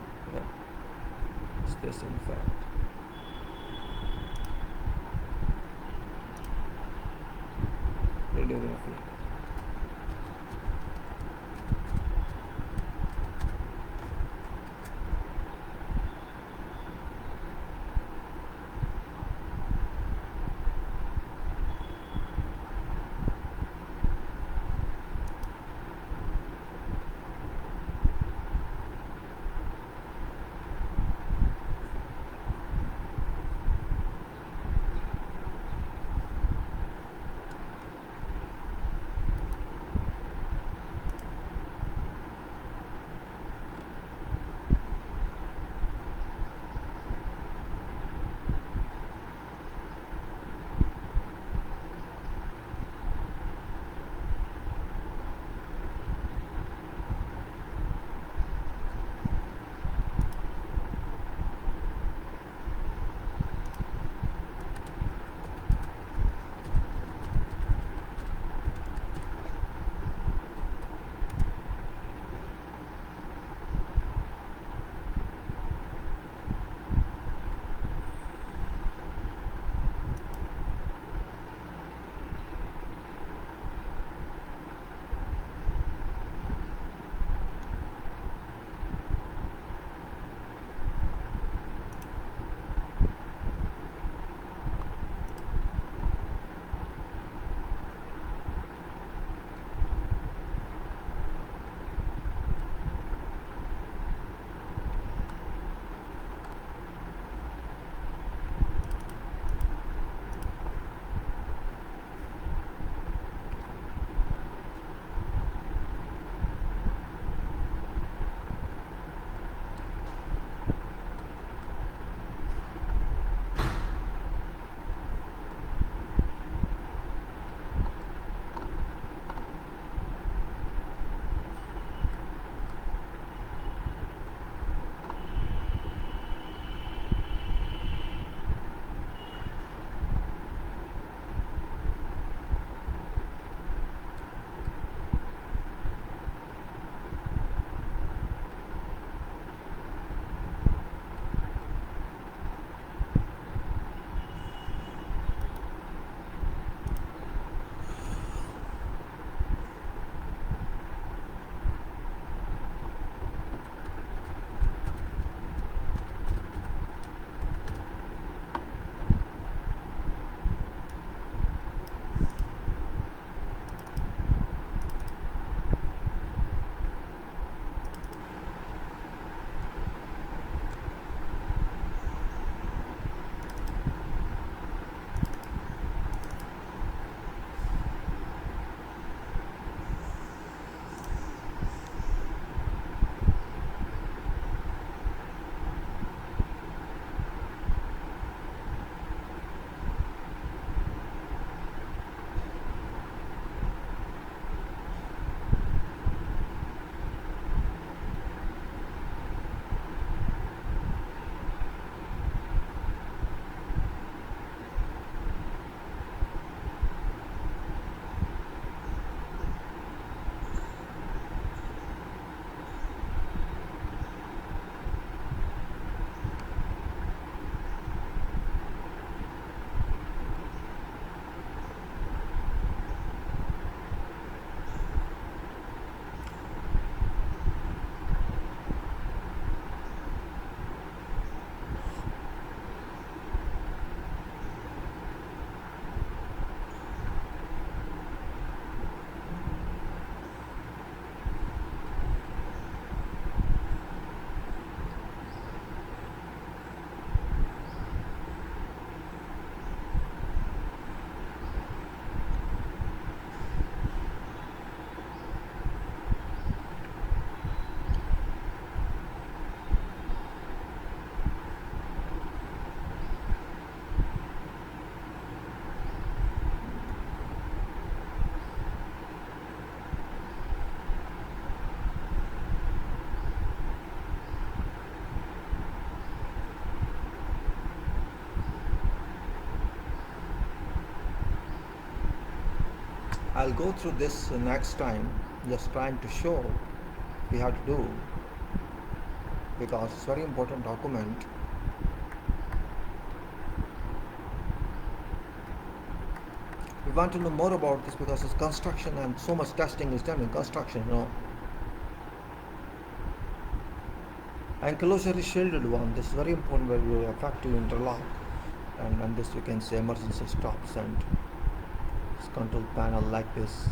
Is this in fact? Radiography. I'll go through this next time, just trying to show we have to do, because it's a very important document. We want to know more about this because it's construction and so much testing is done in construction, Enclosure is shielded one. This is very important where you effective interlock. And this you can say emergency stops and this control panel like this.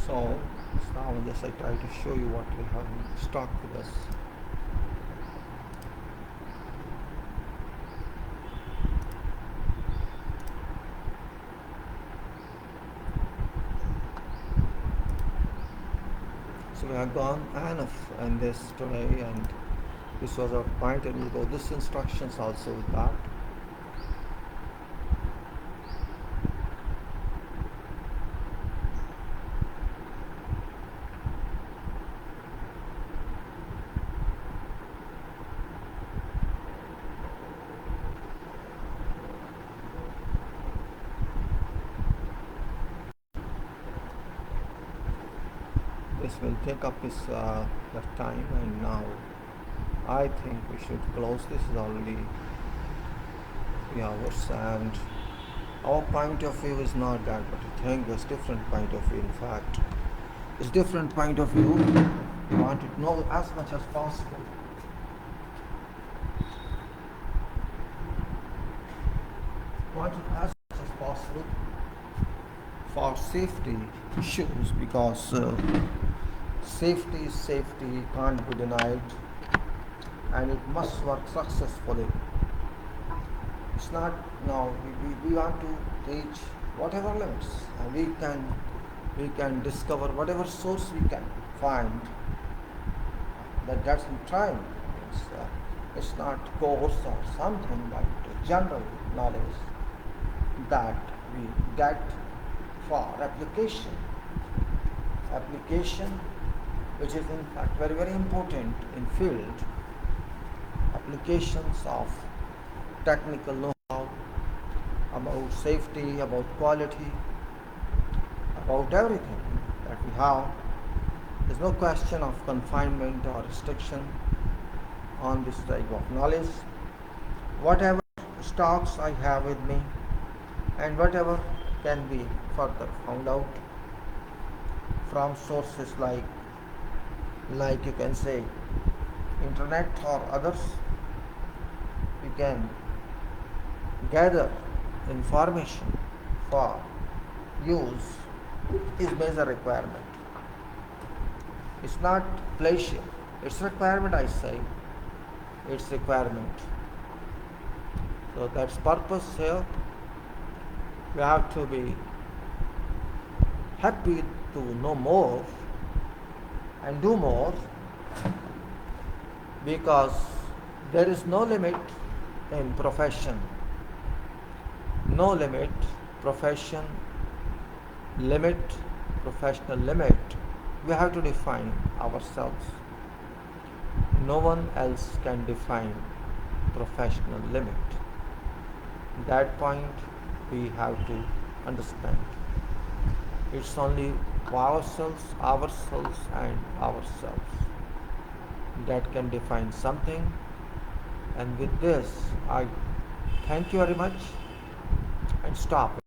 So now just I try to show you what we have in stock with us. So we have gone enough in this today, and this was our point, and we'll go this instructions also with that. This will take up his time, and now I think we should close. This is already 3 hours, and our point of view is not that, but I think there's different point of view. In fact, it's different point of view. We want to know as much as possible. Want it as much as possible for safety issues, because safety is safety, can't be denied, and it must work successfully. It's not now we want to reach whatever limits, and we can discover whatever source we can find. That's in time. It's not course or something, but general knowledge that we get for application, which is in fact very, very important in field applications of technical know-how about safety, about quality, about everything that we have. There's no question of confinement or restriction on this type of knowledge. Whatever stocks I have with me and whatever can be further found out from sources like you can say internet or others, we can gather information for use is major requirement. It's not pleasure, it's requirement. I say it's requirement. So that's purpose here. We have to be happy to know more and do more, because there is no limit in profession. No limit, profession, limit, professional limit. We have to define ourselves. No one else can define professional limit. That point we have to understand. It's only ourselves and ourselves that can define something. And with this, I thank you very much and stop.